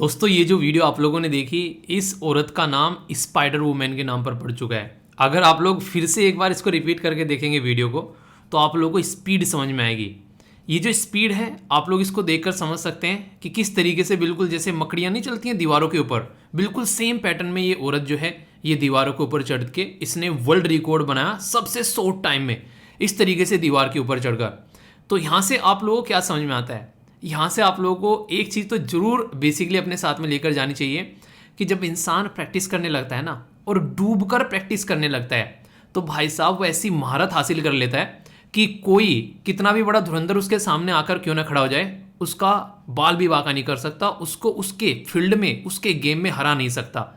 दोस्तों ये जो वीडियो आप लोगों ने देखी, इस औरत का नाम स्पाइडर वुमेन के नाम पर पड़ चुका है। अगर आप लोग फिर से एक बार इसको रिपीट करके देखेंगे वीडियो को, तो आप लोगों को स्पीड समझ में आएगी। ये जो स्पीड है, आप लोग इसको देखकर समझ सकते हैं कि किस तरीके से बिल्कुल जैसे मकड़ियाँ नहीं चलती हैं दीवारों के ऊपर, बिल्कुल सेम पैटर्न में ये औरत जो है ये दीवारों के ऊपर चढ़ के इसने वर्ल्ड रिकॉर्ड बनाया सबसे शॉर्ट टाइम में, इस तरीके से दीवार के ऊपर चढ़कर। तो यहाँ से आप लोगों को क्या समझ में आता है? यहाँ से आप लोगों को एक चीज़ तो ज़रूर बेसिकली अपने साथ में लेकर जानी चाहिए कि जब इंसान प्रैक्टिस करने लगता है ना, और डूब कर प्रैक्टिस करने लगता है, तो भाई साहब वो ऐसी महारत हासिल कर लेता है कि कोई कितना भी बड़ा धुरंधर उसके सामने आकर क्यों ना खड़ा हो जाए, उसका बाल भी बाका नहीं कर सकता, उसको उसके फील्ड में, उसके गेम में हरा नहीं सकता।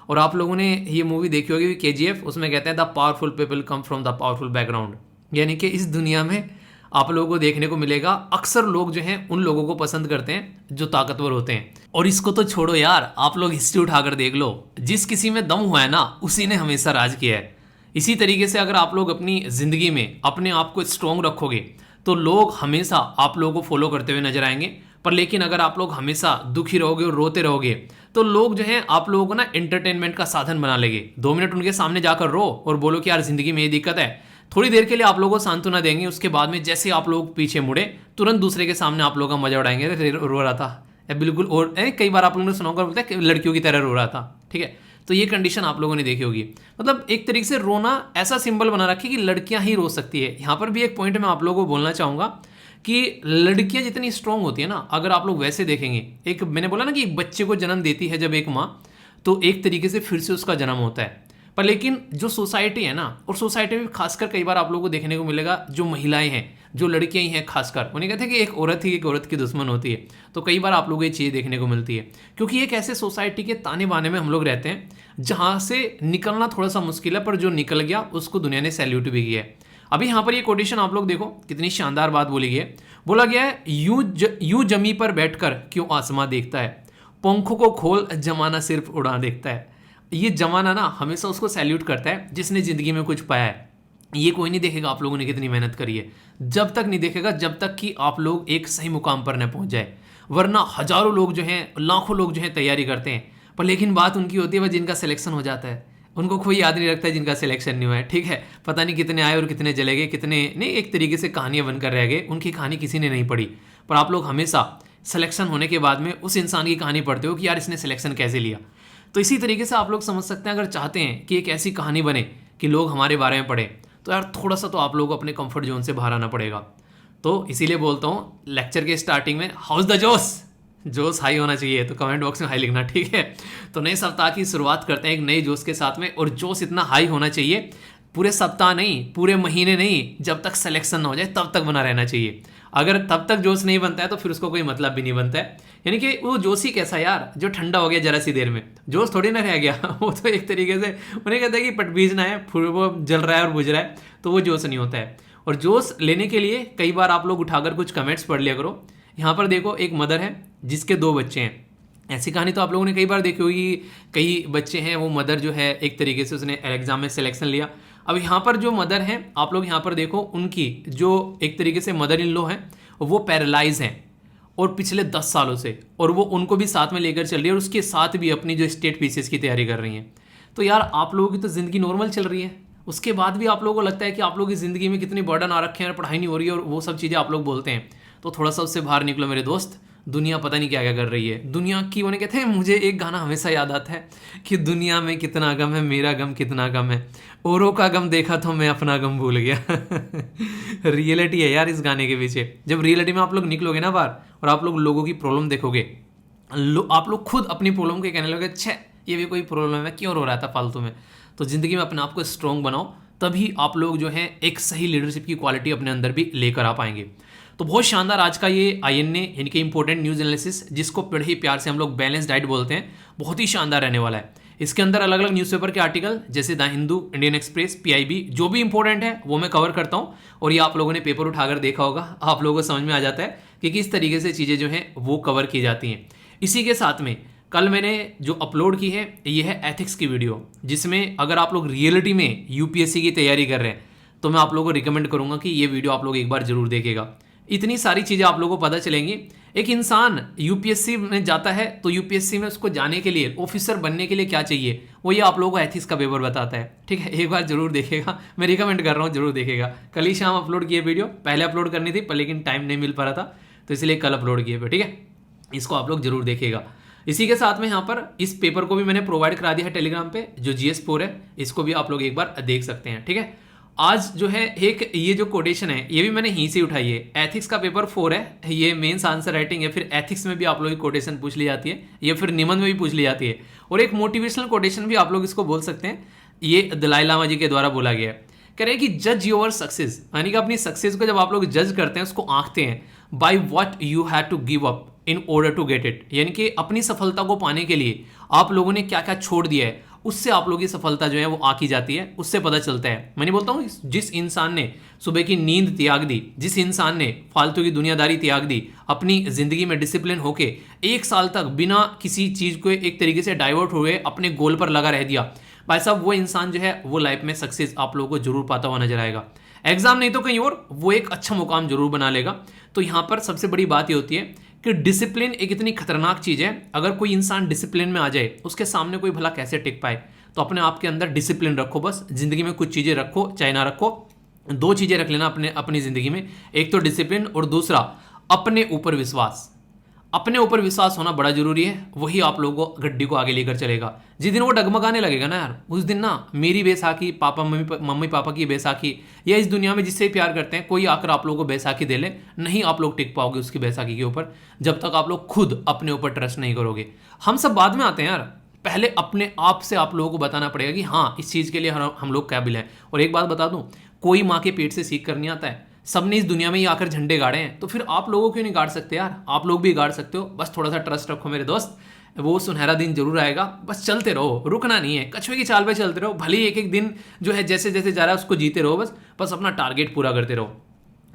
और आप लोगों ने ये मूवी देखी होगी KGF, उसमें कहते हैं the powerful people come from the powerful background. यानी कि इस दुनिया में आप लोगों को देखने को मिलेगा अक्सर लोग जो हैं उन लोगों को पसंद करते हैं जो ताकतवर होते हैं। और इसको तो छोड़ो यार, आप लोग हिस्ट्री उठाकर देख लो, जिस किसी में दम हुआ है ना, उसी ने हमेशा राज किया है। इसी तरीके से अगर आप लोग अपनी ज़िंदगी में अपने आप को स्ट्रॉन्ग रखोगे तो लोग हमेशा आप लोगों को फॉलो करते हुए नजर आएंगे। पर लेकिन अगर आप लोग हमेशा दुखी रहोगे और रोते रहोगे तो लोग जो हैं आप लोगों को ना एंटरटेनमेंट का साधन बना लेंगे। 2 मिनट उनके सामने जाकर रो और बोलो कि यार ज़िंदगी में ये दिक्कत है, थोड़ी देर के लिए आप लोगों को सांत्वना देंगे, उसके बाद में जैसे आप लोग पीछे मुड़े तुरंत दूसरे के सामने आप लोगों का मजा उड़ाएंगे, अरे रो रहा था बिल्कुल। और कई बार आप लोगों ने सुना होगा, बोलते हैं लड़कियों की तरह रो रहा था, ठीक है। तो ये कंडीशन आप लोगों ने देखी होगी। मतलब एक तरीके से रोना ऐसा सिंबल बना रखी कि लड़कियां ही रो सकती है। यहाँ पर भी एक पॉइंट मैं आप लोगों को बोलना चाहूँगा कि लड़कियां जितनी स्ट्रांग होती है ना, अगर आप लोग वैसे देखेंगे, एक मैंने बोला ना कि एक बच्चे को जन्म देती है जब एक माँ, तो एक तरीके से फिर से उसका जन्म होता है। पर लेकिन जो सोसाइटी है ना, और सोसाइटी में खासकर कई बार आप लोगों को देखने को मिलेगा जो महिलाएं हैं, जो लड़कियां ही हैं खासकर, उन्हें कहते हैं कि एक औरत ही एक औरत की दुश्मन होती है। तो कई बार आप लोगों को ये चीज़ देखने को मिलती है, क्योंकि एक ऐसे सोसाइटी के ताने बाने में हम लोग रहते हैं जहाँ से निकलना थोड़ा सा मुश्किल है, पर जो निकल गया उसको दुनिया ने सैल्यूट भी किया है। अभी यहाँ पर ये कोटेशन आप लोग देखो, कितनी शानदार बात बोली गई है। बोला गया है, यूं जमी पर बैठकर क्यों आसमां देखता है, पंखों को खोल जमाना सिर्फ उड़ा देखता है। ये जमाना ना हमेशा उसको सैल्यूट करता है जिसने ज़िंदगी में कुछ पाया है। ये कोई नहीं देखेगा आप लोगों ने कितनी मेहनत करी है, जब तक नहीं देखेगा जब तक कि आप लोग एक सही मुकाम पर न पहुंच जाए। वरना हजारों लोग जो हैं, लाखों लोग जो हैं तैयारी करते हैं, पर लेकिन बात उनकी होती है वह जिनका सिलेक्शन हो जाता है, उनको कोई याद नहीं रखता है जिनका सिलेक्शन नहीं हुआ है, ठीक है। पता नहीं कितने आए और कितने चले गए, कितने नहीं, एक तरीके से कहानियाँ बनकर रह गए, उनकी कहानी किसी ने नहीं पढ़ी। पर आप लोग हमेशा सिलेक्शन होने के बाद में उस इंसान की कहानी पढ़ते हो कि यार इसने सिलेक्शन कैसे लिया। तो इसी तरीके से आप लोग समझ सकते हैं, अगर चाहते हैं कि एक ऐसी कहानी बने कि लोग हमारे बारे में पढ़ें, तो यार थोड़ा सा तो आप लोग अपने कंफर्ट जोन से बाहर आना पड़ेगा। तो इसीलिए बोलता हूँ लेक्चर के स्टार्टिंग में, हाउस द जोश, जोश हाई होना चाहिए, तो कमेंट बॉक्स में हाई लिखना, ठीक है। तो नए सप्ताह की शुरुआत करते हैं एक नए जोश के साथ में, और जोश इतना हाई होना चाहिए, पूरे सप्ताह नहीं, पूरे महीने नहीं, जब तक सिलेक्शन ना हो जाए तब तक बना रहना चाहिए। अगर तब तक जोश नहीं बनता है तो फिर उसको कोई मतलब भी नहीं बनता है। यानी कि वो जोश ही कैसा यार जो ठंडा हो गया जरा सी देर में, जोश थोड़ी ना रह गया वो तो एक तरीके से उन्हें कहते हैं कि पटबीजना है, फिर वो जल रहा है और बुझ रहा है, तो वो जोश नहीं होता है। और जोश लेने के लिए कई बार आप लोग उठाकर कुछ कमेंट्स पढ़ लिया करो। यहाँ पर देखो, एक मदर है जिसके 2 बच्चे हैं। ऐसी कहानी तो आप लोगों ने कई बार देखी होगी, कई बच्चे हैं, वो मदर जो है एक तरीके से उसने एग्जाम में सिलेक्शन लिया। अब यहाँ पर जो मदर हैं, आप लोग यहाँ पर देखो, उनकी जो एक तरीके से मदर इन लॉ हैं वो पैरालाइज हैं, और पिछले 10 सालों से, और वो उनको भी साथ में लेकर चल रही है, और उसके साथ भी अपनी जो स्टेट पीसीएस की तैयारी कर रही हैं। तो यार आप लोगों की तो ज़िंदगी नॉर्मल चल रही है, उसके बाद भी आप लोगों को लगता है कि आप लोगों की ज़िंदगी में कितनी बर्डन आ रखे हैं, पढ़ाई नहीं हो रही है, और वो सब चीज़ें आप लोग बोलते हैं। तो थोड़ा सा उससे बाहर निकलो मेरे दोस्त। दुनिया पता नहीं क्या क्या कर रही है, दुनिया की, उन्हें कहते हैं, मुझे एक गाना हमेशा याद आता है कि दुनिया में कितना गम है, मेरा गम कितना गम है, औरों का गम देखा तो मैं अपना गम भूल गया रियलिटी है यार इस गाने के पीछे। जब रियलिटी में आप लोग निकलोगे ना बाहर, और आप लोग लोगों की प्रॉब्लम देखोगे, आप लोग खुद अपनी प्रॉब्लम के कहने लगे, छे ये भी कोई प्रॉब्लम है, क्यों रो रहा था फालतू में। तो ज़िंदगी में अपने आप को स्ट्रॉन्ग बनाओ, तभी आप लोग जो है एक सही लीडरशिप की क्वालिटी अपने अंदर भी लेकर आ पाएंगे। तो बहुत शानदार आज का ये INA यानी कि इंपॉर्टेंट न्यूज़ एनालिसिस, जिसको बड़े प्यार से हम लोग बैलेंस डाइट बोलते हैं, बहुत ही शानदार रहने वाला है। इसके अंदर अलग अलग न्यूज़पेपर के आर्टिकल, जैसे the Hindu, Indian express, PIB, जो भी इंपॉर्टेंट है वो मैं कवर करता हूँ। और ये आप लोगों ने पेपर उठाकर देखा होगा, आप लोगों को समझ में आ जाता है कि किस तरीके से चीज़ें जो हैं वो कवर की जाती हैं। इसी के साथ में कल मैंने जो अपलोड की है ये है एथिक्स की वीडियो, जिसमें अगर आप लोग रियलिटी में UPSC की तैयारी कर रहे हैं तो मैं आप लोगों को रिकमेंड करूँगा कि ये वीडियो आप लोग एक बार जरूर देखिएगा। इतनी सारी चीज़ें आप लोगों को पता चलेंगी। एक इंसान यूपीएससी में जाता है तो यूपीएससी में उसको जाने के लिए, ऑफिसर बनने के लिए क्या चाहिए, वो ये आप लोगों को एथिक्स का पेपर बताता है। ठीक है, एक बार जरूर देखेगा, मैं रिकमेंड कर रहा हूँ, जरूर देखेगा। कल ही शाम अपलोड किए वीडियो, पहले अपलोड करनी थी पर लेकिन टाइम नहीं मिल पा रहा था, तो इसलिए कल अपलोड किए पे। ठीक है, इसको आप लोग जरूर देखेगा। इसी के साथ में यहाँ पर इस पेपर को भी मैंने प्रोवाइड करा दिया है टेलीग्राम पे, जो GS4 है, इसको भी आप लोग एक बार देख सकते हैं। ठीक है, आज जो है एक ये जो कोटेशन है ये भी मैंने यहीं से उठाई है। एथिक्स का पेपर 4 है, ये मेंस आंसर राइटिंग है, फिर एथिक्स में भी आप लोग की कोटेशन पूछ ली जाती है, या फिर निबंध में भी पूछ ली जाती है, और एक मोटिवेशनल कोटेशन भी आप लोग इसको बोल सकते हैं। ये दलाई लामा जी के द्वारा बोला गया है। कह रहे हैं कि जज योर सक्सेस, यानी कि अपनी सक्सेस को जब आप लोग जज करते हैं, उसको आंकते हैं, by what you have to give up in order to get it, यानी कि अपनी सफलता को पाने के लिए आप लोगों ने क्या क्या छोड़ दिया है, उससे आप लोगों की सफलता जो है वो आकी जाती है, उससे पता चलता है। मैंने बोलता हूँ, जिस इंसान ने सुबह की नींद त्याग दी, जिस इंसान ने फालतू की दुनियादारी त्याग दी, अपनी जिंदगी में डिसिप्लिन होके 1 साल तक बिना किसी चीज को एक तरीके से डाइवर्ट हुए अपने गोल पर लगा रह दिया, भाई साहब वो इंसान जो है वो लाइफ में सक्सेस आप लोगों को जरूर पाता हुआ नजर आएगा। एग्जाम नहीं तो कहीं और वो एक अच्छा मुकाम जरूर बना लेगा। तो यहाँ पर सबसे बड़ी बात ये होती है कि डिसिप्लिन एक इतनी खतरनाक चीज है। अगर कोई इंसान डिसिप्लिन में आ जाए, उसके सामने कोई भला कैसे टिक पाए। तो अपने आप के अंदर डिसिप्लिन रखो, बस जिंदगी में कुछ चीजें रखो चाहे ना रखो, 2 चीजें रख लेना अपनी जिंदगी में, एक तो डिसिप्लिन और दूसरा अपने ऊपर विश्वास। अपने ऊपर विश्वास होना बड़ा जरूरी है, वही आप लोगों को गड्डी को आगे लेकर चलेगा। जिस दिन वो डगमगाने लगेगा ना यार, उस दिन ना मेरी बैसाखी, पापा मम्मी पापा की बैसाखी, या इस दुनिया में जिससे प्यार करते हैं कोई आकर आप लोगों को बैसाखी दे ले, नहीं आप लोग टिक पाओगे उसकी बैसाखी के ऊपर, जब तक आप लोग खुद अपने ऊपर ट्रस्ट नहीं करोगे। हम सब बाद में आते हैं यार, पहले अपने आप से आप लोगों को बताना पड़ेगा कि हाँ इस चीज़ के लिए हम लोग काबिल हैं। और एक बात बता दूं, कोई माँ के पेट से सीख कर नहीं आता है, सबने इस दुनिया में ही आकर झंडे गाड़े हैं, तो फिर आप लोगों क्यों नहीं गाड़ सकते यार, आप लोग भी गाड़ सकते हो। बस थोड़ा सा ट्रस्ट रखो मेरे दोस्त, वो सुनहरा दिन जरूर आएगा। बस चलते रहो, रुकना नहीं है, कछुए की चाल पे चलते रहो, भले ही एक एक दिन जो है जैसे जैसे जा रहा है उसको जीते रहो, बस अपना टारगेट पूरा करते रहो।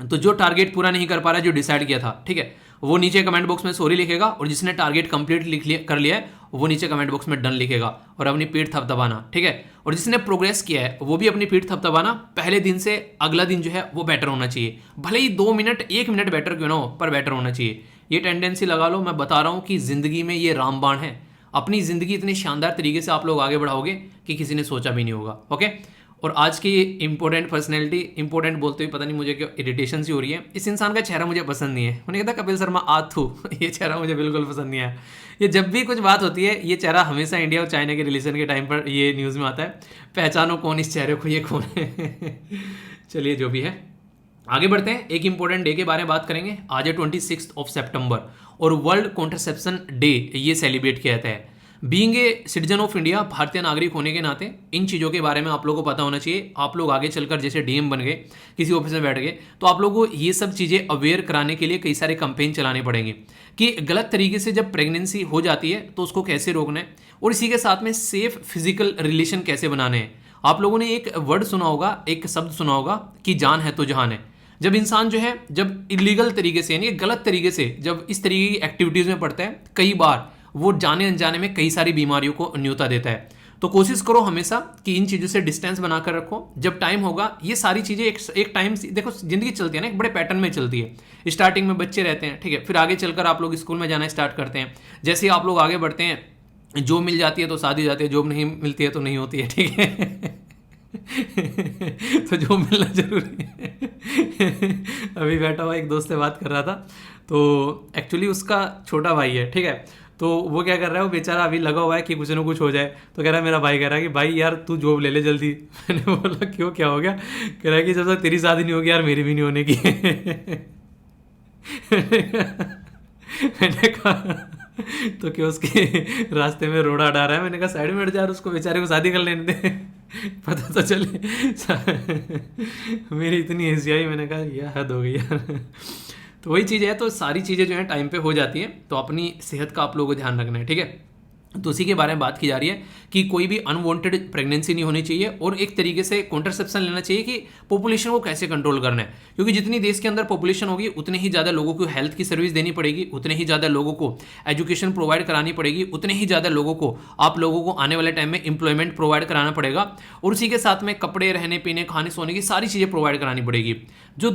तो जो टारगेट पूरा नहीं कर पा रहा है, जो डिसाइड किया था, ठीक है, वो नीचे कमेंट बॉक्स में सॉरी लिखेगा, और जिसने टारगेट कंप्लीट कर लिया है वो नीचे कमेंट बॉक्स में डन लिखेगा और अपनी पीठ थपथपाना। ठीक है, और जिसने प्रोग्रेस किया है वो भी अपनी पीठ थपथपाना। पहले दिन से अगला दिन जो है वो बेटर होना चाहिए, भले ही 2 मिनट 1 मिनट बेटर क्यों ना हो, पर बेटर होना चाहिए। ये टेंडेंसी लगा लो। मैं बता रहा हूँ कि जिंदगी में ये रामबाण है। अपनी जिंदगी इतनी शानदार तरीके से आप लोग आगे बढ़ाओगे कि किसी ने सोचा भी नहीं होगा। ओके, और आज की इंपॉर्टेंट पर्सनैलिटी, इंपॉर्टेंट बोलते हुए पता नहीं मुझे क्यों इरिटेशन सी हो रही है, इस इंसान का चेहरा मुझे पसंद नहीं है। मैंने कहा था कपिल शर्मा आथू, ये चेहरा मुझे बिल्कुल पसंद नहीं आया। ये जब भी कुछ बात होती है, ये चेहरा हमेशा इंडिया और चाइना के रिलेशन के टाइम पर ये न्यूज़ में आता है, पहचानो कौन इस चेहरे को, ये कौन है। चलिए जो भी है आगे बढ़ते हैं। एक इंपॉर्टेंट डे के बारे में बात करेंगे। आज है 26 सितंबर और वर्ल्ड कॉन्ट्रासेप्शन डे ये सेलिब्रेट किया जाता है। Being a citizen of India, भारतीय नागरिक होने के नाते इन चीज़ों के बारे में आप लोगों को पता होना चाहिए। आप लोग आगे चलकर जैसे डीएम बन गए, किसी ऑफिस में बैठ गए, तो आप लोगों को ये सब चीज़ें अवेयर कराने के लिए कई सारे कंपेन चलाने पड़ेंगे कि गलत तरीके से जब प्रेगनेंसी हो जाती है तो उसको कैसे रोकना है, और इसी के साथ में सेफ फिजिकल रिलेशन कैसे बनाने हैं। आप लोगों ने एक वर्ड सुना होगा, एक शब्द सुना होगा कि जान है तो जहान है। जब इंसान जो है जब इलीगल तरीके से यानी गलत तरीके से जब इस तरीके की एक्टिविटीज़ में पड़ता है, कई बार वो जाने अनजाने में कई सारी बीमारियों को न्योता देता है। तो कोशिश करो हमेशा कि इन चीज़ों से डिस्टेंस बनाकर रखो। जब टाइम होगा ये सारी चीज़ें एक टाइम, देखो जिंदगी चलती है ना, एक बड़े पैटर्न में चलती है। स्टार्टिंग में बच्चे रहते हैं, ठीक है, फिर आगे चलकर आप लोग स्कूल में जाना स्टार्ट करते हैं। जैसे ही आप लोग आगे बढ़ते हैं, जॉब मिल जाती है तो शादी हो जाती है, जॉब नहीं मिलती है तो नहीं होती है, ठीक है। तो जॉब मिलना जरूरी है। अभी बैठा हुआ एक दोस्त से बात कर रहा था, तो एक्चुअली उसका छोटा भाई है, ठीक है, तो वो क्या कर रहा है, वो बेचारा अभी लगा हुआ है कि कुछ ना कुछ हो जाए। तो कह रहा है, मेरा भाई कह रहा है कि भाई यार तू जॉब ले ले जल्दी। मैंने बोला क्यों, क्या हो गया? कह रहा है कि जब तक तेरी शादी नहीं होगी यार मेरी भी नहीं होने की। मैंने कहा तो क्या उसके रास्ते में रोड़ा डाल रहा है? मैंने कहा साइड में हट जा, उसको बेचारे को शादी कर लेने दे, पता तो चले। मेरी इतनी हंसी आई, मैंने कहा यार हद हो गई यार। तो वही चीज़ है, तो सारी चीज़ें जो है टाइम पे हो जाती हैं, तो अपनी सेहत का आप लोगों को ध्यान रखना है, ठीक है। तो उसी के बारे में बात की जा रही है कि कोई भी अनवांटेड प्रेगनेंसी नहीं होनी चाहिए और एक तरीके से कॉन्ट्रासेप्शन लेना चाहिए कि पॉपुलेशन को कैसे कंट्रोल करना है, क्योंकि जितनी देश के अंदर पॉपुलेशन होगी उतने ही ज़्यादा लोगों को हेल्थ की सर्विस देनी पड़ेगी, उतने ही ज़्यादा लोगों को एजुकेशन प्रोवाइड करानी पड़ेगी, उतने ही ज़्यादा लोगों को आप लोगों को आने वाले टाइम में एम्प्लॉयमेंट प्रोवाइड कराना पड़ेगा और उसी के साथ में कपड़े, रहने पीने, खाने सोने की सारी चीज़ें प्रोवाइड करानी पड़ेगी। जो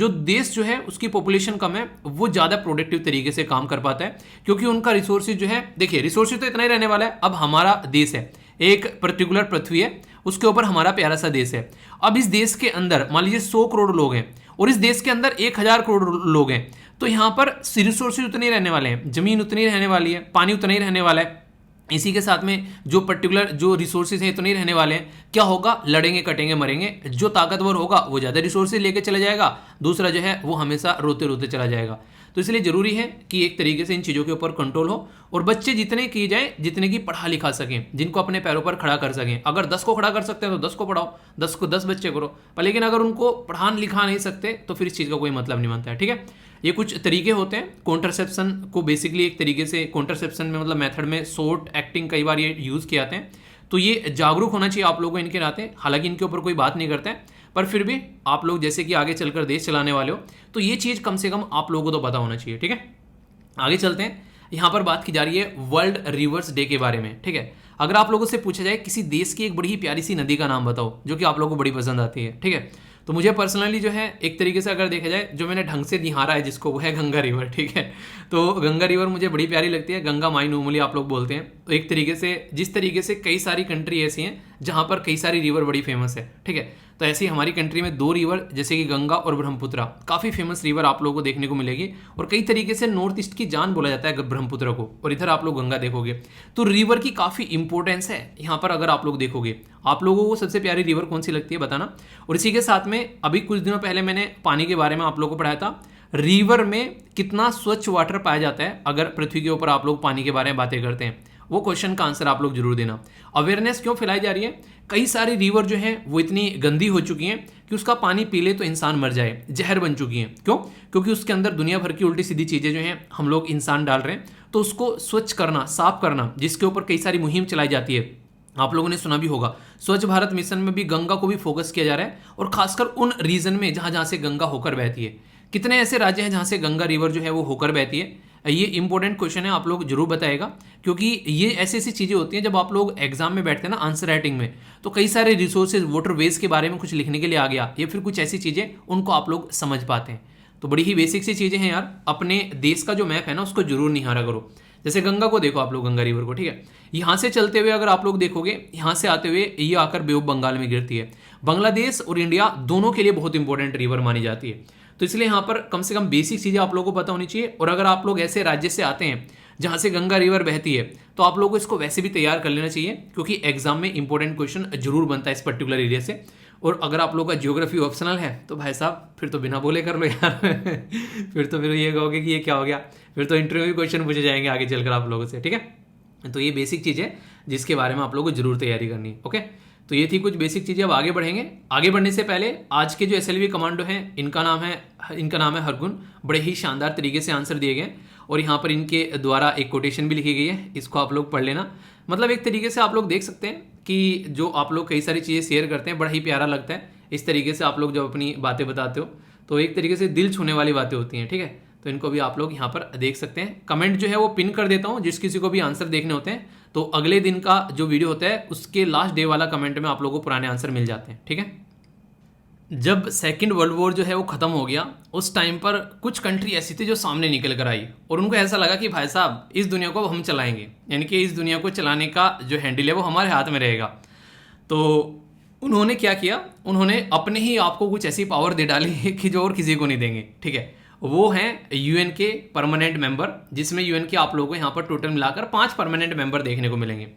देश जो है उसकी पॉपुलेशन कम है वो ज़्यादा प्रोडक्टिव तरीके से काम कर पाता है, क्योंकि उनका रिसोर्सेज जो है, देखिए रिसोर्सेज तो इतना ही रहने वाला है। अब हमारा देश है, एक पर्टिकुलर पृथ्वी है, उसके ऊपर हमारा प्यारा सा देश है। अब इस देश के अंदर मान लीजिए 100 करोड़ लोग हैं और इस देश के अंदर 1000 करोड़ लोग हैं, तो यहाँ पर रिसोर्सेज उतने ही रहने वाले हैं, जमीन उतनी रहने वाली है, पानी उतना ही रहने वाला है, इसी के साथ में जो पर्टिकुलर जो रिसोर्सेज हैं इतने ही रहने वाले हैं। क्या होगा, लड़ेंगे कटेंगे मरेंगे। जो ताकतवर होगा वो ज़्यादा रिसोर्सेज लेके चला जाएगा, दूसरा जो है वो हमेशा रोते रोते चला जाएगा। तो इसलिए ज़रूरी है कि एक तरीके से इन चीज़ों के ऊपर कंट्रोल हो और बच्चे जितने किए जाए, जितने की पढ़ा लिखा सकें, जिनको अपने पैरों पर खड़ा कर सकें। अगर 10 को खड़ा कर सकते हैं तो 10 को पढ़ाओ, 10 को 10 बच्चे करो, पर लेकिन अगर उनको पढ़ा लिखा नहीं सकते तो फिर इस चीज़ का कोई मतलब नहीं बनता है। ठीक है, ये कुछ तरीके होते हैं कॉन्ट्रासेप्शन को बेसिकली एक तरीके से कॉन्ट्रासेप्शन में मतलब मेथड में शॉर्ट एक्टिंग कई बार ये यूज़ किए जाते हैं। तो ये जागरूक होना चाहिए आप लोगों को इनके नाते। हालांकि इनके ऊपर कोई बात नहीं करता है, पर फिर भी आप लोग जैसे कि आगे चलकर देश चलाने वाले हो तो ये चीज़ कम से कम आप लोगों को तो पता होना चाहिए। ठीक है, आगे चलते हैं। यहाँ पर बात की जा रही है वर्ल्ड रिवर्स डे के बारे में। ठीक है, अगर आप लोगों से पूछा जाए किसी देश की एक बड़ी ही प्यारी सी नदी का नाम बताओ जो कि आप लोगों को बड़ी पसंद आती है, ठीक है, तो मुझे पर्सनली जो है एक तरीके से अगर देखा जाए जो मैंने ढंग से निहारा है जिसको, वो है गंगा रिवर। ठीक है, तो गंगा रिवर मुझे बड़ी प्यारी लगती है। गंगा माई नॉर्मली आप लोग बोलते हैं। तो एक तरीके से जिस तरीके से कई सारी कंट्री ऐसी हैं जहाँ पर कई सारी रिवर बड़ी फेमस है, ठीक है, तो ऐसी हमारी कंट्री में 2 रिवर जैसे कि गंगा और ब्रह्मपुत्र काफ़ी फेमस रिवर आप लोगों को देखने को मिलेगी और कई तरीके से नॉर्थ ईस्ट की जान बोला जाता है ब्रह्मपुत्र को, और इधर आप लोग गंगा देखोगे तो रिवर की काफ़ी इंपॉर्टेंस है यहाँ पर। अगर आप लोग देखोगे, आप लोगों को सबसे प्यारी रिवर कौन सी लगती है बताना। और इसी के साथ में अभी कुछ दिनों पहले मैंने पानी के बारे में आप लोगों को पढ़ाया था, रिवर में कितना स्वच्छ वाटर पाया जाता है अगर पृथ्वी के ऊपर आप लोग पानी के बारे में बातें करते हैं। वो क्वेश्चन का आंसर आप लोग जरूर देना। अवेयरनेस क्यों फैलाई जा रही है, कई सारी रिवर जो हैं वो इतनी गंदी हो चुकी हैं कि उसका पानी पी ले तो इंसान मर जाए, जहर बन चुकी हैं। क्यों? क्योंकि उसके अंदर दुनिया भर की उल्टी सीधी चीज़ें जो हैं हम लोग इंसान डाल रहे हैं। तो उसको स्वच्छ करना, साफ करना, जिसके ऊपर कई सारी मुहिम चलाई जाती है, आप लोगों ने सुना भी होगा। स्वच्छ भारत मिशन में भी गंगा को भी फोकस किया जा रहा है और खासकर उन रीजन में जहाँ जहाँ से गंगा होकर बहती है। कितने ऐसे राज्य हैं जहाँ से गंगा रिवर जो है वो होकर बहती है? ये इंपॉर्टेंट क्वेश्चन है, आप लोग जरूर बताएगा, क्योंकि ये ऐसी ऐसी चीज़ें होती हैं जब आप लोग एग्जाम में बैठते हैं ना आंसर राइटिंग में, तो कई सारे रिसोर्सेज वाटरवेज के बारे में कुछ लिखने के लिए आ गया या फिर कुछ ऐसी चीज़ें उनको आप लोग समझ पाते हैं। तो बड़ी ही बेसिक सी चीज़ें हैं यार। अपने देश का जो मैप है ना उसको जरूर निहारा करो। जैसे गंगा को देखो आप लोग, गंगा रिवर को, ठीक है, यहाँ से चलते हुए अगर आप लोग देखोगे, यहाँ से आते हुए ये आकर बे ऑफ बंगाल में गिरती है। बांग्लादेश और इंडिया दोनों के लिए बहुत इंपॉर्टेंट रिवर मानी जाती है। तो इसलिए यहाँ पर कम से कम बेसिक चीज़ें आप लोगों को पता होनी चाहिए। और अगर आप लोग ऐसे राज्य से आते हैं जहाँ से गंगा रिवर बहती है तो आप लोगों को इसको वैसे भी तैयार कर लेना चाहिए, क्योंकि एग्जाम में इंपॉर्टेंट क्वेश्चन जरूर बनता है इस पर्टिकुलर एरिया से। और अगर आप लोगों का ज्योग्राफी ऑप्शनल है तो भाई साहब फिर तो बिना बोले कर लो यार फिर ये कहोगे कि ये क्या हो गया, फिर तो इंटरव्यू में क्वेश्चन पूछे जाएंगे आगे चलकर आप लोगों से, ठीक है। तो ये बेसिक चीज़ है जिसके बारे में आप लोगों को जरूर तैयारी करनी है। ओके, तो ये थी कुछ बेसिक चीज़ें। अब आगे बढ़ेंगे। आगे बढ़ने से पहले आज के जो SLV कमांडो हैं इनका नाम है हरगुन। बड़े ही शानदार तरीके से आंसर दिए गए और यहाँ पर इनके द्वारा एक कोटेशन भी लिखी गई है, इसको आप लोग पढ़ लेना। मतलब एक तरीके से आप लोग देख सकते हैं कि जो आप लोग कई सारी चीज़ें शेयर करते हैं बड़ा ही प्यारा लगता है। इस तरीके से आप लोग जब अपनी बातें बताते हो तो एक तरीके से दिल छूने वाली बातें होती हैं, ठीक है। तो इनको भी आप लोग यहाँ पर देख सकते हैं। कमेंट जो है वो पिन कर देता हूँ, जिस किसी को भी आंसर देखने होते हैं तो अगले दिन का जो वीडियो होता है उसके लास्ट डे वाला कमेंट में आप लोगों को पुराने आंसर मिल जाते हैं, ठीक है। जब सेकेंड वर्ल्ड वॉर जो है वो ख़त्म हो गया, उस टाइम पर कुछ कंट्री ऐसी थी जो सामने निकल कर आई और उनको ऐसा लगा कि भाई साहब इस दुनिया को हम चलाएंगे, यानी कि इस दुनिया को चलाने का जो हैंडल है वो हमारे हाथ में रहेगा। तो उन्होंने क्या किया, उन्होंने अपने ही आप को कुछ ऐसी पावर दे डाली कि जो और किसी को नहीं देंगे, ठीक है। वो हैं UN के परमानेंट मेंबर, जिसमें UN के आप लोगों को यहाँ पर टोटल मिलाकर 5 परमानेंट मेंबर देखने को मिलेंगे।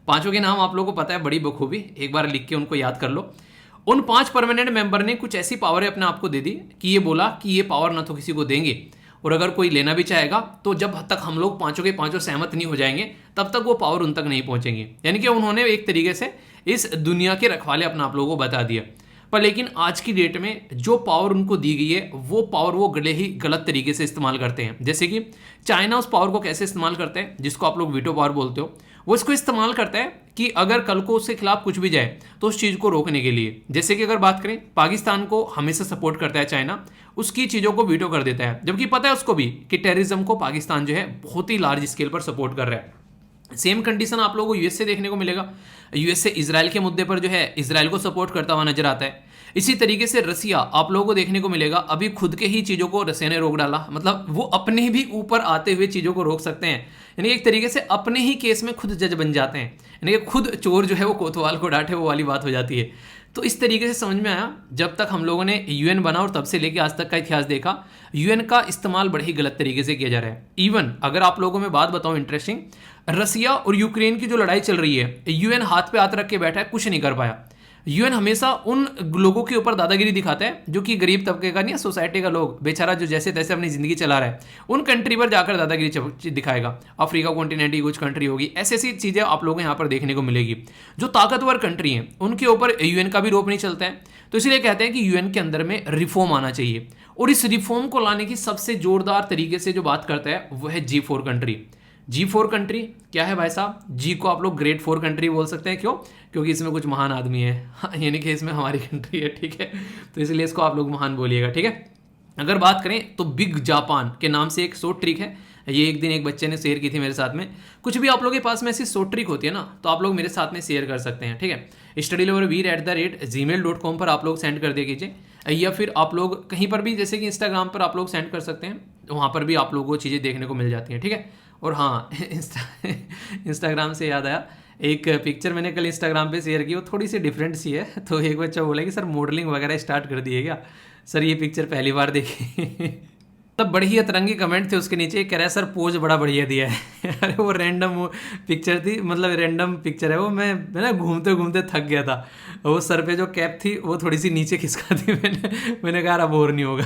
5 के नाम आप लोगों को पता है बड़ी बखूबी, एक बार लिख के उनको याद कर लो। उन 5 परमानेंट मेंबर ने कुछ ऐसी पावर अपने आप को दे दी कि ये बोला कि ये पावर ना तो किसी को देंगे और अगर कोई लेना भी चाहेगा तो जब तक हम लोग 5 के 5 सहमत नहीं हो जाएंगे तब तक वो पावर उन तक नहीं पहुंचेंगी। यानी कि उन्होंने एक तरीके से इस दुनिया के रखवाले अपने आप लोगों को बता दिया। पर लेकिन आज की डेट में जो पावर उनको दी गई है वो पावर वो ही गलत तरीके से इस्तेमाल करते हैं। जैसे कि चाइना उस पावर को कैसे इस्तेमाल करते हैं, जिसको आप लोग वीटो पावर बोलते हो, वो इसको इस्तेमाल करता है कि अगर कल को उसके खिलाफ कुछ भी जाए तो उस चीज़ को रोकने के लिए। जैसे कि अगर बात करें, पाकिस्तान को हमेशा सपोर्ट करता है चाइना, उसकी चीज़ों को वीटो कर देता है, जबकि पता है उसको भी कि टेररिज्म को पाकिस्तान जो है बहुत ही लार्ज स्केल पर सपोर्ट कर रहा है। सेम कंडीशन आप लोगों को यूएस से देखने को मिलेगा। यूएस से इसराइल के मुद्दे पर जो है इसराइल को सपोर्ट करता हुआ नजर आता है। इसी तरीके से रसिया आप लोगों को देखने को मिलेगा, अभी खुद के ही चीज़ों को रसिया ने रोक डाला, मतलब वो अपने भी ऊपर आते हुए चीज़ों को रोक सकते हैं, यानी एक तरीके से अपने ही केस में खुद जज बन जाते हैं, यानी कि खुद चोर जो है वो कोतवाल को डांटे, वो वाली बात हो जाती है। तो इस तरीके से समझ में आया, जब तक हम लोगों ने यूएन बना और तब से लेकर आज तक का इतिहास देखा, यूएन का इस्तेमाल बड़े ही गलत तरीके से किया जा रहा है। इवन अगर आप लोगों में बात बताऊं इंटरेस्टिंग, रसिया और यूक्रेन की जो लड़ाई चल रही है, यूएन हाथ पे हाथ रख के बैठा है, कुछ नहीं कर पाया। यूएन हमेशा उन लोगों के ऊपर दादागिरी दिखाता है जो कि गरीब तबके का नहीं है, सोसाइटी का लोग बेचारा जो जैसे तैसे अपनी जिंदगी चला रहा है, उन कंट्री पर जाकर दादागिरी दिखाएगा। अफ्रीका कॉन्टिनेंट की कुछ कंट्री होगी, ऐसी ऐसी चीजें आप लोगों को यहाँ पर देखने को मिलेगी। जो ताकतवर कंट्री हैं उनके ऊपर यूएन का भी रोप नहीं चलता है। तो इसलिए कहते हैं कि यूएन के अंदर में रिफॉर्म आना चाहिए, और इस रिफॉर्म को लाने की सबसे जोरदार तरीके से जो बात करता है वो है G4 कंट्री। G4 कंट्री क्या है भाई साहब? जी को आप लोग ग्रेट 4 कंट्री बोल सकते हैं। क्यों? क्योंकि इसमें कुछ महान आदमी है, यानी कि इसमें हमारी कंट्री है, ठीक है, तो इसलिए इसको आप लोग महान बोलिएगा, ठीक है। अगर बात करें तो बिग जापान के नाम से एक शॉर्ट ट्रिक है, ये एक दिन एक बच्चे ने शेयर की थी मेरे साथ में। कुछ भी आप लोगों के पास में ऐसी शॉर्ट ट्रिक होती है ना, तो आप लोग मेरे साथ में शेयर कर सकते हैं, ठीक है। studyloverveer@gmail.com पर आप लोग सेंड कर दिया कीजिए, या फिर आप लोग कहीं पर भी जैसे कि इंस्टाग्राम पर आप लोग सेंड कर सकते हैं, वहाँ पर भी आप लोगों को चीज़ें देखने को मिल जाती हैं, ठीक है। और हाँ, इंस्टाग्राम से याद आया, एक पिक्चर मैंने कल इंस्टाग्राम पे शेयर की, वो थोड़ी सी डिफरेंट सी है। तो एक बच्चा बोला कि सर मॉडलिंग वगैरह स्टार्ट कर दिए क्या? सर ये पिक्चर पहली बार देखी। तब बड़ी ही अतरंगी कमेंट थे उसके नीचे, कह रहा है सर पोज बड़ा बढ़िया दिया है। अरे वो रैंडम पिक्चर थी, मतलब रैंडम पिक्चर है वो। मैं ना घूमते घूमते थक गया था, वो सर पे जो कैप थी वो थोड़ी सी नीचे खिसका थी, मैंने कहा अब बोर नहीं होगा।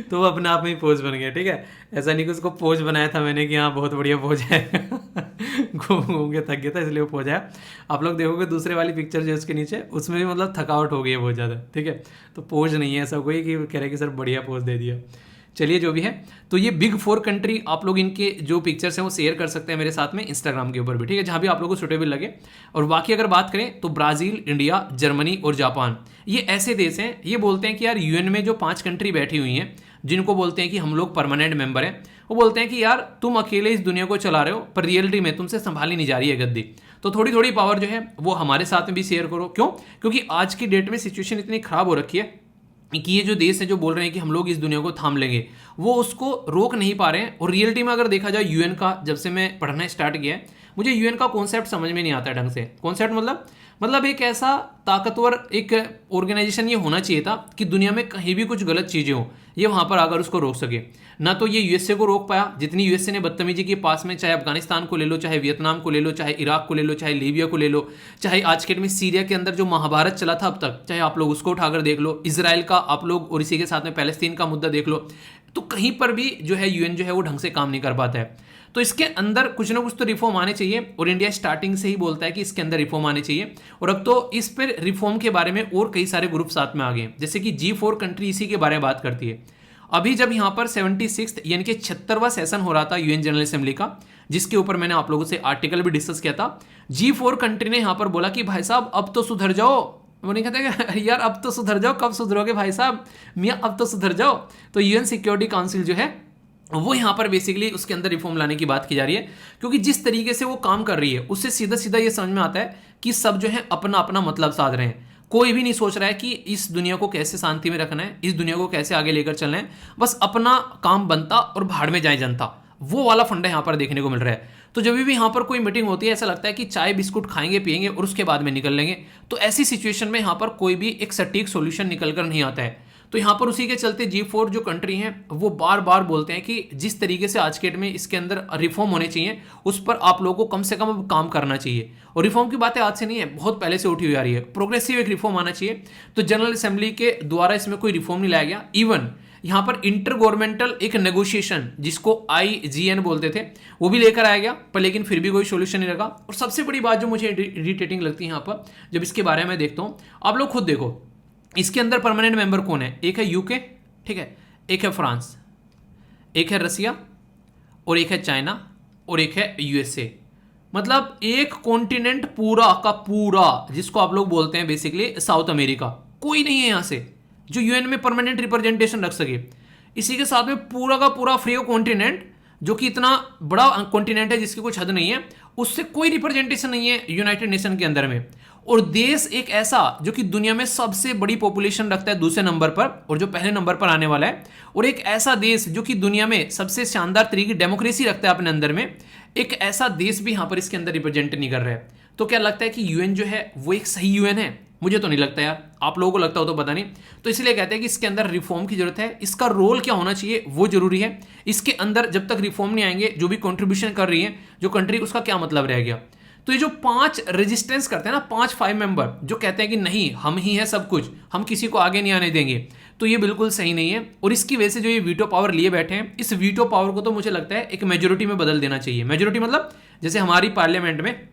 तो वो अपने आप में ही पोज बन गया, ठीक है। ऐसा नहीं कि उसको पोज बनाया था मैंने कि हाँ बहुत बढ़िया पोज है। घूम घूम के थक गया था इसलिए वो पोज आया। आप लोग देखोगे दूसरे वाली पिक्चर जो उसके नीचे, उसमें भी मतलब थकावट हो गई है बहुत ज़्यादा, ठीक है। तो पोज नहीं है ऐसा कोई कि कह रहे कि सर बढ़िया पोज दे दिया। चलिए जो भी है, तो ये बिग 4 कंट्री आप लोग इनके जो पिक्चर्स हैं वो शेयर कर सकते हैं मेरे साथ में इंस्टाग्राम के ऊपर भी, ठीक है, जहाँ भी आप लोगों को सुटेबल लगे। और बाकी अगर बात करें तो ब्राज़ील, इंडिया, जर्मनी और जापान, ये ऐसे देश हैं, ये बोलते हैं कि यार यूएन में जो 5 कंट्री बैठी हुई हैं, जिनको बोलते हैं कि हम लोग परमानेंट मेंबर हैं, वो बोलते हैं कि यार तुम अकेले इस दुनिया को चला रहे हो, पर रियलिटी में तुमसे संभाली नहीं जा रही है गद्दी, तो थोड़ी थोड़ी पावर जो है वो हमारे साथ में भी शेयर करो। क्यों? क्योंकि आज की डेट में सिचुएशन इतनी खराब हो रखी है कि ये जो देश है जो बोल रहे हैं कि हम लोग इस दुनिया को थाम लेंगे, वो उसको रोक नहीं पा रहे हैं। और रियलिटी में अगर देखा जाए यूएन का, जब से मैं पढ़ना स्टार्ट किया है, मुझे यूएन का कॉन्सेप्ट समझ में नहीं आता ढंग से। कॉन्सेप्ट मतलब एक ऐसा ताकतवर एक ऑर्गेनाइजेशन ये होना चाहिए था कि दुनिया में कहीं भी कुछ गलत चीज़ें हो, ये वहाँ पर आकर उसको रोक सके। ना तो ये यूएसए को रोक पाया, जितनी यूएसए ने बदतमीजी की पास में, चाहे अफगानिस्तान को ले लो, चाहे वियतनाम को ले लो, चाहे इराक को ले लो, चाहे लीबिया को ले लो, चाहे आज के डेट में सीरिया के अंदर जो महाभारत चला था अब तक, चाहे आप लोग उसको उठाकर देख लो, इसराइल का आप लोग, और इसी के साथ में पैलेस्तीन का मुद्दा देख लो, तो कहीं पर भी जो है यूएन जो है वो ढंग से काम नहीं कर पाता है। तो इसके अंदर कुछ ना कुछ तो रिफॉर्म आने चाहिए, और इंडिया स्टार्टिंग से ही बोलता है कि इसके अंदर रिफॉर्म आने चाहिए। और अब तो इस पर रिफॉर्म के बारे में और कई सारे ग्रुप साथ में आ गए, जैसे कि G4 कंट्री इसी के बारे में बात करती है। अभी जब यहाँ पर 76 यानी कि 76वां सेशन हो रहा था यूएन जनरल असेंबली का, जिसके ऊपर मैंने आप लोगों से आर्टिकल भी डिस्कस किया था, G4 कंट्री ने यहाँ पर बोला कि भाई साहब अब तो सुधर जाओ। वो नहीं कहते यार अब तो सुधर जाओ, कब सुधरोगे भाई साहब, मियाँ अब तो सुधर जाओ। तो यूएन सिक्योरिटी काउंसिल जो है वो यहाँ पर बेसिकली उसके अंदर रिफॉर्म लाने की बात की जा रही है, क्योंकि जिस तरीके से वो काम कर रही है उससे सीधा सीधा ये समझ में आता है कि सब जो है अपना अपना मतलब साध रहे हैं। कोई भी नहीं सोच रहा है कि इस दुनिया को कैसे शांति में रखना है, इस दुनिया को कैसे आगे लेकर चलना है, बस अपना काम बनता और भाड़ में जाए जनता, वो वाला फंडा यहाँ पर देखने को मिल रहा है। तो जब भी यहाँ पर कोई मीटिंग होती है ऐसा लगता है कि चाय बिस्कुट खाएंगे पिएंगे और उसके बाद में निकल लेंगे। तो ऐसी सिचुएशन में यहाँ पर कोई भी एक सटीक सोल्यूशन निकल कर नहीं आता है। तो यहाँ पर उसी के चलते G4 जो कंट्री हैं वो बार बार बोलते हैं कि जिस तरीके से आज के डेट में इसके अंदर रिफॉर्म होने चाहिए उस पर आप लोगों को कम से कम अब काम करना चाहिए। और रिफॉर्म की बातें आज से नहीं है, बहुत पहले से उठी हुई आ रही है। प्रोग्रेसिव एक रिफॉर्म आना चाहिए। तो जनरल असेंबली के द्वारा इसमें कोई रिफॉर्म नहीं लाया गया। इवन यहाँ पर इंटर गवर्नमेंटल एक नेगोशिएशन जिसको IGN बोलते थे वो भी लेकर आया गया, पर लेकिन फिर भी कोई सोल्यूशन नहीं लगा। और सबसे बड़ी बात जो मुझे इरिटेटिंग लगती है यहाँ पर जब इसके बारे में देखता हूँ, आप लोग खुद देखो इसके अंदर परमानेंट मेंबर कौन है। एक है यूके, ठीक है, एक है फ्रांस, एक है रसिया, और एक है चाइना, और एक है USA। मतलब एक कॉन्टिनेंट पूरा का पूरा, जिसको आप लोग बोलते हैं बेसिकली साउथ अमेरिका, कोई नहीं है यहां से जो यूएन में परमानेंट रिप्रेजेंटेशन रख सके। इसी के साथ में पूरा का पूरा फ्री कॉन्टिनेंट, जो कि इतना बड़ा कॉन्टिनेंट है जिसकी कुछ हद नहीं है, उससे कोई रिप्रेजेंटेशन नहीं है यूनाइटेड नेशन के अंदर में। और देश एक ऐसा जो कि दुनिया में सबसे बड़ी पॉपुलेशन रखता है दूसरे नंबर पर, और जो पहले नंबर पर आने वाला है, और एक ऐसा देश जो कि दुनिया में सबसे शानदार तरीके की डेमोक्रेसी रखता है अपने अंदर में, एक ऐसा देश भी यहां पर इसके अंदर रिप्रेजेंट नहीं कर रहा है। तो क्या लगता है कि यूएन जो है वो एक सही यूएन है? मुझे तो नहीं लगता यार, आप लोगों को लगता हो तो पता नहीं। तो इसलिए कहते हैं कि इसके अंदर रिफॉर्म की जरूरत है, इसका रोल क्या होना चाहिए वो जरूरी है। इसके अंदर जब तक रिफॉर्म नहीं आएंगे, जो भी कंट्रीब्यूशन कर रही है जो कंट्री, उसका क्या मतलब रह गया? तो ये जो 5 रेजिस्टेंस करते हैं ना, 5 मेंबर जो कहते हैं कि नहीं हम ही है सब कुछ, हम किसी को आगे नहीं आने देंगे, तो ये बिल्कुल सही नहीं है। और इसकी वजह से जो ये वीटो पावर लिए बैठे हैं, इस वीटो पावर को तो मुझे लगता है एक मेजोरिटी में बदल देना चाहिए। मेजोरिटी मतलब जैसे हमारी पार्लियामेंट में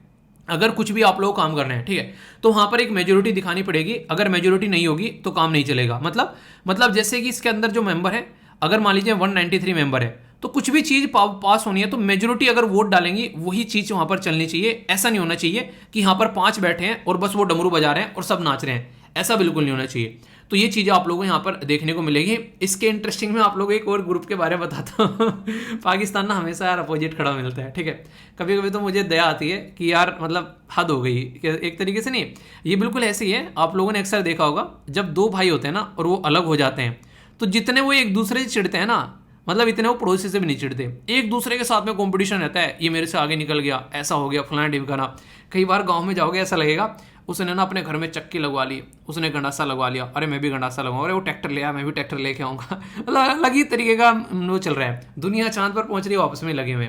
अगर कुछ भी आप लोग काम कर रहे हैं, ठीक है, तो वहां पर एक मेजोरिटी दिखानी पड़ेगी। अगर मेजोरिटी नहीं होगी तो काम नहीं चलेगा। मतलब जैसे कि इसके अंदर जो मेंबर है, अगर मान लीजिए 193 मेंबर है, तो कुछ भी चीज पास होनी है तो मेजोरिटी अगर वोट डालेंगी वही चीज वहां पर चलनी चाहिए। ऐसा नहीं होना चाहिए कि यहां पर 5 बैठे हैं और बस वो डमरू बजा रहे हैं और सब नाच रहे हैं, ऐसा बिल्कुल नहीं होना चाहिए। तो ये चीजें आप लोगों को यहाँ पर देखने को मिलेगी। इसके इंटरेस्टिंग में आप लोगों को एक और ग्रुप के बारे में बताता हूँ। पाकिस्तान ना हमेशा यार अपोजिट खड़ा मिलता है, ठीक है। कभी कभी तो मुझे दया आती है कि यार मतलब हद हो गई, एक तरीके से नहीं, ये बिल्कुल ऐसे ही है। आप लोगों ने अक्सर देखा होगा जब 2 भाई होते हैं ना और वो अलग हो जाते हैं, तो जितने वो एक दूसरे से चिढ़ते हैं ना, मतलब इतने वो पड़ोसी से भी नहीं चिढ़ते। एक दूसरे के साथ में कंपटीशन रहता है, ये मेरे से आगे निकल गया, ऐसा हो गया, फलाना ढिमकाना। कई बार गांव में जाओगे ऐसा लगेगा उसने ना अपने घर में चक्की लगवा ली, उसने गंडासा लगवा लिया, अरे मैं भी गंडासा लगाऊंगा, अरे वो ट्रैक्टर ले आया मैं भी ट्रैक्टर लेके आऊँगा। अलग ही तरीके का वो चल रहा है। दुनिया चांद पर पहुंच रही है, वापस में लगे हुए।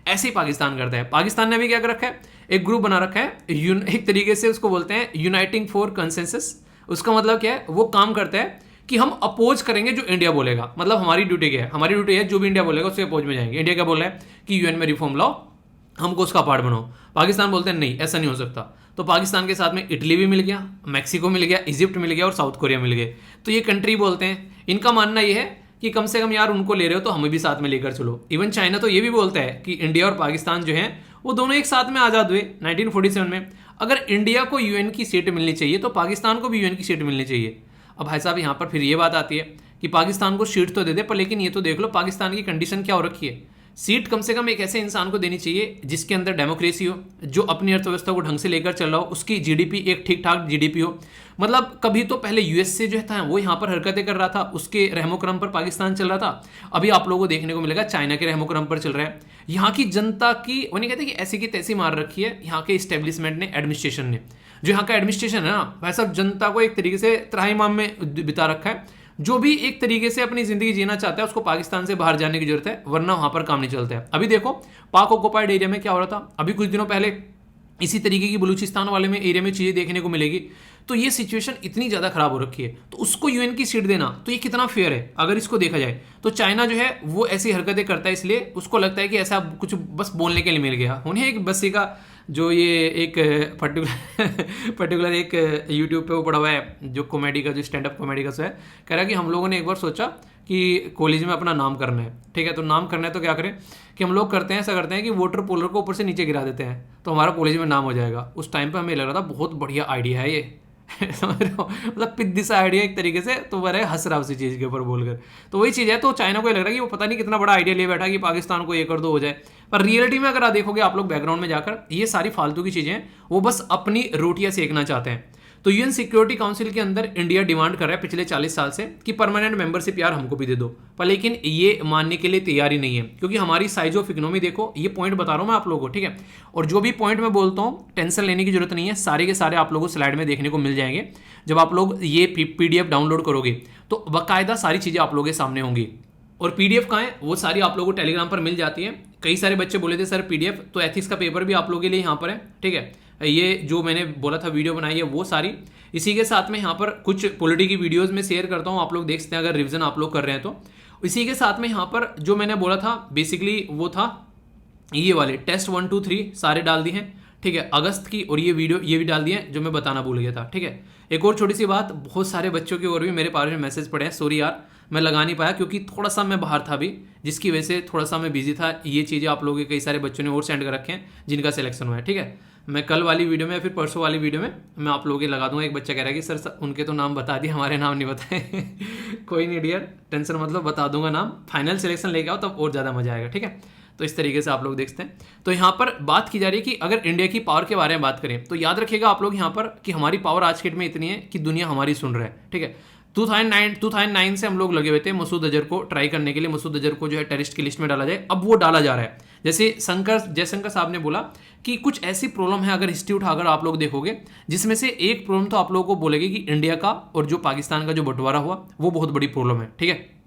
ऐसे ही पाकिस्तान करता है। पाकिस्तान ने भी क्या कर रखा है, एक ग्रुप बना रखा है, एक तरीके से उसको बोलते हैं यूनाइटिंग फॉर कंसेंसस। उसका मतलब क्या है, वो काम करता है कि हम अपोज करेंगे जो इंडिया बोलेगा। मतलब हमारी ड्यूटी क्या है, हमारी ड्यूटी है जो भी इंडिया बोलेगा उसके अपोज में जाएंगे। इंडिया क्या बोल रहा है कि यूएन में रिफॉर्म लाओ, हमको उसका पार्ट बनाओ। पाकिस्तान बोलते हैं नहीं ऐसा नहीं हो सकता। तो पाकिस्तान के साथ में इटली भी मिल गया, मैक्सिको मिल गया, इजिप्ट मिल गया और साउथ कोरिया मिल गए। तो ये कंट्री बोलते हैं, इनका मानना ये है कि कम से कम यार उनको ले रहे हो तो हमें भी साथ में लेकर चलो। इवन चाइना तो ये भी बोलता है कि इंडिया और पाकिस्तान जो है वो दोनों एक साथ में आज़ाद हुए 1947 में। अगर इंडिया को यूएन की सीट मिलनी चाहिए तो पाकिस्तान को भी यूएन की सीट मिलनी चाहिए। अब भाई साहब यहाँ पर फिर ये बात आती है कि पाकिस्तान को सीट तो दे दे, पर लेकिन ये तो देख लो पाकिस्तान की कंडीशन क्या हो रखी है। सीट कम से कम एक ऐसे इंसान को देनी चाहिए जिसके अंदर डेमोक्रेसी हो, जो अपनी अर्थव्यवस्था को ढंग से लेकर चल रहा हो, उसकी जीडीपी एक ठीक ठाक जीडीपी हो। मतलब कभी तो पहले यूएस से जो था वो यहाँ पर हरकतें कर रहा था, उसके रहमोक्रम पर पाकिस्तान चल रहा था। अभी आप लोगों को देखने को मिलेगा चाइना के रहमोक्रम पर चल रहा है। यहाँ की जनता की वो नहीं कहते कि ऐसी की तैसी मार रखी है यहाँ के इस्टेब्लिशमेंट ने, एडमिनिस्ट्रेशन ने। जो यहाँ का एडमिनिस्ट्रेशन है ना, वैसा जनता को एक तरीके से त्राहिमाम में बिता रखा है। जो भी एक तरीके से अपनी जिंदगी जीना चाहता है उसको पाकिस्तान से बाहर जाने की जरूरत है, वरना वहां पर काम नहीं चलता है। अभी देखो पाक ऑक्युपाइड एरिया में क्या हो रहा था, अभी कुछ दिनों पहले इसी तरीके की बलूचिस्तान वाले में एरिया में चीजें देखने को मिलेगी। तो ये सिचुएशन इतनी ज़्यादा खराब हो रखी है, तो उसको यूएन की सीट देना तो ये कितना फेयर है अगर इसको देखा जाए। तो चाइना जो है वो ऐसी हरकतें करता है, इसलिए उसको लगता है कि ऐसा कुछ बस बोलने के लिए मिल गया। उन्हें एक बस का जो ये एक पर्टिकुलर एक यूट्यूब पे वो पड़ा हुआ है जो कॉमेडी का, जो स्टैंड अप कॉमेडी का, सो है, कह रहा है कि हम लोगों ने एक बार सोचा कि कॉलेज में अपना नाम करना है, ठीक है, तो नाम करना है तो क्या करें कि हम लोग करते हैं, ऐसा करते हैं कि वाटर कूलर को ऊपर से नीचे गिरा देते हैं तो हमारा कॉलेज में नाम हो जाएगा। उस टाइम पे हमें लग रहा था बहुत बढ़िया आइडिया है ये। समझ रहे हो, मतलब पिद्दी सा आइडिया एक तरीके से, तो वह हंस रहा उसी चीज़ के ऊपर बोलकर। तो वही चीज़ है, तो चाइना को ये लग रहा है कि वो पता नहीं कितना बड़ा आइडिया ले बैठा कि पाकिस्तान को 1 और 2 हो जाए। पर रियलिटी में अगर आप देखोगे आप लोग बैकग्राउंड में जाकर, ये सारी फालतू की चीज़ें हैं, वो बस अपनी रोटियां सेकना चाहते हैं। तो यूएन सिक्योरिटी काउंसिल के अंदर इंडिया डिमांड कर रहा है पिछले 40 साल से कि परमानेंट मेंबरशिप यार हमको भी दे दो, पर लेकिन ये मानने के लिए तैयार ही नहीं है, क्योंकि हमारी साइज ऑफ इकोनॉमी देखो। ये पॉइंट बता रहा हूँ मैं आप लोगों को, ठीक है, और जो भी पॉइंट मैं बोलता हूँ टेंशन लेने की जरूरत नहीं है, सारे के सारे आप लोगों को स्लाइड में देखने को मिल जाएंगे। जब आप लोग ये पीडीएफ डाउनलोड करोगे तो बाकायदा सारी चीज़ें आप लोगों के सामने होंगी। और पीडीएफ कहाँ है, वो सारी आप लोगों को टेलीग्राम पर मिल जाती है। कई सारे बच्चे बोले थे सर पीडीएफ, तो एथिक्स का पेपर भी आप लोगों के लिए यहाँ पर है, ठीक है। ये जो मैंने बोला था वीडियो बनाई है वो सारी, इसी के साथ में यहाँ पर कुछ पॉलिटी की वीडियोस में शेयर करता हूँ, आप लोग देख सकते हैं अगर रिवीजन आप लोग कर रहे हैं तो। इसी के साथ में यहाँ पर जो मैंने बोला था बेसिकली वो था ये वाले टेस्ट 1 2 3 सारे डाल दिए हैं, ठीक है, अगस्त की, और ये वीडियो ये भी डाल दिए हैं जो मैं बताना भूल गया था, ठीक है। एक और छोटी सी बात, बहुत सारे बच्चों के और भी मेरे पास में मैसेज पड़े हैं, सॉरी यार मैं लगा नहीं पाया क्योंकि थोड़ा सा मैं बाहर था अभी, जिसकी वजह से थोड़ा सा मैं बिजी था। ये चीज़ें आप लोगों के कई सारे बच्चों ने और सेंड कर रखे हैं जिनका सिलेक्शन हुआ है, ठीक है। मैं कल वाली वीडियो में या फिर परसों वाली वीडियो में मैं आप लोगों के लगा दूंगा। एक बच्चा कह रहा है कि सर उनके तो नाम बता दिए, हमारे नाम नहीं बताए। कोई नहीं डियर, टेंशन मतलब बता दूंगा नाम, फाइनल सिलेक्शन लेके आओ तब और ज़्यादा मजा आएगा, ठीक है। तो इस तरीके से आप लोग देखते हैं। तो यहाँ पर बात की जा रही है कि अगर इंडिया की पावर के बारे में बात करें तो याद रखिएगा आप लोग यहाँ पर कि हमारी पावर आज के डेट में इतनी है कि दुनिया हमारी सुन रहा है, ठीक है। 2009 से हम लोग लगे हुए थे मसूद अजहर को ट्राई करने के लिए, मसूद अजहर को जो है टेररिस्ट की लिस्ट में डाला जाए। अब वो डाला जा रहा है। जैसे जयशंकर साहब ने बोला कि कुछ ऐसी प्रॉब्लम है, अगर हिस्ट्री उठाकर आप लोग देखोगे, जिसमें से एक प्रॉब्लम तो आप लोगों को बोलेगी कि इंडिया का और जो पाकिस्तान का जो बंटवारा हुआ वो बहुत बड़ी प्रॉब्लम है, ठीक है,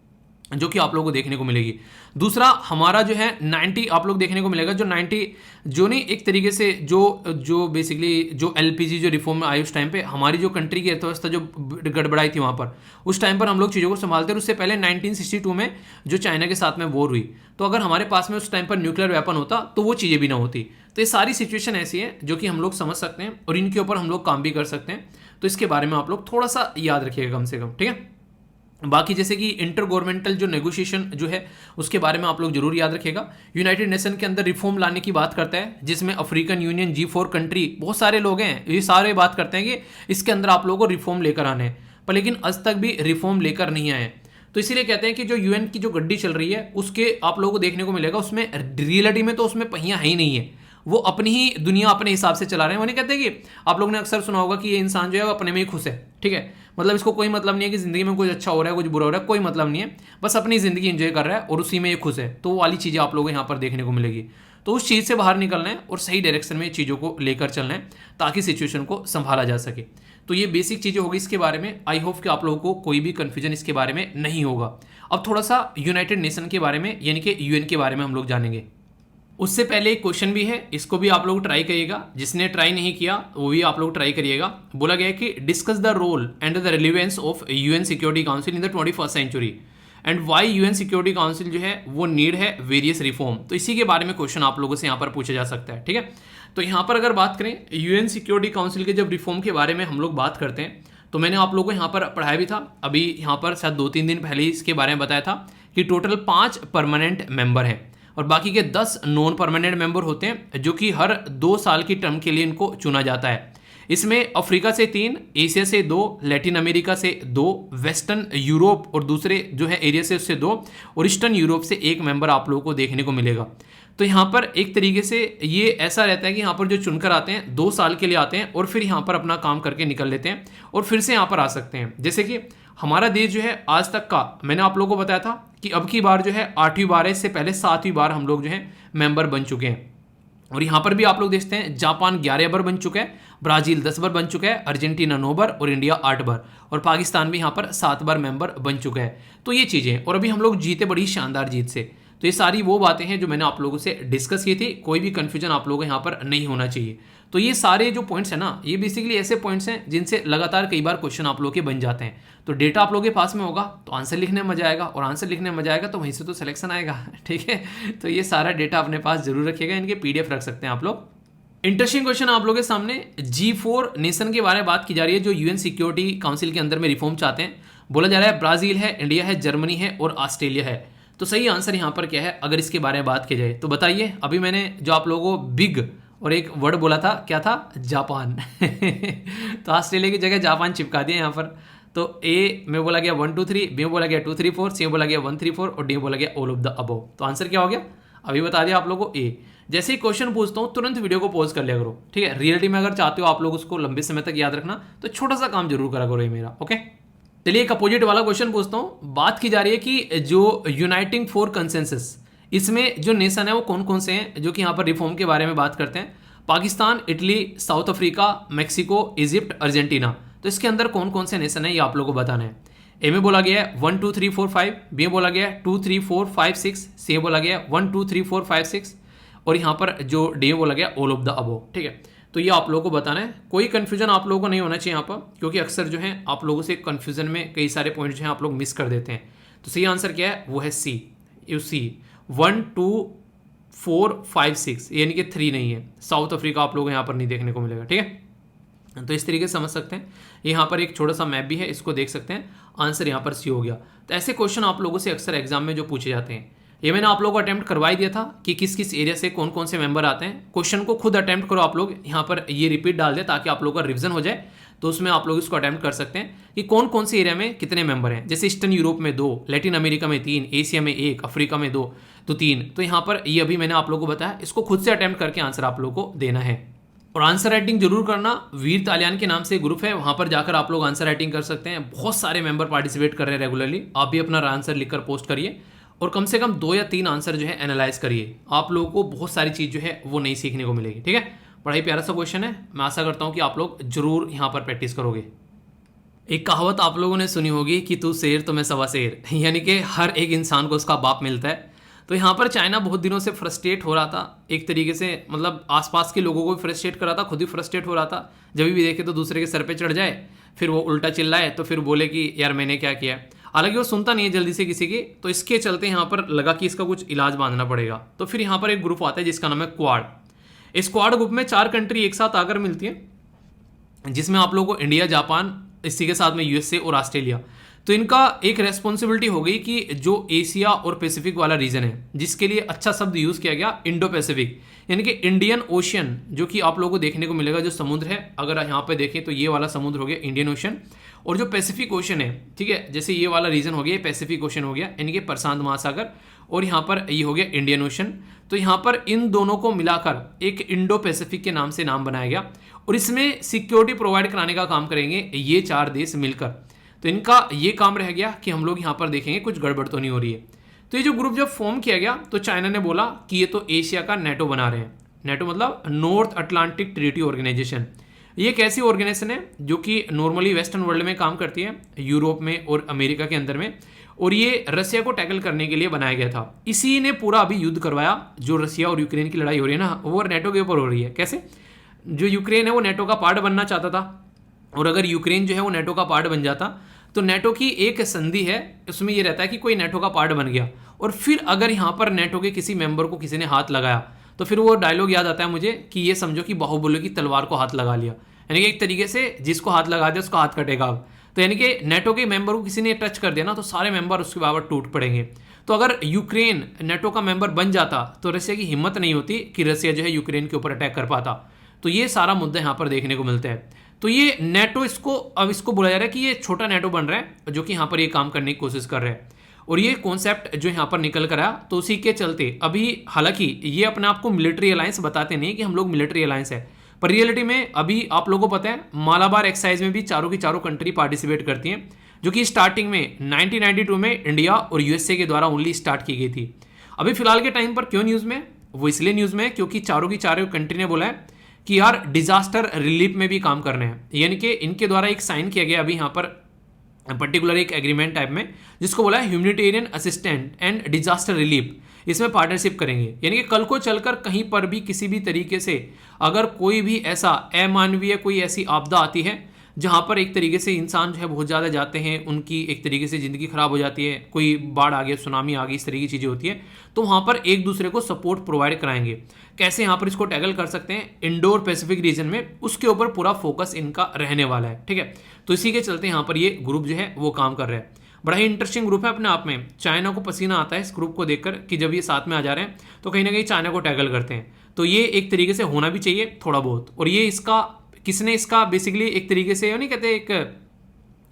जो कि आप लोगों को देखने को मिलेगी। दूसरा हमारा जो है 90 आप लोग देखने को मिलेगा, जो 90 जो नहीं एक तरीके से जो बेसिकली जो एलपीजी जो रिफॉर्म में आई उस टाइम पे हमारी जो कंट्री की अर्थव्यवस्था जो गड़बड़ाई थी वहाँ पर, उस टाइम पर हम लोग चीज़ों को संभालते। और उससे पहले 1962 में जो चाइना के साथ में वॉर हुई, तो अगर हमारे पास में उस टाइम पर न्यूक्लियर वेपन होता तो वो चीज़ें भी ना होती। तो ये सारी सिचुएशन ऐसी है जो कि हम लोग समझ सकते हैं और इनके ऊपर हम लोग काम भी कर सकते हैं। तो इसके बारे में आप लोग थोड़ा सा याद रखिएगा कम से कम, ठीक है। बाकी जैसे कि इंटर गवर्नमेंटल जो नेगोशिएशन जो है उसके बारे में आप लोग जरूर याद रखिएगा। यूनाइटेड नेशन के अंदर रिफॉर्म लाने की बात करता है, जिसमें अफ्रीकन यूनियन, G4 कंट्री, बहुत सारे लोग हैं, ये सारे बात करते हैं कि इसके अंदर आप लोगों को रिफॉर्म लेकर आने हैं, पर लेकिन आज तक भी रिफॉर्म लेकर नहीं आए। तो इसीलिए कहते हैं कि जो यूएन की जो गड्डी चल रही है उसके आप लोगों को देखने को मिलेगा उसमें रियलिटी में तो उसमें पहियां है ही नहीं है, वो अपनी ही दुनिया अपने हिसाब से चला रहे हैं। वो नहीं कहते कि आप लोगों ने अक्सर सुना होगा कि ये इंसान जो है वो अपने में ही खुश है, ठीक है, मतलब इसको कोई मतलब नहीं है कि जिंदगी में कुछ अच्छा हो रहा है कुछ बुरा हो रहा है, कोई मतलब नहीं है, बस अपनी जिंदगी एंजॉय कर रहा है और उसी में ये खुश है। तो वो वाली चीज़ें आप लोगों को यहाँ पर देखने को मिलेगी। तो उस चीज़ से बाहर निकलना है और सही डायरेक्शन में चीज़ों को लेकर चलना है ताकि सिचुएशन को संभाला जा सके। तो ये बेसिक चीज़ें होगी इसके बारे में। आई होप कि आप लोगों को कोई भी कन्फ्यूजन इसके बारे में नहीं होगा। अब थोड़ा सा यूनाइटेड नेशन के बारे में यानी कि यूएन के बारे में हम लोग जानेंगे। उससे पहले एक क्वेश्चन भी है, इसको भी आप लोग ट्राई करिएगा, जिसने ट्राई नहीं किया वो भी आप लोग ट्राई करिएगा। बोला गया है कि discuss the role and the relevance of UN security council in the 21st century and why UN security council जो है वो नीड है वेरियस रिफॉर्म। तो इसी के बारे में क्वेश्चन आप लोगों से यहाँ पर पूछा जा सकता है, ठीक है। तो यहाँ पर अगर बात करें यूएन सिक्योरिटी काउंसिल के जब रिफॉर्म के बारे में हम लोग बात करते हैं तो मैंने आप लोगों को यहाँ पर पढ़ाया भी था, अभी यहाँ पर शायद 2-3 दिन पहले ही इसके बारे में बताया था कि टोटल 5 परमानेंट मेंबर हैं और बाकी के 10 नॉन परमानेंट मेंबर होते हैं, जो कि हर 2 साल की टर्म के लिए इनको चुना जाता है। इसमें अफ्रीका से 3, एशिया से 2, लैटिन अमेरिका से 2, वेस्टर्न यूरोप और दूसरे जो है एरिया से उससे 2 और ईस्टर्न यूरोप से 1 मेंबर आप लोगों को देखने को मिलेगा। तो यहाँ पर एक तरीके से ये ऐसा रहता है कि यहाँ पर जो चुनकर आते हैं 2 साल के लिए आते हैं और फिर यहाँ पर अपना काम करके निकल लेते हैं और फिर से यहाँ पर आ सकते हैं। जैसे कि हमारा देश जो है आज तक का मैंने आप लोगों को बताया था कि अब की बार जो है 8वीं बार है, इससे पहले 7वीं बार हम लोग जो है मेंबर बन चुके हैं। और यहाँ पर भी आप लोग देखते हैं जापान 11 बार बन चुका है, ब्राजील 10 बार बन चुका है, अर्जेंटीना 9 बार और इंडिया 8 बार और पाकिस्तान भी यहाँ पर 7 बार मेंबर बन चुका है। तो ये चीज़ें और अभी हम लोग जीते बड़ी शानदार जीत से। तो ये सारी वो बातें हैं जो मैंने आप लोगों से डिस्कस की थी, कोई भी कन्फ्यूजन आप लोगों को यहाँ पर नहीं होना चाहिए। तो ये सारे जो पॉइंट्स हैं ना, ये बेसिकली ऐसे पॉइंट्स हैं जिनसे लगातार कई बार क्वेश्चन आप लोगों के बन जाते हैं। तो डेटा आप लोगों के पास में होगा तो आंसर लिखने में मजा आएगा और आंसर लिखने में मजा आएगा तो वहीं से तो सिलेक्शन आएगा, ठीक है। तो ये सारा डेटा अपने पास जरूर रखिएगा, इनके PDF रख सकते हैं आप लोग। इंटरेस्टिंग क्वेश्चन आप लोगों के सामने, G4 नेशन के बारे में बात की जा रही है जो यूएन सिक्योरिटी काउंसिल के अंदर में रिफॉर्म चाहते हैं। बोला जा रहा है ब्राजील है, इंडिया है, जर्मनी है और ऑस्ट्रेलिया है। तो सही आंसर यहाँ पर क्या है अगर इसके बारे में बात की जाए तो बताइए। अभी मैंने जो आप लोगों को बिग और एक वर्ड बोला था, क्या था? जापान। तो ऑस्ट्रेलिया की जगह जापान चिपका दिया यहाँ पर। तो ए में बोला गया 1 2 3, बी में बोला गया 2 3 4, सी में बोला गया 1 3 4 और डी में बोला गया ऑल ऑफ द अबव। तो आंसर क्या हो गया अभी बता दिया आप लोगों को, ए। जैसे ही क्वेश्चन पूछता हूँ तुरंत वीडियो को पॉज कर लिया करो, ठीक है। रियलिटी में अगर चाहते हो आप लोग उसको लंबे समय तक याद रखना तो छोटा सा काम जरूर करा करो ये मेरा, ओके। चलिए एक अपोजिट वाला क्वेश्चन पूछता हूँ। बात की जा रही है कि जो यूनाइटिंग फॉर कंसेंसस, इसमें जो नेशन है वो कौन कौन से हैं जो कि यहाँ पर रिफॉर्म के बारे में बात करते हैं। Pakistan, Italy, south Africa, Mexico, Egypt, Argentina. तो इसके अंदर कौन कौन से नेशन है ये आप लोगों को बताना है। ए में बोला गया है 1 2 3 4 5, बी में बोला गया है 2 3 4 5 6, सी में बोला गया है 1 2 3 4 5 6 और यहाँ पर जो डी में बोला गया ऑल ऑफ द अबव, ठीक है। तो ये आप लोगों को बताना है, कोई कंफ्यूजन आप लोगों को नहीं होना चाहिए यहाँ पर, क्योंकि अक्सर जो है आप लोगों से कंफ्यूजन में कई सारे पॉइंट जो है आप लोग मिस कर देते हैं। तो सही आंसर क्या है वो है सी, यू सी 1 2 4 5 6 यानी कि 3 नहीं है। साउथ अफ्रीका आप लोग यहाँ पर नहीं देखने को मिलेगा, ठीक है। तो इस तरीके से समझ सकते हैं। यहाँ पर एक छोटा सा मैप भी है, इसको देख सकते हैं। आंसर यहाँ पर सी हो गया। तो ऐसे क्वेश्चन आप लोगों से अक्सर एग्जाम में जो पूछे जाते हैं, ये मैंने आप लोगों को अटेम्प्ट करवाई दिया था कि किस किस एरिया से कौन कौन से मेंबर आते हैं। क्वेश्चन को खुद अटेम्प्ट करो आप लोग, यहाँ पर ये रिपीट डाल दे ताकि आप लोगों का रिविजन हो जाए। तो उसमें आप लोग इसको अटेम्प्ट कर सकते हैं कि कौन कौन से एरिया में कितने मेंबर हैं। जैसे ईस्टर्न यूरोप में 2, लैटिन अमेरिका में 3, एशिया में 1, अफ्रीका में 2, तो 3। तो यहाँ पर ये अभी मैंने आप लोगों को बताया, इसको खुद से अटेम्प्ट करके आंसर आप लोगों को देना है। और आंसर राइटिंग जरूर करना। वीर तालियान के नाम से ग्रुप है, वहां पर जाकर आप लोग आंसर राइटिंग कर सकते हैं। बहुत सारे मेंबर पार्टिसिपेट कर रहे हैं रेगुलरली। आप भी अपना आंसर लिखकर पोस्ट करिए और कम से कम 2 या 3 आंसर जो है एनालाइज करिए। आप लोगों को बहुत सारी चीज़ जो है वो नई सीखने को मिलेगी। ठीक है, पढ़ाई प्यारा सा क्वेश्चन है। मैं आशा करता हूँ कि आप लोग जरूर यहाँ पर प्रैक्टिस करोगे। एक कहावत आप लोगों ने सुनी होगी कि तू शेर तो मैं सवा शेर, यानी कि हर एक इंसान को उसका बाप मिलता है। तो यहाँ पर चाइना बहुत दिनों से फ्रस्ट्रेट हो रहा था एक तरीके से, मतलब आसपास के लोगों को भी फ्रस्ट्रेट कर रहा था, खुद ही फ्रस्ट्रेट हो रहा था। जब भी देखे तो दूसरे के सर पे चढ़ जाए, फिर वो उल्टा चिल्लाए तो फिर बोले कि यार मैंने क्या किया। हालांकि वो सुनता नहीं है जल्दी से किसी की, तो इसके चलते यहाँ पर लगा कि इसका कुछ इलाज बांधना पड़ेगा। तो फिर यहाँ पर एक ग्रुप आता है जिसका नाम है क्वाड। इस क्वाड ग्रुप में 4 कंट्री एक साथ आकर मिलती है, जिसमें आप लोगों को इंडिया, जापान, इसी के साथ में यूएसए और ऑस्ट्रेलिया। तो इनका एक रेस्पॉन्सिबिलिटी हो गई कि जो एशिया और पैसिफिक वाला रीजन है, जिसके लिए अच्छा शब्द यूज किया गया इंडो पैसिफिक, यानी कि इंडियन ओशियन, जो कि आप लोगों को देखने को मिलेगा जो समुद्र है। अगर यहाँ पे देखें तो ये वाला समुद्र हो गया इंडियन ओशन, और जो पैसिफिक ओशन है, ठीक है, जैसे ये वाला रीजन हो गया पैसिफिक ओशन हो गया, यानी कि प्रशांत महासागर, और यहाँ पर ये हो गया इंडियन ओशन। तो यहाँ पर इन दोनों को मिलाकर एक इंडो पैसिफिक के नाम से नाम बनाया गया, और इसमें सिक्योरिटी प्रोवाइड कराने का काम करेंगे ये 4 देश मिलकर। तो इनका ये काम रह गया कि हम लोग यहाँ पर देखेंगे कुछ गड़बड़ तो नहीं हो रही है। तो ये जो ग्रुप जब फॉर्म किया गया तो चाइना ने बोला कि ये तो एशिया का नेटो बना रहे हैं। नेटो मतलब नॉर्थ अटलांटिक ट्रीटी ऑर्गेनाइजेशन। ये एक ऐसी ऑर्गेनाइजेशन है जो कि नॉर्मली वेस्टर्न वर्ल्ड में काम करती है, यूरोप में और अमेरिका के अंदर में, और ये रसिया को टैकल करने के लिए बनाया गया था। इसी ने पूरा अभी युद्ध करवाया। जो रसिया और यूक्रेन की लड़ाई हो रही है ना, वो नेटो के ऊपर हो रही है। कैसे? जो यूक्रेन है वो नेटो का पार्ट बनना चाहता था, और अगर यूक्रेन जो है वो नेटो का पार्ट बन जाता तो नेटो की एक संधि है, उसमें ये रहता है कि कोई नेटो का पार्ट बन गया और फिर अगर यहाँ पर नेटो के किसी मेंबर को किसी ने हाथ लगाया तो फिर वो डायलॉग याद आता है मुझे कि ये समझो कि बाहुबली की तलवार को हाथ लगा लिया, यानी कि एक तरीके से जिसको हाथ लगा दिया उसका हाथ कटेगा अब। तो यानी कि नेटो के मेंबर को किसी ने टच कर दिया ना तो सारे मेंबर उसके बराबर टूट पड़ेंगे। तो अगर यूक्रेन नेटो का मेंबर बन जाता तो रसिया की हिम्मत नहीं होती कि रसिया जो है यूक्रेन के ऊपर अटैक कर पाता। तो ये सारा मुद्दा यहाँ पर देखने को मिलता है। तो ये नेटो, इसको बोला जा रहा है कि ये छोटा नेटो बन रहा है जो कि यहाँ पर ये काम करने की कोशिश कर रहा है, और ये कॉन्सेप्ट जो यहाँ पर निकल कर आया। तो उसी के चलते अभी हालांकि ये अपने आप को मिलिट्री अलायंस बताते नहीं कि हम लोग मिलिट्री अलायंस है, पर रियलिटी में अभी आप लोगों को पता है मालाबार एक्सरसाइज में भी चारों की चारों कंट्री पार्टिसिपेट करती हैं, जो कि स्टार्टिंग में 1992 में इंडिया और यूएसए के द्वारा ओनली स्टार्ट की गई थी। अभी फिलहाल के टाइम पर क्यों न्यूज़ में, वो इसलिए न्यूज़ में क्योंकि चारों की चारों कंट्री ने बोला है कि यार डिजास्टर रिलीफ में भी काम कर रहे हैं, यानी कि इनके द्वारा एक साइन किया गया अभी यहाँ पर पर्टिकुलर एक एग्रीमेंट टाइप में, जिसको बोला है humanitarian assistant and disaster relief. इसमें पार्टनरशिप करेंगे, यानी कि कल को चलकर कहीं पर भी किसी भी तरीके से अगर कोई भी ऐसा अमानवीय कोई ऐसी आपदा आती है जहाँ पर एक तरीके से इंसान जो है बहुत ज़्यादा जाते हैं, उनकी एक तरीके से ज़िंदगी खराब हो जाती है, कोई बाढ़ आ गया, सुनामी आ गई, इस तरह की चीज़ें होती है, तो वहाँ पर एक दूसरे को सपोर्ट प्रोवाइड कराएंगे। कैसे यहाँ पर इसको टैकल कर सकते हैं इंडोर पैसिफिक रीजन में, उसके ऊपर पूरा फोकस इनका रहने वाला है। ठीक है, तो इसी के चलते यहाँ पर ये ग्रुप जो है वो काम कर रहा है। बड़ा ही इंटरेस्टिंग ग्रुप है अपने आप में। चाइना को पसीना आता है इस ग्रुप को देखकर कि जब ये साथ में आ जा रहे हैं तो कहीं ना कहीं चाइना को टैकल करते हैं। तो ये एक तरीके से होना भी चाहिए थोड़ा बहुत। और ये इसका किसने इसका बेसिकली एक तरीके से नहीं कहते एक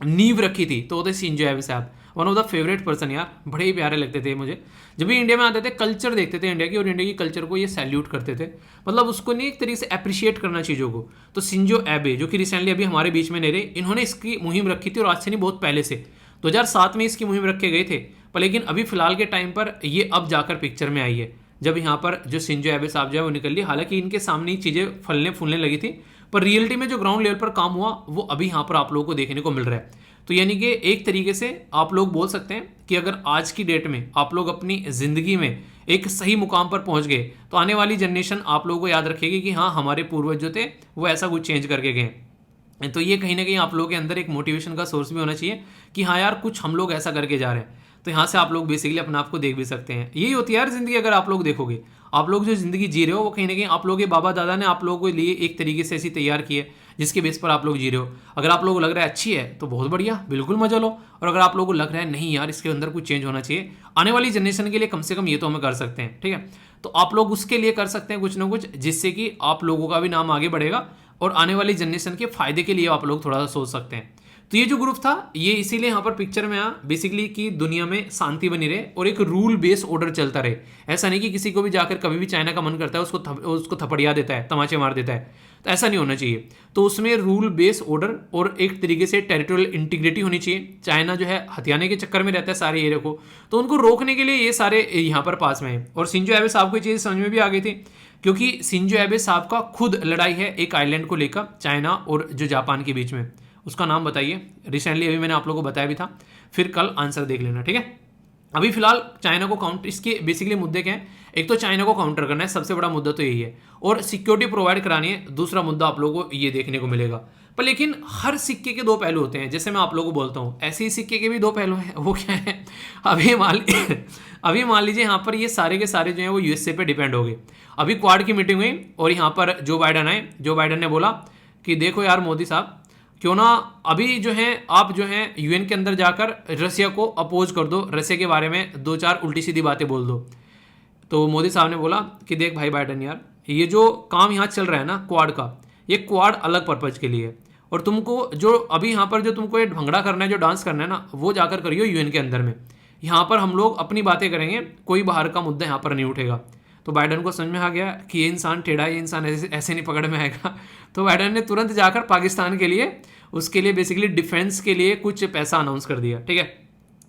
नींव रखी थी, तो वो थे शिंजो एबे साहब, one of the favourite person यार, बड़े ही प्यारे लगते थे मुझे। जब भी इंडिया में आते थे कल्चर देखते थे इंडिया की, और इंडिया की कल्चर को ये सैल्यूट करते थे, मतलब उसको नहीं एक तरीके से अप्रिशिएट करना चीज़ों को। तो शिंजो एबे जो कि रिसेंटली अभी हमारे बीच में नहीं रहे, इन्होंने इसकी मुहिम रखी थी, और आज से नहीं बहुत पहले से 2007 में इसकी मुहिम रखे गए थे, पर लेकिन अभी फिलहाल के टाइम पर ये अब जाकर पिक्चर में आई है, जब यहाँ पर जो शिंजो एबे साहब जो है वो निकल ली। हालांकि इनके सामने ही चीज़ें फलने फूलने लगी थी, पर रियलिटी में जो ग्राउंड लेवल पर काम हुआ वो अभी यहाँ पर आप लोगों को देखने को मिल रहा है। तो यानी कि एक तरीके से आप लोग बोल सकते हैं कि अगर आज की डेट में आप लोग अपनी ज़िंदगी में एक सही मुकाम पर पहुंच गए तो आने वाली जनरेशन आप लोगों को याद रखेगी कि हाँ हमारे पूर्वज जो थे वो ऐसा कुछ चेंज करके गए। तो ये कहीं ना कहीं आप लोगों के अंदर एक मोटिवेशन का सोर्स भी होना चाहिए कि हाँ यार कुछ हम लोग ऐसा करके जा रहे हैं। तो यहाँ से आप लोग बेसिकली अपने आप को देख भी सकते हैं। यही होती है यार ज़िंदगी। अगर आप लोग देखोगे, आप लोग जो ज़िंदगी जी रहे हो वो कहीं ना कहीं आप लोगों के बाबा दादा ने आप लोगों के लिए एक तरीके से ऐसी तैयार की है जिसके बेस पर आप लोग जी रहे हो। अगर आप लोगों को लग रहा है अच्छी है तो बहुत बढ़िया, बिल्कुल मजा लो। और अगर आप लोगों को लग रहा है नहीं यार इसके अंदर कुछ चेंज होना चाहिए, आने वाली जनरेशन के लिए कम से कम ये तो हमें कर सकते हैं, ठीक है, तो आप लोग उसके लिए कर सकते हैं कुछ ना कुछ, जिससे कि आप लोगों का भी नाम आगे बढ़ेगा और आने वाली जनरेशन के फायदे के लिए आप लोग थोड़ा सा सोच सकते हैं। तो ये जो ग्रुप था ये इसीलिए यहाँ पर पिक्चर में आया बेसिकली कि दुनिया में शांति बनी रहे और एक रूल बेस्ड ऑर्डर चलता रहे। ऐसा नहीं कि किसी को भी जाकर कभी भी चाइना का मन करता है उसको थपड़िया देता है, तमाचे मार देता है, तो ऐसा नहीं होना चाहिए। तो उसमें रूल बेस्ड ऑर्डर और एक तरीके से टेरिटोरियल इंटीग्रिटी होनी चाहिए। चाइना जो है हथियाने के चक्कर में रहता है सारे एरिया को, तो उनको रोकने के लिए ये सारे यहाँ पर पास में है। और शिंजो एबे साहब को ये चीज़ समझ में भी आ गई थी, क्योंकि शिंजो एबे साहब का खुद लड़ाई है एक आइलैंड को लेकर चाइना और जो जापान के बीच में। उसका नाम बताइए, रिसेंटली अभी मैंने आप लोगों को बताया भी था, फिर कल आंसर देख लेना, ठीक है। अभी फिलहाल चाइना को काउंटर, इसके बेसिकली मुद्दे क्या हैं, एक तो चाइना को काउंटर करना है, सबसे बड़ा मुद्दा तो यही है, और सिक्योरिटी प्रोवाइड करानी है, दूसरा मुद्दा आप लोगों को ये देखने को मिलेगा। पर लेकिन हर सिक्के के दो पहलू होते हैं, जैसे मैं आप लोगों को बोलता हूँ ऐसे ही सिक्के के भी दो पहलू हैं। वो क्या है, अभी मान लीजिए यहाँ पर ये सारे के सारे जो हैं वो यूएसए पे डिपेंड हो गए। अभी क्वाड की मीटिंग हुई और यहाँ पर जो बाइडन आए, जो बाइडन ने बोला कि देखो यार मोदी साहब, क्यों ना अभी जो है आप जो है यूएन के अंदर जाकर रसिया को अपोज कर दो, रसिया के बारे में दो चार उल्टी सीधी बातें बोल दो। तो मोदी साहब ने बोला कि देख भाई बाइडन यार, ये जो काम यहाँ चल रहा है ना क्वाड का, ये क्वाड अलग पर्पज के लिए है, और तुमको जो अभी यहाँ पर जो तुमको ये भंगड़ा करना है, जो डांस करना है ना, वो जाकर करियो यूएन के अंदर में। यहाँ पर हम लोग अपनी बातें करेंगे, कोई बाहर का मुद्दा यहाँ पर नहीं उठेगा। तो बाइडन को समझ में आ गया कि ये इंसान टेढ़ा है, ये इंसान ऐसे नहीं पकड़ में आएगा। तो बाइडन ने तुरंत जाकर पाकिस्तान के लिए, उसके लिए बेसिकली डिफेंस के लिए कुछ पैसा अनाउंस कर दिया, ठीक है।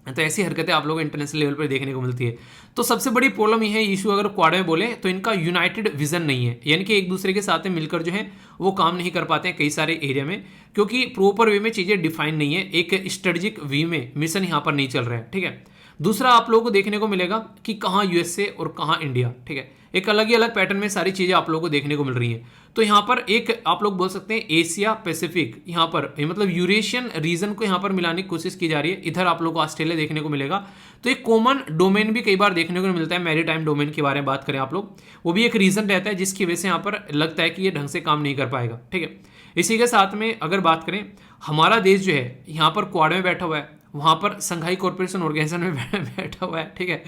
तो ऐसी हरकतें आप लोग इंटरनेशनल लेवल पर देखने को मिलती है। तो सबसे बड़ी प्रॉब्लम यह है, इशू अगर क्वाड में बोले तो इनका यूनाइटेड विजन नहीं है, यानी कि एक दूसरे के साथ मिलकर जो है वो काम नहीं कर पाते हैं कई सारे एरिया में, क्योंकि प्रॉपर वे में चीज़ें डिफाइन नहीं है, एक स्ट्रेटेजिक वे में मिशन यहाँ पर नहीं चल रहा है, ठीक है। दूसरा आप लोगों को देखने को मिलेगा कि कहाँ यूएसए और कहाँ इंडिया, ठीक है, एक अलग ही अलग पैटर्न में सारी चीज़ें आप लोगों को देखने को मिल रही हैं। तो यहाँ पर एक आप लोग बोल सकते हैं एशिया पैसिफिक, यहाँ पर मतलब यूरेशियन रीजन को यहाँ पर मिलाने की कोशिश की जा रही है। इधर आप लोग को ऑस्ट्रेलिया देखने को मिलेगा। तो एक कॉमन डोमेन भी कई बार देखने को मिलता है, मैरीटाइम डोमेन के बारे में बात करें आप लोग, वो भी एक रीजन रहता है जिसकी वजह से यहाँ पर लगता है कि ये ढंग से काम नहीं कर पाएगा, ठीक है। इसी के साथ में अगर बात करें, हमारा देश जो है यहाँ पर क्वाड में बैठा हुआ है, वहाँ पर संघाई कॉर्पोरेशन ऑर्गेनाइजेशन में बैठा हुआ है, ठीक है।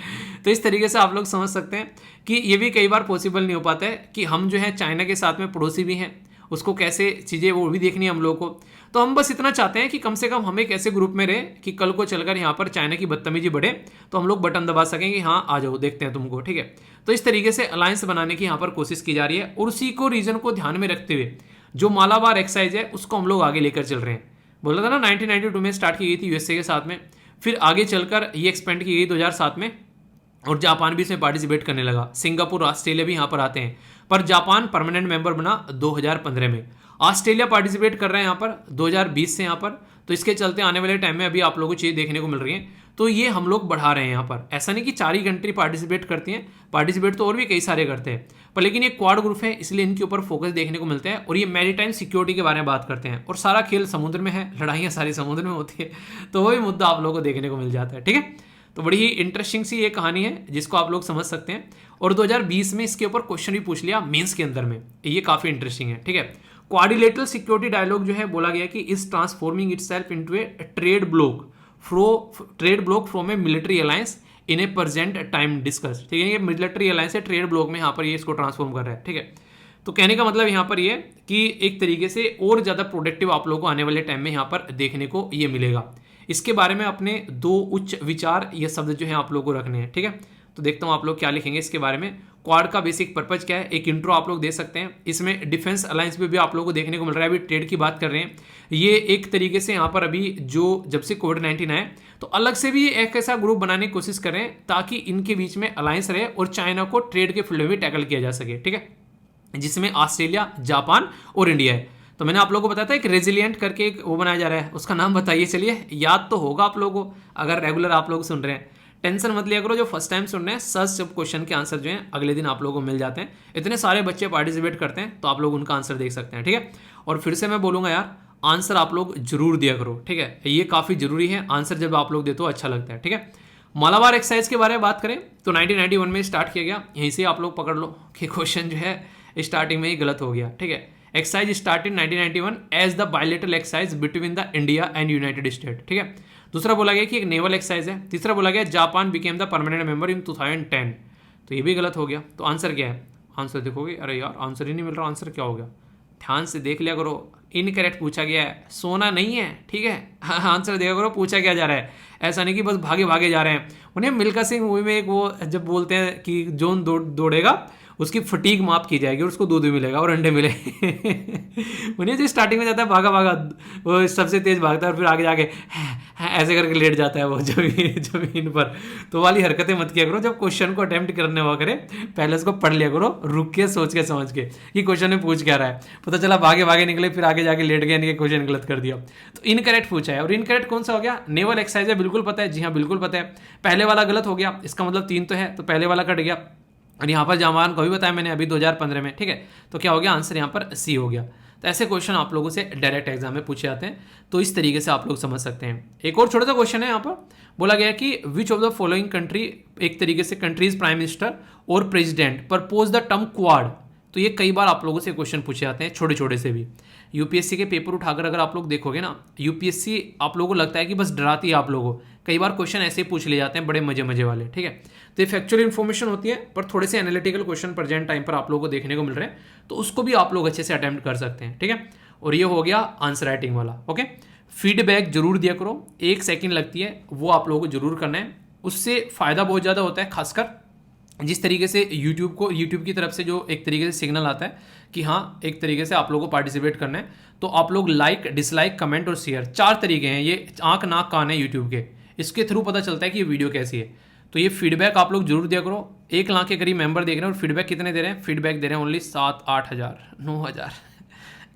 तो इस तरीके से आप लोग समझ सकते हैं कि ये भी कई बार पॉसिबल नहीं हो पाता है कि हम जो है चाइना के साथ में पड़ोसी भी हैं, उसको कैसे चीज़ें वो भी देखनी है हम लोग को। तो हम बस इतना चाहते हैं कि कम से कम हम एक ऐसे ग्रुप में रहे कि कल को चलकर यहाँ पर चाइना की बदतमीजी बढ़े तो हम लोग बटन दबा सकें कि हाँ आ जाओ देखते हैं तुमको, ठीक है। तो इस तरीके से अलायंस बनाने की यहाँ पर कोशिश की जा रही है, और उसी को रीजन को ध्यान में रखते हुए जो मालाबार एक्सरसाइज है उसको हम लोग आगे लेकर चल रहे हैं। बोला था ना 1992 में स्टार्ट की गई थी यूएसए के साथ में, फिर आगे चलकर ये एक्सपेंड की गई 2007 में, और जापान भी इसमें पार्टिसिपेट करने लगा। सिंगापुर ऑस्ट्रेलिया भी यहाँ पर आते हैं, पर जापान परमानेंट मेंबर बना 2015 में। ऑस्ट्रेलिया पार्टिसिपेट कर रहे हैं यहाँ पर 2020 से यहाँ पर। तो इसके चलते आने वाले टाइम में अभी आप लोगों को चीज़ देखने को मिल रही है। तो ये हम लोग बढ़ा रहे हैं यहाँ पर, ऐसा नहीं कि 4 ही कंट्री पार्टिसिपेट करती हैं, पार्टिसिपेट तो और भी कई सारे करते हैं, पर लेकिन ये क्वाड ग्रुप है इसलिए इनके ऊपर फोकस देखने को मिलता है। और ये मैरीटाइम सिक्योरिटी के बारे में बात करते हैं, और सारा खेल समुद्र में है, लड़ाइयाँ सारी समुद्र में होती है, तो वही मुद्दा आप लोगों को देखने को मिल जाता है, ठीक है। तो बड़ी ही इंटरेस्टिंग सी ये कहानी है जिसको आप लोग समझ सकते हैं। और 2020 में इसके ऊपर क्वेश्चन भी पूछ लिया मेंस के अंदर में, ये काफ़ी इंटरेस्टिंग है, ठीक है। क्वाड्रिलेटरल सिक्योरिटी डायलॉग जो है बोला गया कि is transforming itself into A trade block from A military alliance in A present time discuss, ठीक है। ये मिलिट्री अलायंस है, ट्रेड ब्लॉक में यहाँ पर ये इसको ट्रांसफॉर्म कर रहा है, ठीक है। तो कहने का मतलब यहाँ पर ये कि एक तरीके से और ज़्यादा प्रोडक्टिव आप लोगों को आने वाले टाइम में यहाँ पर देखने को ये मिलेगा। इसके बारे में अपने 2 उच्च विचार, ये शब्द जो है आप लोगों को रखने हैं, ठीक है। तो देखता हूँ आप लोग क्या लिखेंगे इसके बारे में। क्वाड का बेसिक पर्पज क्या है, एक इंट्रो आप लोग दे सकते हैं। इसमें डिफेंस अलायंस पे भी आप लोगों को देखने को मिल रहा है, अभी ट्रेड की बात कर रहे हैं। ये एक तरीके से यहाँ पर अभी जो जब से कोविड-19 आए तो अलग से भी एक ऐसा ग्रुप बनाने की कोशिश करें ताकि इनके बीच में अलायंस रहे और चाइना को ट्रेड के फील्ड में भी टैकल किया जा सके, ठीक है, जिसमें ऑस्ट्रेलिया, जापान और इंडिया है। तो मैंने आप लोगों को बताया था एक रेजिलियंट करके एक वो बनाया जा रहा है, उसका नाम बताइए, चलिए याद तो होगा आप लोगों को अगर रेगुलर आप लोग सुन रहे हैं। टेंशन मत लिया करो, जो फर्स्ट टाइम सुन रहे हैं सर्च सब क्वेश्चन के आंसर जो हैं अगले दिन आप लोगों को मिल जाते हैं। इतने सारे बच्चे पार्टिसिपेट करते हैं तो आप लोग उनका आंसर देख सकते हैं, ठीक है। और फिर से मैं बोलूँगा यार, आंसर आप लोग जरूर दिया करो, ठीक है, ये काफ़ी जरूरी है। आंसर जब आप लोग देते हो अच्छा लगता है, ठीक है। मालाबार एक्सरसाइज के बारे में बात करें तो 1991 में स्टार्ट किया गया। यहीं से आप लोग पकड़ लो कि क्वेश्चन जो है स्टार्टिंग में ही गलत हो गया, ठीक है। Exercise start in 1991 as the bilateral exercise between the India and United State, ठीक है। दूसरा बोला गया कि एक नेवल एक्सरसाइज है। तीसरा बोला गया Japan became the permanent member in 2010, तो ये भी गलत हो गया। तो आंसर क्या है? आंसर देखोगे, अरे यार आंसर ही नहीं मिल रहा, आंसर क्या हो गया? ध्यान से देख लिया करो, इनकरेक्ट पूछा गया है, सोना नहीं है, ठीक है। आंसर देखा करो पूछा क्या जा रहा है, ऐसा नहीं कि बस भागे भागे जा रहे हैं। उन्हें मिल्खा सिंह मूवी में एक वो जब बोलते हैं कि जोन दौड़ेगा उसकी फटीक माप की जाएगी और उसको दूध भी मिलेगा और अंडे मिले। उन्हें जो स्टार्टिंग में जाता है भागा भागा, वो सबसे तेज भागता है और फिर आगे जाके ऐसे करके लेट जाता है वो जमीन पर। तो वाली हरकतें मत किया करो जब क्वेश्चन को अटेम्प्ट करने हुआ करे, पहले उसको पढ़ लिया करो, रुक के सोच के समझ के कि क्वेश्चन में पूछ क्या रहा है। पता चला भागे भागे निकले, फिर आगे जाके लेट गए, इनके क्वेश्चन गलत कर दिया। तो इनकरेक्ट पूछा है, और इनकरेक्ट कौन सा हो गया? नेवल एक्सरसाइज है, बिल्कुल पता है, जी हाँ बिल्कुल पता है। पहले वाला गलत हो गया, इसका मतलब 3 तो है, तो पहले वाला कट गया। और यहाँ पर जापान को भी बताया मैंने अभी 2015 में, ठीक है। तो क्या हो गया? आंसर यहाँ पर सी हो गया। तो ऐसे क्वेश्चन आप लोगों से डायरेक्ट एग्जाम में पूछे जाते हैं, तो इस तरीके से आप लोग समझ सकते हैं। एक और छोटा सा क्वेश्चन है, यहाँ पर बोला गया कि which of the following country, एक तरीके से कंट्रीज प्राइम मिनिस्टर और president propose the term quad. तो ये कई बार आप लोगों से क्वेश्चन पूछे जाते हैं, छोटे छोटे से भी। यूपीएससी के पेपर उठाकर अगर आप लोग देखोगे ना, यूपीएससी आप लोगों को लगता है कि बस डराती है आप लोगों को, कई बार क्वेश्चन ऐसे ही पूछ लिए जाते हैं, बड़े मजे मजे वाले, ठीक है। तो ये फैक्चुअल इन्फॉर्मेशन होती है, पर थोड़े से एनालिटिकल क्वेश्चन प्रेजेंट टाइम पर आप लोगों को देखने को मिल रहे हैं, तो उसको भी आप लोग अच्छे से अटेम्प्ट कर सकते हैं, ठीक है। और ये हो गया आंसर राइटिंग वाला, ओके। फीडबैक जरूर दिया करो, 1 सेकेंड लगती है, वो आप लोगों को जरूर करना है, उससे फ़ायदा बहुत ज़्यादा होता है। खासकर जिस तरीके से यूट्यूब की तरफ से जो एक तरीके से सिग्नल आता है कि हाँ एक तरीके से आप लोगों को पार्टिसिपेट करना है, तो आप लोग लाइक, डिसलाइक, कमेंट और शेयर, 4 तरीके हैं, ये आंख नाक कान है यूट्यूब के, इसके थ्रू पता चलता है कि ये वीडियो कैसी है। तो ये फीडबैक आप लोग जरूर दिया करो। 1 लाख के करीब मेंबर देख रहे हैं और फीडबैक कितने दे रहे हैं? फीडबैक दे रहे हैं ओनली 7-8 हज़ार, 9 हज़ार।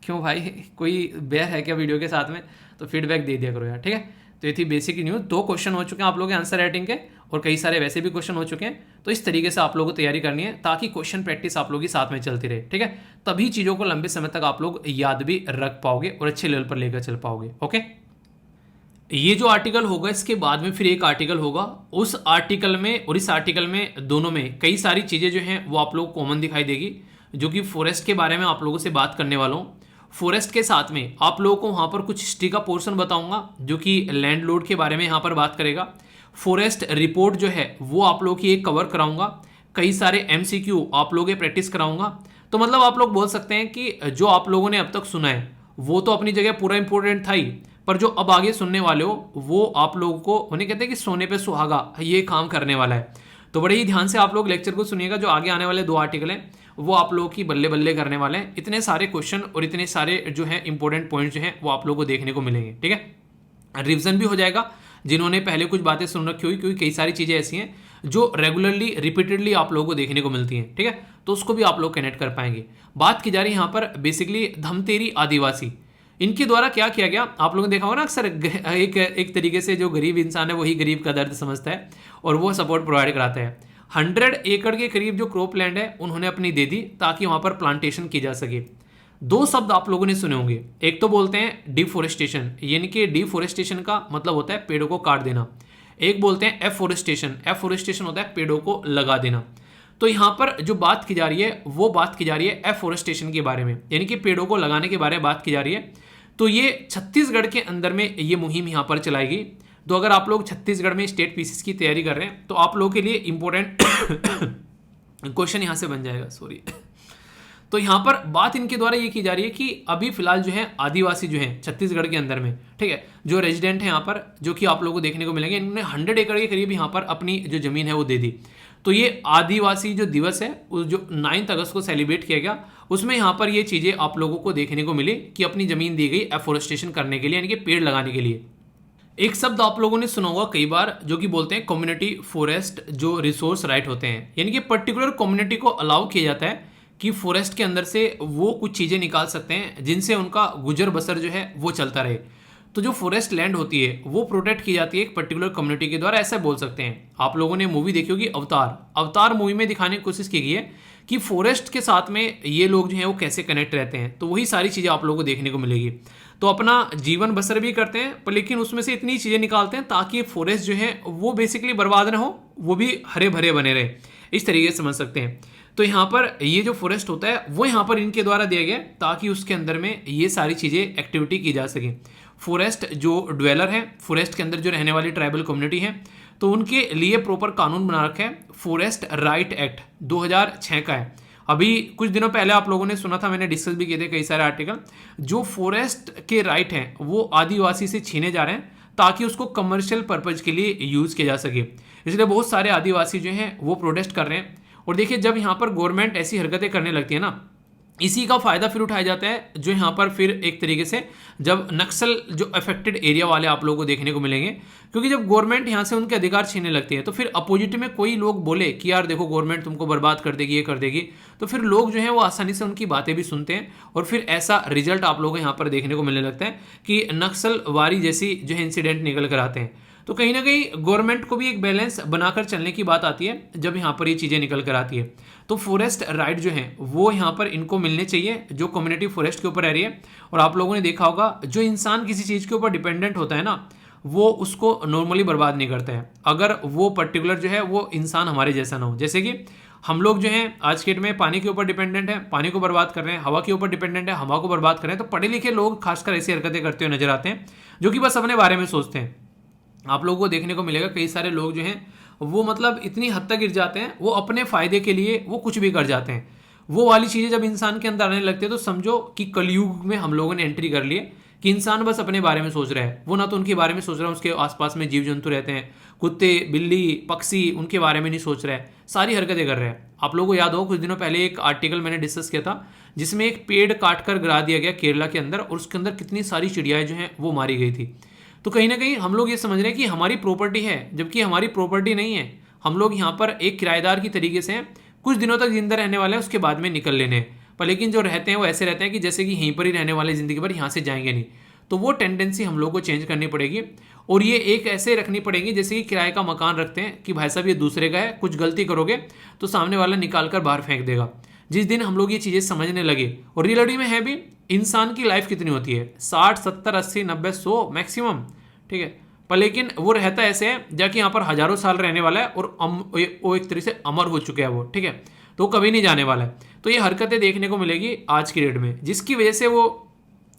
क्यों भाई, कोई बैर है क्या वीडियो के साथ में? तो फीडबैक दे दिया करो यार, ठीक है। तो ये थी बेसिक न्यूज़। 2 क्वेश्चन हो चुके हैं आप लोगों के आंसर राइटिंग के, और कई सारे वैसे भी क्वेश्चन हो चुके हैं। तो इस तरीके से आप लोगों को तैयारी करनी है, ताकि क्वेश्चन प्रैक्टिस आप लोगों की साथ में चलती रहे, ठीक है। तभी चीज़ों को लंबे समय तक आप लोग याद भी रख पाओगे और अच्छे लेवल पर लेकर चल पाओगे, ओके। ये जो आर्टिकल होगा, इसके बाद में फिर एक आर्टिकल होगा, उस आर्टिकल में और इस आर्टिकल में दोनों में कई सारी चीज़ें जो हैं वो आप लोग को कॉमन दिखाई देगी, जो कि फॉरेस्ट के बारे में आप लोगों से बात करने वाला हूँ। फॉरेस्ट के साथ में आप लोगों को वहाँ पर कुछ हिस्ट्री का पोर्शन बताऊंगा, जो कि लैंडलॉर्ड के बारे में यहाँ पर बात करेगा। फॉरेस्ट रिपोर्ट जो है वो आप लोगों की एक कवर कराऊंगा, कई सारे MCQ आप लोगों के प्रैक्टिस कराऊंगा। तो मतलब आप लोग बोल सकते हैं कि जो आप लोगों ने अब तक सुना है वो तो अपनी जगह पूरा इंपॉर्टेंट था ही, पर जो अब आगे सुनने वाले हो वो आप लोगों को, उन्हें कहते हैं कि सोने पे सुहागा, ये काम करने वाला है। तो बड़े ही ध्यान से आप लोग लेक्चर को सुनिएगा, जो आगे आने वाले 2 आर्टिकल हैं वो आप लोगों की बल्ले बल्ले करने वाले हैं। इतने सारे क्वेश्चन और इतने सारे जो है इंपॉर्टेंट पॉइंट जो हैं वो आप लोगों को देखने को मिलेंगे, ठीक है। रिविजन भी हो जाएगा जिन्होंने पहले कुछ बातें सुन रखी हुई, क्योंकि कई सारी चीज़ें ऐसी हैं जो रेगुलरली रिपीटेडली आप लोगों को देखने को मिलती हैं, ठीक है। तो उसको भी आप लोग कनेक्ट कर पाएंगे। बात की जा रही है यहाँ पर बेसिकली धमतेरी आदिवासी, इनके द्वारा क्या किया गया। आप लोगों ने देखा होगा ना, अक्सर एक तरीके से जो गरीब इंसान है वही गरीब का दर्द समझता है और वो सपोर्ट प्रोवाइड कराता है। 100 एकड़ के करीब जो क्रॉप लैंड है उन्होंने अपनी दे दी, ताकि वहाँ पर प्लांटेशन की जा सके। 2 शब्द आप लोगों ने सुने होंगे, एक तो बोलते हैं डिफोरेस्टेशन, यानी कि डिफोरेस्टेशन का मतलब होता है पेड़ों को काट देना। एक बोलते हैं एफोरेस्टेशन, एफोरेस्टेशन होता है पेड़ों को लगा देना। तो यहाँ पर जो बात की जा रही है वो बात की जा रही है एफोरेस्टेशन के बारे में, यानी कि पेड़ों को लगाने के बारे में बात की जा रही है। तो ये छत्तीसगढ़ के अंदर में ये मुहिम यहाँ पर चलाएगी। तो अगर आप लोग छत्तीसगढ़ में स्टेट पीसीस की तैयारी कर रहे हैं तो आप लोगों के लिए इंपॉर्टेंट क्वेश्चन यहाँ से बन जाएगा, सॉरी। तो यहाँ पर बात इनके द्वारा ये की जा रही है कि अभी फिलहाल जो है आदिवासी जो है छत्तीसगढ़ के अंदर में, ठीक है, जो रेजिडेंट है यहाँ पर, जो कि आप लोगों को देखने को मिलेंगे, इन्होंने 100 एकड़ के करीब यहाँ पर अपनी जो जमीन है वो दे दी। तो ये आदिवासी जो दिवस है जो 9 अगस्त को सेलिब्रेट किया गया, उसमें यहाँ पर ये चीज़ें आप लोगों को देखने को मिली कि अपनी ज़मीन दी गई एफोरेस्टेशन करने के लिए, यानी कि पेड़ लगाने के लिए। एक शब्द आप लोगों ने सुना होगा कई बार, जो कि बोलते हैं कम्युनिटी फॉरेस्ट, जो रिसोर्स राइट होते हैं, यानी कि पर्टिकुलर कम्युनिटी को अलाउ किया जाता है कि फॉरेस्ट के अंदर से वो कुछ चीज़ें निकाल सकते हैं जिनसे उनका गुजर बसर जो है वो चलता रहे। तो जो फॉरेस्ट लैंड होती है वो प्रोटेक्ट की जाती है एक पर्टिकुलर कम्युनिटी के द्वारा, ऐसा बोल सकते हैं। आप लोगों ने मूवी देखी होगी अवतार, अवतार मूवी में दिखाने की कोशिश की गई है कि फॉरेस्ट के साथ में ये लोग जो हैं वो कैसे कनेक्ट रहते हैं। तो वही सारी चीज़ें आप लोगों को देखने को मिलेगी। तो अपना जीवन बसर भी करते हैं, पर लेकिन उसमें से इतनी चीज़ें निकालते हैं ताकि फॉरेस्ट जो है वो बेसिकली बर्बाद ना हो, वो भी हरे भरे बने रहे। इस तरीके से समझ सकते हैं। तो यहाँ पर ये जो फॉरेस्ट होता है वो यहाँ पर इनके द्वारा दिया गया ताकि उसके अंदर में ये सारी चीज़ें एक्टिविटी की जा सके। फॉरेस्ट जो ड्वेलर है, फॉरेस्ट के अंदर जो रहने वाली ट्राइबल कम्युनिटी है, तो उनके लिए प्रॉपर कानून बना रखा है। फॉरेस्ट राइट एक्ट 2006 का है। अभी कुछ दिनों पहले आप लोगों ने सुना था, मैंने डिस्कस भी किए थे कई सारे आर्टिकल, जो फॉरेस्ट के राइट हैं वो आदिवासी से छीने जा रहे हैं ताकि उसको कमर्शियल पर्पज के लिए यूज़ किया जा सके। इसलिए बहुत सारे आदिवासी जो हैं वो प्रोटेस्ट कर रहे हैं। और देखिए, जब यहाँ पर गवर्नमेंट ऐसी हरकतें करने लगती है ना, इसी का फायदा फिर उठाया जाता है, जो यहाँ पर फिर एक तरीके से जब नक्सल जो अफेक्टेड एरिया वाले आप लोगों को देखने को मिलेंगे, क्योंकि जब गवर्नमेंट यहाँ से उनके अधिकार छीनने लगती है तो फिर अपोजिट में कोई लोग बोले कि यार देखो गवर्नमेंट तुमको बर्बाद कर देगी, ये कर देगी, तो फिर लोग जो है वो आसानी से उनकी बातें भी सुनते हैं और फिर ऐसा रिजल्ट आप लोगों को यहाँ पर देखने को मिलने लगता है कि नक्सलवारी जैसी जो है इंसिडेंट निकल कर आते हैं। तो कहीं ना कहीं गवर्नमेंट को भी एक बैलेंस बनाकर चलने की बात आती है जब यहाँ पर ये चीज़ें निकल कर आती है। तो फॉरेस्ट राइट जो है वो यहाँ पर इनको मिलने चाहिए, जो कम्युनिटी फॉरेस्ट के ऊपर रह रही है। और आप लोगों ने देखा होगा, जो इंसान किसी चीज़ के ऊपर डिपेंडेंट होता है ना, वो उसको नॉर्मली बर्बाद नहीं करता है, अगर वो पर्टिकुलर जो है वो इंसान हमारे जैसा ना हो। जैसे कि हम लोग जो हैं आज के डेट में पानी के ऊपर डिपेंडेंट है, पानी को बर्बाद कर रहे हैं, हवा के ऊपर डिपेंडेंट है, हवा को बर्बाद कर रहे हैं। तो पढ़े लिखे लोग खासकर ऐसी हरकतें करते हुए नजर आते हैं, जो कि बस अपने बारे में सोचते हैं। आप लोगों को देखने को मिलेगा कई सारे लोग जो हैं वो मतलब इतनी हद तक गिर जाते हैं, वो अपने फायदे के लिए वो कुछ भी कर जाते हैं। वो वाली चीज़ें जब इंसान के अंदर आने लगती है तो समझो कि कलयुग में हम लोगों ने एंट्री कर ली है, कि इंसान बस अपने बारे में सोच रहा है। वो ना तो उनके बारे में सोच रहा है, उसके आसपास में जीव जंतु रहते हैं, कुत्ते बिल्ली पक्षी, उनके बारे में नहीं सोच रहा है, सारी हरकतें कर रहे हैं। आप लोगों को याद हो, कुछ दिनों पहले एक आर्टिकल मैंने डिस्कस किया था जिसमें एक पेड़ काट कर गिरा दिया गया केरला के अंदर, और उसके अंदर कितनी सारी चिड़ियाएं जो हैं वो मारी गई थी। तो कहीं ना कहीं हम लोग ये समझ रहे हैं कि हमारी प्रॉपर्टी है, जबकि हमारी प्रॉपर्टी नहीं है। हम लोग यहाँ पर एक किराएदार की तरीके से हैं, कुछ दिनों तक जिंदा रहने वाले हैं, उसके बाद में निकल लेने हैं। पर लेकिन जो रहते हैं वो ऐसे रहते हैं कि जैसे कि यहीं पर ही रहने वाले ज़िंदगी भर, यहाँ से जाएंगे नहीं। तो वो टेंडेंसी हम लोग को चेंज करनी पड़ेगी, और ये एक ऐसे रखनी पड़ेगी जैसे कि किराए का मकान रखते हैं कि भाई साहब ये दूसरे का है, कुछ गलती करोगे तो सामने वाला निकाल कर बाहर फेंक देगा। जिस दिन हम लोग ये चीज़ें समझने लगे, और रियलिटी में है भी, इंसान की लाइफ कितनी होती है 60 70 80 90 100 मैक्सिमम, ठीक है। पर लेकिन वो रहता ऐसे है जाकि यहाँ पर हजारों साल रहने वाला है, और वो एक तरह से अमर हो चुका है वो, ठीक है। तो वो कभी नहीं जाने वाला है। तो ये हरकतें देखने को मिलेगी आज की डेट में, जिसकी वजह से वो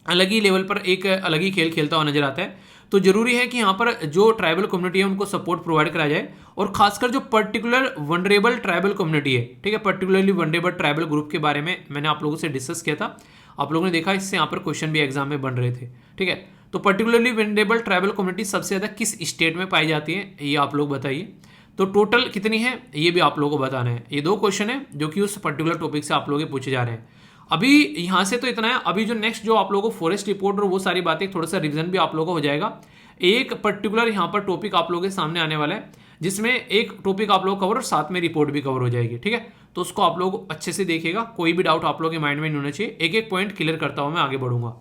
अलग ही लेवल पर एक अलग ही खेल खेलता हुआ नजर आता है। तो जरूरी है कि यहाँ पर जो ट्राइबल कम्युनिटी है उनको सपोर्ट प्रोवाइड कराया जाए, और खासकर जो पर्टिकुलर वनरेबल ट्राइबल कम्युनिटी है, ठीक है, पर्टिकुलरली वनरेबल ट्राइबल ग्रुप के बारे में मैंने आप लोगों से डिस्कस किया था। आप लोगों ने देखा, इससे यहाँ पर क्वेश्चन भी एग्जाम में बन रहे थे, ठीक है। तो पर्टिकुलरली वनरेबल ट्राइबल कम्युनिटी सबसे ज़्यादा किस स्टेट में पाई जाती है, ये आप लोग बताइए। तो टोटल कितनी है ये भी आप लोगों को बताना है। ये 2 क्वेश्चन है जो कि उस पर्टिकुलर टॉपिक से आप लोगों के पूछे जा रहे हैं। अभी यहाँ से तो इतना है। अभी जो नेक्स्ट जो आप लोगों को फॉरेस्ट रिपोर्ट और वो सारी बातें, थोड़ा सा रिविजन भी आप लोगों को हो जाएगा। एक पर्टिकुलर यहाँ पर टॉपिक आप लोगों के सामने आने वाला है, जिसमें एक टॉपिक आप लोग कवर और साथ में रिपोर्ट भी कवर हो जाएगी, ठीक है। तो उसको आप लोग अच्छे से देखिएगा, कोई भी डाउट आप लोगों के माइंड में नहीं होना चाहिए। एक एक पॉइंट क्लियर करता हुआ मैं आगे बढ़ूंगा।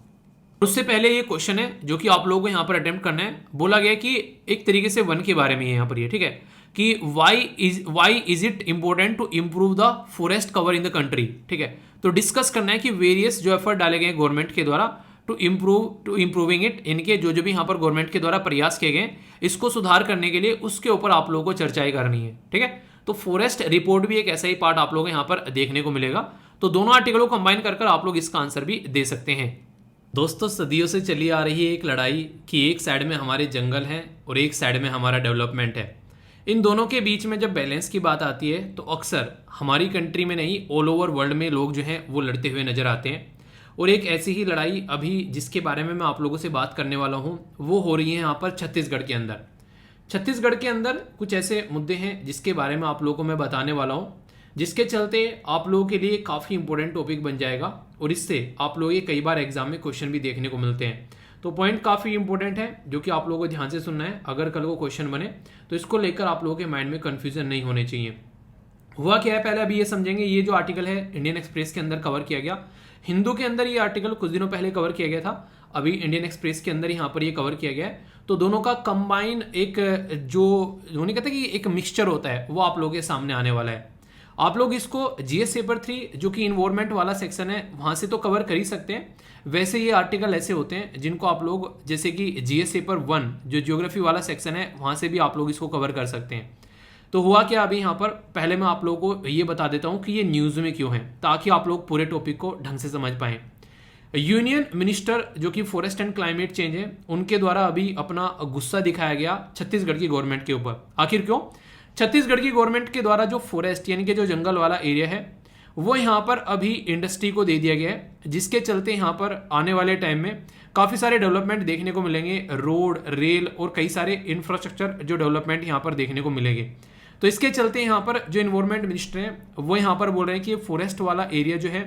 उससे पहले ये क्वेश्चन है जो कि आप लोगों को यहाँ पर अटेम्प्ट करना है। बोला गया कि एक तरीके से वन के बारे में यहाँ पर ये, ठीक है, कि why is it important to improve the forest cover in the country, ठीक है। तो डिस्कस करना है कि वेरियस जो एफर्ट डाले गए गवर्नमेंट के द्वारा टू इम्प्रूविंग इट, इनके जो भी यहाँ पर गवर्नमेंट के द्वारा प्रयास किए गए इसको सुधार करने के लिए, उसके ऊपर आप लोगों को चर्चाएं करनी है, ठीक है। तो फॉरेस्ट रिपोर्ट भी एक ऐसा ही पार्ट आप लोगों को यहाँ पर देखने को मिलेगा। तो दोनों आर्टिकलों को कंबाइन कर आप लोग इसका आंसर भी दे सकते हैं। दोस्तों, सदियों से चली आ रही है एक लड़ाई कि एक साइड में हमारे जंगल हैं और एक साइड में हमारा डेवलपमेंट है। इन दोनों के बीच में जब बैलेंस की बात आती है तो अक्सर हमारी कंट्री में नहीं, ऑल ओवर वर्ल्ड में लोग जो हैं वो लड़ते हुए नजर आते हैं। और एक ऐसी ही लड़ाई अभी जिसके बारे में मैं आप लोगों से बात करने वाला हूँ वो हो रही है यहाँ पर छत्तीसगढ़ के अंदर। छत्तीसगढ़ के अंदर कुछ ऐसे मुद्दे हैं जिसके बारे में आप लोगों को मैं बताने वाला हूँ, जिसके चलते आप लोगों के लिए काफ़ी इंपॉर्टेंट टॉपिक बन जाएगा, और इससे आप लोगों के कई बार एग्जाम में क्वेश्चन भी देखने को मिलते हैं। तो पॉइंट काफ़ी इंपॉर्टेंट है जो कि आप लोगों को ध्यान से सुनना है। अगर कल को क्वेश्चन बने तो इसको लेकर आप लोगों के माइंड में कन्फ्यूजन नहीं होने चाहिए। हुआ क्या है, पहले अभी ये समझेंगे। ये जो आर्टिकल है इंडियन एक्सप्रेस के अंदर कवर किया गया, हिंदू के अंदर ये आर्टिकल कुछ दिनों पहले कवर किया गया था, अभी इंडियन एक्सप्रेस के अंदर यहाँ पर ये कवर किया गया है। तो दोनों का कंबाइन एक जो उन्होंने कहते हैं कि एक मिक्सचर होता है वो आप लोगों के सामने आने वाला है। आप लोग इसको जीएस पेपर 3 जो कि इन्वायरमेंट वाला सेक्शन है वहां से तो कवर कर ही सकते हैं। वैसे ये आर्टिकल ऐसे होते हैं जिनको आप लोग जैसे कि जीएस पेपर 1 जो ज्योग्राफी वाला सेक्शन है वहां से भी आप लोग इसको कवर कर सकते हैं। तो हुआ क्या अभी यहाँ पर, पहले मैं आप लोगों को ये बता देता हूँ कि ये न्यूज़ में क्यों है, ताकि आप लोग पूरे टॉपिक को ढंग से समझ पाएं। यूनियन मिनिस्टर जो कि फॉरेस्ट एंड क्लाइमेट चेंज है, उनके द्वारा अभी अपना गुस्सा दिखाया गया छत्तीसगढ़ की गवर्नमेंट के ऊपर। आखिर क्यों? छत्तीसगढ़ की गवर्नमेंट के द्वारा जो फॉरेस्ट यानी कि जो जंगल वाला एरिया है वो यहाँ पर अभी इंडस्ट्री को दे दिया गया है, जिसके चलते यहाँ पर आने वाले टाइम में काफ़ी सारे डेवलपमेंट देखने को मिलेंगे, रोड, रेल और कई सारे इंफ्रास्ट्रक्चर जो डेवलपमेंट यहाँ पर देखने को मिलेंगे। तो इसके चलते यहाँ पर जो इन्वायरमेंट मिनिस्टर हैं वो यहाँ पर बोल रहे हैं कि फॉरेस्ट वाला एरिया जो है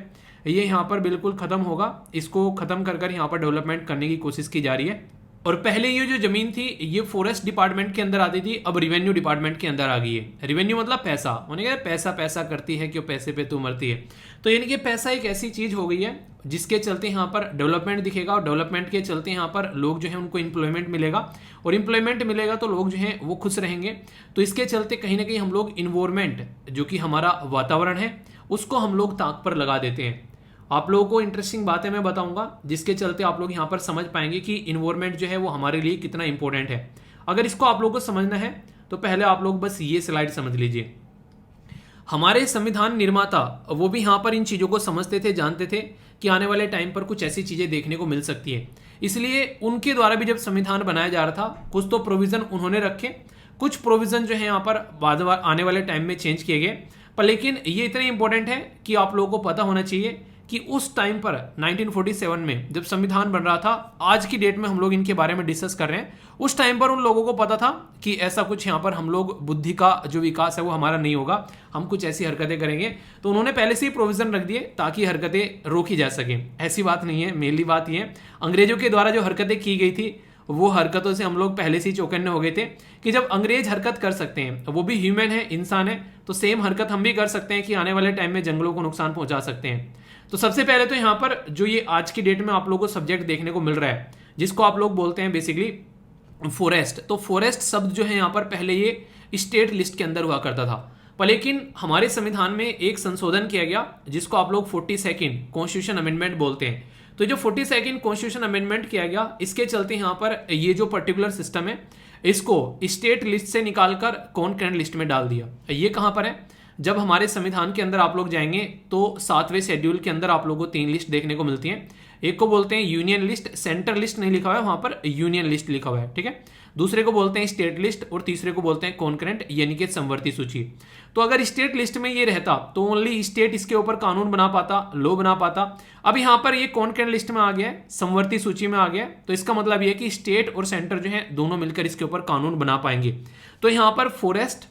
ये यहाँ पर बिल्कुल खत्म होगा, इसको खत्म कर कर यहाँ पर डेवलपमेंट करने की कोशिश की जा रही है। और पहले ये जो जमीन थी ये फॉरेस्ट डिपार्टमेंट के अंदर आती थी, अब रिवेन्यू डिपार्टमेंट के अंदर आ गई है। रिवेन्यू मतलब पैसा, उन्हें कहते पैसा पैसा करती है क्यों, पैसे पे तू मरती है। तो यानी कि पैसा एक ऐसी चीज हो गई है जिसके चलते यहाँ पर डेवलपमेंट दिखेगा, और डेवलपमेंट के चलते यहाँ पर लोग जो है उनको एम्प्लॉयमेंट मिलेगा, और एम्प्लॉयमेंट मिलेगा तो लोग जो है वो खुश रहेंगे। तो इसके चलते कहीं ना कहीं हम लोग इन्वायरमेंट जो कि हमारा वातावरण है उसको हम लोग ताक पर लगा देते हैं। आप लोगों को इंटरेस्टिंग बातें मैं बताऊंगा जिसके चलते आप लोग यहाँ पर समझ पाएंगे कि इन्वायरमेंट जो है वो हमारे लिए कितना इंपॉर्टेंट है। अगर इसको आप लोगों को समझना है तो पहले आप लोग बस ये स्लाइड समझ लीजिए। हमारे संविधान निर्माता वो भी यहाँ पर इन चीज़ों को समझते थे, जानते थे कि आने वाले टाइम पर कुछ ऐसी चीज़ें देखने को मिल सकती है। इसलिए उनके द्वारा भी जब संविधान बनाया जा रहा था कुछ तो प्रोविज़न उन्होंने रखे, कुछ प्रोविज़न जो है यहाँ पर बाद आने वाले टाइम में चेंज किए गए। पर लेकिन ये इतने इंपॉर्टेंट है कि आप लोगों को पता होना चाहिए कि उस टाइम पर 1947 में जब संविधान बन रहा था, आज की डेट में हम लोग इनके बारे में डिस्कस कर रहे हैं, उस टाइम पर उन लोगों को पता था कि ऐसा कुछ यहाँ पर हम लोग बुद्धि का जो विकास है वो हमारा नहीं होगा, हम कुछ ऐसी हरकतें करेंगे। तो उन्होंने पहले से ही प्रोविजन रख दिए ताकि हरकतें रोकी जा सकें। ऐसी बात नहीं है, मेनली बात यह है अंग्रेजों के द्वारा जो हरकतें की गई थी वो हरकतों से हम लोग पहले से ही चौकन्ने हो गए थे कि जब अंग्रेज हरकत कर सकते हैं, वो भी ह्यूमन है, इंसान है, तो सेम हरकत हम भी कर सकते हैं कि आने वाले टाइम में जंगलों को नुकसान पहुंचा सकते हैं। तो सबसे पहले तो यहाँ पर जो ये आज की डेट में आप लोगों को सब्जेक्ट देखने को मिल रहा है जिसको आप लोग बोलते हैं बेसिकली फॉरेस्ट। तो फॉरेस्ट शब्द जो है यहाँ पर पहले ये स्टेट लिस्ट के अंदर हुआ करता था, पर लेकिन हमारे संविधान में एक संशोधन किया गया जिसको आप लोग 42nd कॉन्स्टिट्यूशन अमेंडमेंट बोलते हैं। तो जो 42nd कॉन्स्टिट्यूशन अमेंडमेंट किया गया इसके चलते यहाँ पर ये जो पर्टिकुलर सिस्टम है इसको स्टेट लिस्ट से निकालकर कॉन्करेंट लिस्ट में डाल दिया। ये कहाँ पर है? जब हमारे संविधान के अंदर आप लोग जाएंगे तो 7वें शेड्यूल के अंदर आप लोगों को 3 लिस्ट देखने को मिलती हैं। एक को बोलते हैं यूनियन लिस्ट, सेंटर लिस्ट नहीं लिखा हुआ है वहां पर, यूनियन लिस्ट लिखा हुआ है, ठीक है। दूसरे को बोलते हैं स्टेट लिस्ट और तीसरे को बोलते हैं कॉन्करेंट यानी कि समवर्ती सूची। तो अगर स्टेट लिस्ट में ये रहता तो ओनली स्टेट इसके ऊपर कानून बना पाता, लॉ बना पाता। अब यहाँ पर ये कॉन्करेंट लिस्ट में आ गया है, समवर्ती सूची में आ गया, तो इसका मतलब ये है कि स्टेट और सेंटर जो है दोनों मिलकर इसके ऊपर कानून बना पाएंगे। तो यहाँ पर forest,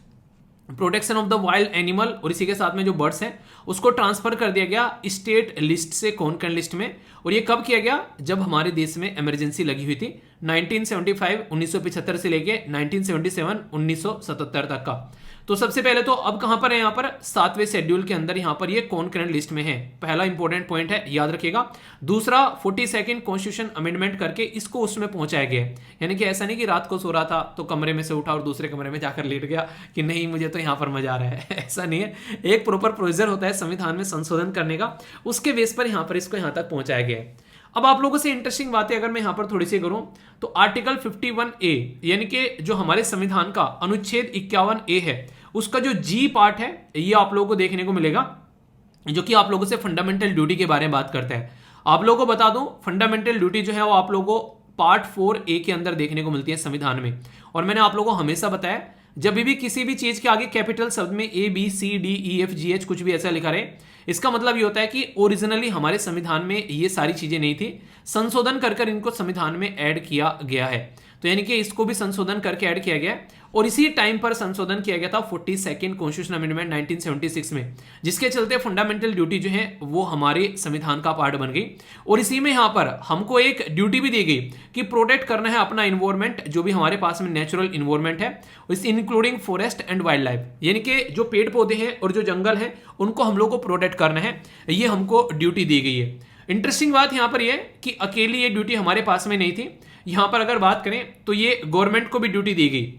protection of the wild animal और इसी के साथ में जो बर्ड्स हैं उसको ट्रांसफर कर दिया गया स्टेट लिस्ट से कॉन्करेंट लिस्ट में। और ये कब किया गया? जब हमारे देश में इमरजेंसी लगी हुई थी 1975 1975 से लेके 1977 1977 तक का। तो सबसे पहले तो अब कहां पर है? यहाँ पर 7वें शेड्यूल के अंदर यहाँ पर ये कॉन्करेंट लिस्ट में है। पहला इंपॉर्टेंट पॉइंट है, याद रखिएगा। दूसरा 42nd कॉन्स्टिट्यूशन अमेंडमेंट करके इसको उसमें पहुंचाया गया है, यानी कि ऐसा नहीं कि रात को सो रहा था तो कमरे में से उठा और दूसरे कमरे में जाकर लेट गया कि नहीं मुझे तो यहाँ पर मजा आ रहा है ऐसा नहीं है। एक प्रॉपर प्रोसीजर होता है संविधान में संशोधन करने का, उसके बेस पर यहाँ पर इसको यहाँ तक पहुंचाया गया है। अब आप लोगों से इंटरेस्टिंग बातें अगर मैं यहाँ पर थोड़ी सी करूं तो आर्टिकल 51A यानी कि जो हमारे संविधान का अनुच्छेद 51A है उसका जो जी पार्ट है ये आप लोगों को देखने को मिलेगा, जो कि आप लोगों से फंडामेंटल ड्यूटी के बारे में बात करता है। आप लोगों को बता दूं फंडामेंटल ड्यूटी जो है वो आप लोगों को पार्ट 4A के अंदर देखने को मिलती है संविधान में। और मैंने आप लोगों को हमेशा बताया जब भी किसी भी चीज के आगे कैपिटल शब्द में ABCDEFGH कुछ भी ऐसा लिखा रहे, इसका मतलब ये होता है कि ओरिजिनली हमारे संविधान में ये सारी चीजें नहीं थी, संशोधन कर इनको संविधान में ऐड किया गया है। तो यानी कि इसको भी संशोधन करके ऐड किया गया और इसी टाइम पर संशोधन किया गया था 42nd कॉन्स्टिट्यूशन अमेंडमेंट 1976 में, जिसके चलते फंडामेंटल ड्यूटी जो है वो हमारे संविधान का पार्ट बन गई। और इसी में यहाँ पर हमको एक ड्यूटी भी दी गई कि प्रोटेक्ट करना है अपना इन्वायरमेंट, जो भी हमारे पास में नेचुरल इन्वायरमेंट है, including forest and wild life, यानी कि जो पेड़ पौधे हैं और जो जंगल है उनको हम लोग को प्रोटेक्ट करना है, ये हमको ड्यूटी दी गई है। इंटरेस्टिंग बात यहाँ पर यह कि अकेली ये ड्यूटी हमारे पास में नहीं थी। यहाँ पर अगर बात करें तो ये गवर्नमेंट को भी ड्यूटी दी गई,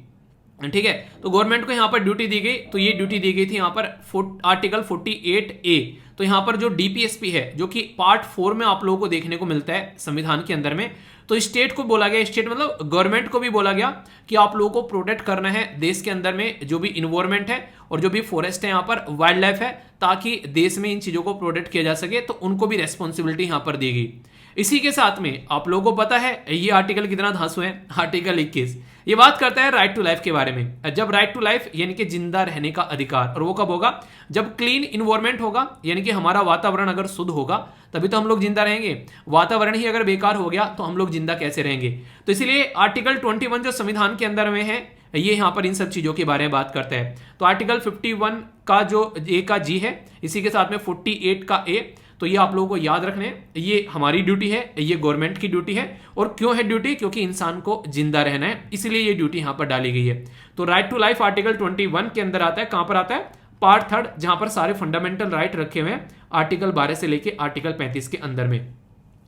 ठीक है। तो गवर्नमेंट को यहाँ पर ड्यूटी दी गई, तो ये ड्यूटी दी गई थी यहाँ पर आर्टिकल 48A। तो यहाँ पर जो डीपीएसपी है, जो कि पार्ट 4 में आप लोगों को देखने को मिलता है संविधान के अंदर में, तो स्टेट को बोला गया, स्टेट मतलब गवर्नमेंट को भी बोला गया कि आप लोगों को प्रोटेक्ट करना है देश के अंदर में जो भी इन्वायरमेंट है और जो भी फॉरेस्ट है, यहाँ पर वाइल्ड लाइफ है, ताकि देश में इन चीजों को प्रोटेक्ट किया जा सके। तो उनको भी रेस्पॉन्सिबिलिटी यहाँ पर दी गई। इसी के साथ में आप लोगों को पता है ये आर्टिकल कितना धांसू है, आर्टिकल 21 ये बात करता है राइट टू लाइफ के बारे में। जब राइट टू लाइफ यानी कि जिंदा रहने का अधिकार, और वो कब होगा, जब क्लीन इन्वायरमेंट होगा, यानी कि हमारा वातावरण अगर शुद्ध होगा तभी तो हम लोग जिंदा रहेंगे। वातावरण ही अगर बेकार हो गया तो हम लोग जिंदा कैसे रहेंगे। तो इसलिए आर्टिकल 21 जो संविधान के अंदर में है, ये यहाँ पर इन सब चीजों के बारे में बात करता है। तो आर्टिकल 51 का जो ए का जी है, इसी के साथ में 48 का ए, तो ये आप लोगों को याद रखने, ये हमारी ड्यूटी है, ये गवर्नमेंट की ड्यूटी है। और क्यों है ड्यूटी, क्योंकि इंसान को जिंदा रहना है, इसलिए ये ड्यूटी यहां पर डाली गई है। तो राइट टू लाइफ आर्टिकल 21 के अंदर आता है। कहां पर आता है, पार्ट 3, जहां पर सारे फंडामेंटल राइट रखे हुए हैं आर्टिकल 12 से लेके आर्टिकल 35 के अंदर में।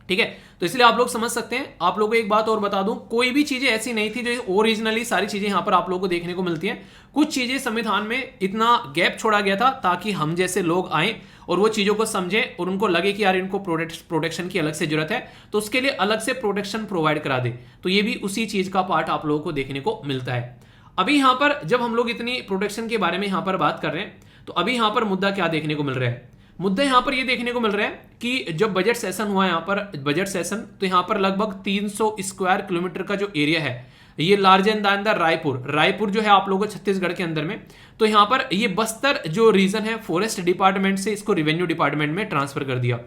ठीक है, तो इसलिए आप लोग समझ सकते हैं। आप लोगों को एक बात और बता दूं, कोई भी चीजें ऐसी नहीं थी जो ओरिजिनली सारी चीजें यहां पर आप लोगों को देखने को मिलती हैं। कुछ चीजें संविधान में इतना गैप छोड़ा गया था ताकि हम जैसे लोग आए और वो चीजों को समझें और उनको लगे कि यार इनको प्रोटेक्शन की अलग से जरूरत है, तो उसके लिए अलग से प्रोटेक्शन प्रोवाइड करा दे। तो ये भी उसी चीज का पार्ट आप लोगों को देखने को मिलता है। अभी यहां पर जब हम लोग इतनी प्रोटेक्शन के बारे में यहां पर बात कर रहे हैं, तो अभी यहां पर मुद्दा क्या देखने को मिल रहा है, मुद्दा यहां पर ये देखने को मिल रहा है कि जब बजट सेशन हुआ यहां पर, बजट सेशन, तो यहां पर लगभग 300 स्क्वायर किलोमीटर का जो एरिया है, ये लार्जर देन द रायपुर जो है आप लोगों को छत्तीसगढ़ के अंदर में, तो यहां पर ये बस्तर जो रीजन है फॉरेस्ट डिपार्टमेंट से इसको रेवेन्यू डिपार्टमेंट में ट्रांसफर कर दिया।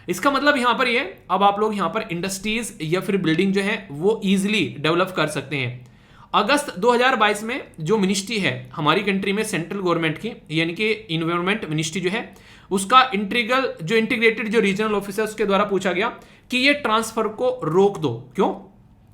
इसका मतलब यहां पर ये, अब आप लोग यहां पर इंडस्ट्रीज या फिर बिल्डिंग जो है वो इजिली डेवलप कर सकते हैं। अगस्त 2022 में जो मिनिस्ट्री है हमारी कंट्री में सेंट्रल गवर्नमेंट की, यानी कि इन्वायरमेंट मिनिस्ट्री जो है, उसका इंटीग्रेटेड जो रीजनल ऑफिसर उसके द्वारा पूछा गया कि ये ट्रांसफर को रोक दो। क्यों,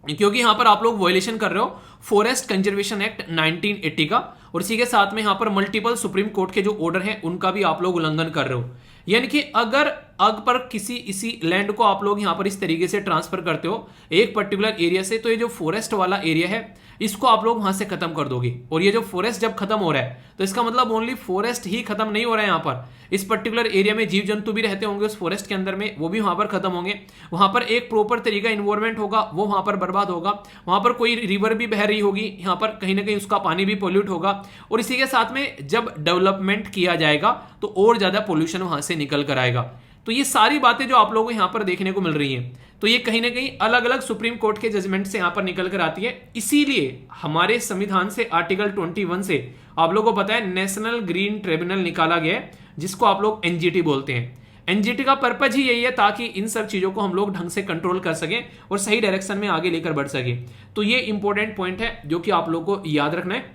क्योंकि यहां पर आप लोग वायलेशन कर रहे हो फॉरेस्ट कंजर्वेशन एक्ट 1980 का, और इसी के साथ में यहां पर मल्टीपल सुप्रीम कोर्ट के जो ऑर्डर हैं उनका भी आप लोग उल्लंघन कर रहे हो। यानी कि अगर पर किसी इसी लैंड को आप लोग यहां पर इस तरीके से ट्रांसफर करते हो एक पर्टिकुलर एरिया से, तो ये जो फॉरेस्ट वाला एरिया है इसको आप लोग वहां से खत्म कर दोगे। और ये जो फॉरेस्ट जब खत्म हो रहा है, तो इसका मतलब ओनली फॉरेस्ट ही खत्म नहीं हो रहा है, यहाँ पर इस पर्टिकुलर एरिया में जीव जंतु भी रहते होंगे उस फॉरेस्ट के अंदर में, वो भी वहां पर खत्म होंगे। वहां पर एक प्रॉपर तरीका इन्वायरमेंट होगा वो वहां पर बर्बाद होगा। वहां पर कोई रिवर भी बह रही होगी, यहाँ पर कहीं ना कहीं उसका पानी भी पोल्यूट होगा। और इसी के साथ में जब डेवलपमेंट किया जाएगा तो और ज्यादा पोल्यूशन वहां से निकल कर आएगा। तो ये सारी बातें जो आप लोगों को यहाँ पर देखने को मिल रही हैं, तो ये कहीं ना कहीं अलग अलग सुप्रीम कोर्ट के जजमेंट से यहाँ पर निकल कर आती है। इसीलिए हमारे संविधान से आर्टिकल 21 से आप लोगों को पता है नेशनल ग्रीन ट्रिब्यूनल निकाला गया है, जिसको आप लोग एनजीटी बोलते हैं। एनजीटी का पर्पज ही यही है ताकि इन सब चीजों को हम लोग ढंग से कंट्रोल कर सकें और सही डायरेक्शन में आगे लेकर बढ़ सके। तो ये इंपॉर्टेंट पॉइंट है जो कि आप लोग को याद रखना है।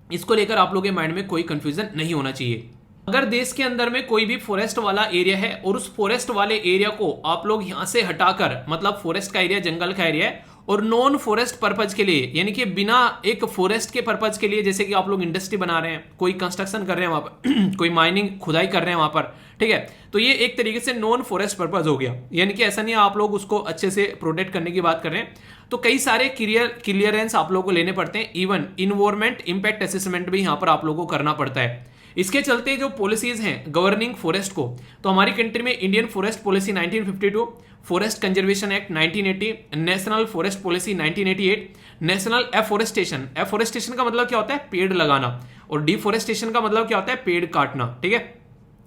इसको लेकर आप लोगों के माइंड में कोई कंफ्यूजन नहीं होना चाहिए। अगर देश के अंदर में कोई भी फॉरेस्ट वाला एरिया है और उस फॉरेस्ट वाले एरिया को आप लोग यहां से हटाकर, मतलब फॉरेस्ट का एरिया जंगल का एरिया है और नॉन फॉरेस्ट पर्पज के लिए, यानी कि बिना एक फॉरेस्ट के पर्पज के लिए, जैसे कि आप लोग इंडस्ट्री बना रहे हैं, कोई कंस्ट्रक्शन कर रहे हैं वहां पर कोई माइनिंग खुदाई कर रहे हैं वहां पर, ठीक है, तो ये एक तरीके से नॉन फॉरेस्ट पर्पज हो गया। यानी कि ऐसा नहीं है आप लोग उसको अच्छे से प्रोटेक्ट करने की बात कर रहे हैं, तो कई सारे क्लियरेंस आप लोगों को लेने पड़ते हैं। इवन इन्वायरमेंट इंपैक्ट असेसमेंट भी यहां पर आप लोगों को करना पड़ता है। इसके चलते जो पॉलिसीज हैं गवर्निंग फॉरेस्ट को, तो हमारी कंट्री में Indian forest policy 1952, forest conservation act 1980, national forest policy 1988, national afforestation का मतलब क्या होता है, पेड़ लगाना, और डिफोरेस्टेशन का मतलब क्या होता है, पेड़ काटना। ठीक है,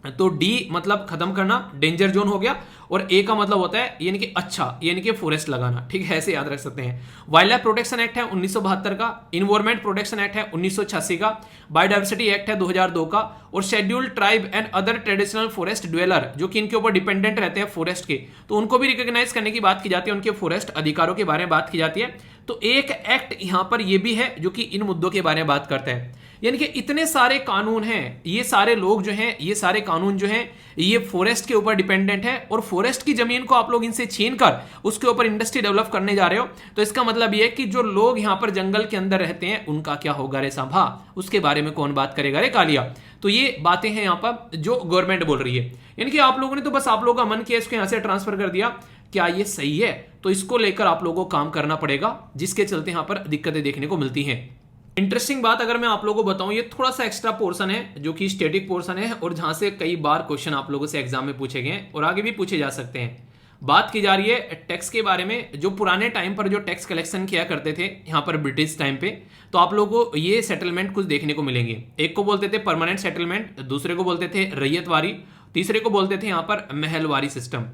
तो डी मतलब खत्म करना, डेंजर जोन हो गया, और ए का मतलब होता है यानी कि अच्छा, यानी कि फॉरेस्ट लगाना। ठीक है, ऐसे याद रख सकते हैं। वाइल्ड लाइफ प्रोटेक्शन एक्ट है 1972 का, इन्वायरमेंट प्रोटेक्शन एक्ट है 1986 का, बायोडाइवर्सिटी एक्ट है 2002 का, और scheduled tribe and other traditional forest dweller जो कि इनके ऊपर डिपेंडेंट रहते हैं फॉरेस्ट के, तो उनको भी रिकॉग्नाइज करने की बात की जाती है, उनके फॉरेस्ट अधिकारों के बारे में बात की जाती है। तो एक एक्ट यहां पर ये भी है जो कि इन मुद्दों के बारे में बात करता है। यानी कि इतने सारे कानून हैं, ये सारे लोग जो हैं, ये सारे कानून जो हैं, ये फॉरेस्ट के ऊपर डिपेंडेंट है, और फॉरेस्ट की जमीन को आप लोग इनसे छीन कर उसके ऊपर इंडस्ट्री डेवलप करने जा रहे हो। तो इसका मतलब ये है कि जो लोग यहां पर जंगल के अंदर रहते हैं उनका क्या होगा रे सांभा, उसके बारे में कौन बात करेगा रे कालिया। तो ये बातें हैं यहां पर जो गवर्नमेंट बोल रही है। यानी कि आप लोगों ने तो बस आप लोगों का मन किया इसको यहां से ट्रांसफर कर दिया, क्या ये सही है? तो इसको लेकर आप लोगों को काम करना पड़ेगा, जिसके चलते यहां पर दिक्कतें देखने को मिलती हैं। इंटरेस्टिंग बात अगर मैं आप लोगों को बताऊं, ये थोड़ा सा एक्स्ट्रा पोर्शन है जो कि स्टैटिक पोर्शन है और जहां से कई बार क्वेश्चन आप लोगों से एग्जाम में पूछे गए हैं और आगे भी पूछे जा सकते हैं। बात की जा रही है टैक्स के बारे में। जो पुराने टाइम पर जो टैक्स कलेक्शन किया करते थे यहाँ पर ब्रिटिश टाइम पे, तो आप लोगों को ये सेटलमेंट कुछ देखने को मिलेंगे। एक को बोलते थे परमानेंट सेटलमेंट, दूसरे को बोलते थे रैयतवारी, तीसरे को बोलते थे यहाँ पर महलवारी सिस्टम।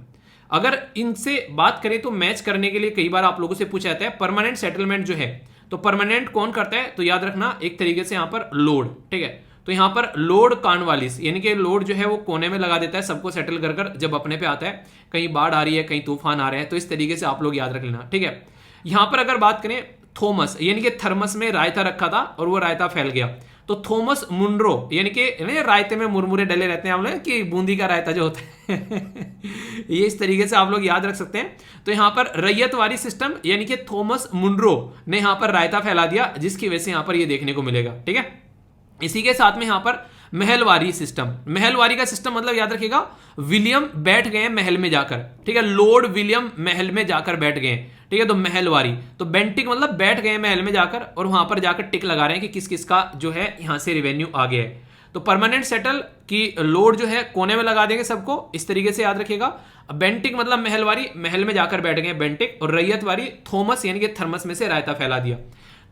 अगर इनसे बात करें तो मैच करने के लिए कई बार आप लोगों से पूछा जाता है परमानेंट सेटलमेंट जो है, तो परमानेंट कौन करता है, तो याद रखना एक तरीके से यहाँ पर लॉर्ड, ठीक है। तो यहाँ पर लॉर्ड कॉर्नवालिस, यानी कि लॉर्ड जो है वो कोने में लगा देता है सबको सेटल कर कर जब अपने पे आता है, कहीं बाढ़ आ रही है, कहीं तूफान आ रहे हैं, तो इस तरीके से आप लोग याद रख लेना, ठीक है। यहाँ पर अगर बात करें थॉमस, यानी कि थर्मस में रायता रखा था और वो रायता फैल गया, तो थॉमस मुनरो, यानी कि रायते में मुरमुरे डले रहते हैं आप लोग कि बूंदी का रायता जो होता है ये इस तरीके से आप लोग याद रख सकते हैं। तो यहाँ पर रैयतवारी सिस्टम, यानी कि थॉमस मुनरो ने यहाँ पर रायता फैला दिया, जिसकी वजह से यहाँ पर ये देखने को मिलेगा, ठीक है। इसी के साथ में यहाँ पर महलवारी सिस्टम, महलवारी का सिस्टम मतलब याद रखिएगा विलियम बैठ गए महल में जाकर, ठीक है, लॉर्ड विलियम महल में जाकर बैठ गए, ठीक है। तो महलवारी, तो बेंटिक मतलब बैठ गए महल में जाकर और वहां पर जाकर टिक लगा रहे हैं कि किस किस का जो है यहां से रेवेन्यू आ गया है। तो परमानेंट सेटल की लॉर्ड जो है कोने में लगा देंगे सबको, इस तरीके से याद रखिएगा। बेंटिक मतलब महलवारी, महल में जाकर बैठ गए बेंटिक, और रैयतवारी थॉमस यानी कि थर्मस में से रायता फैला दिया।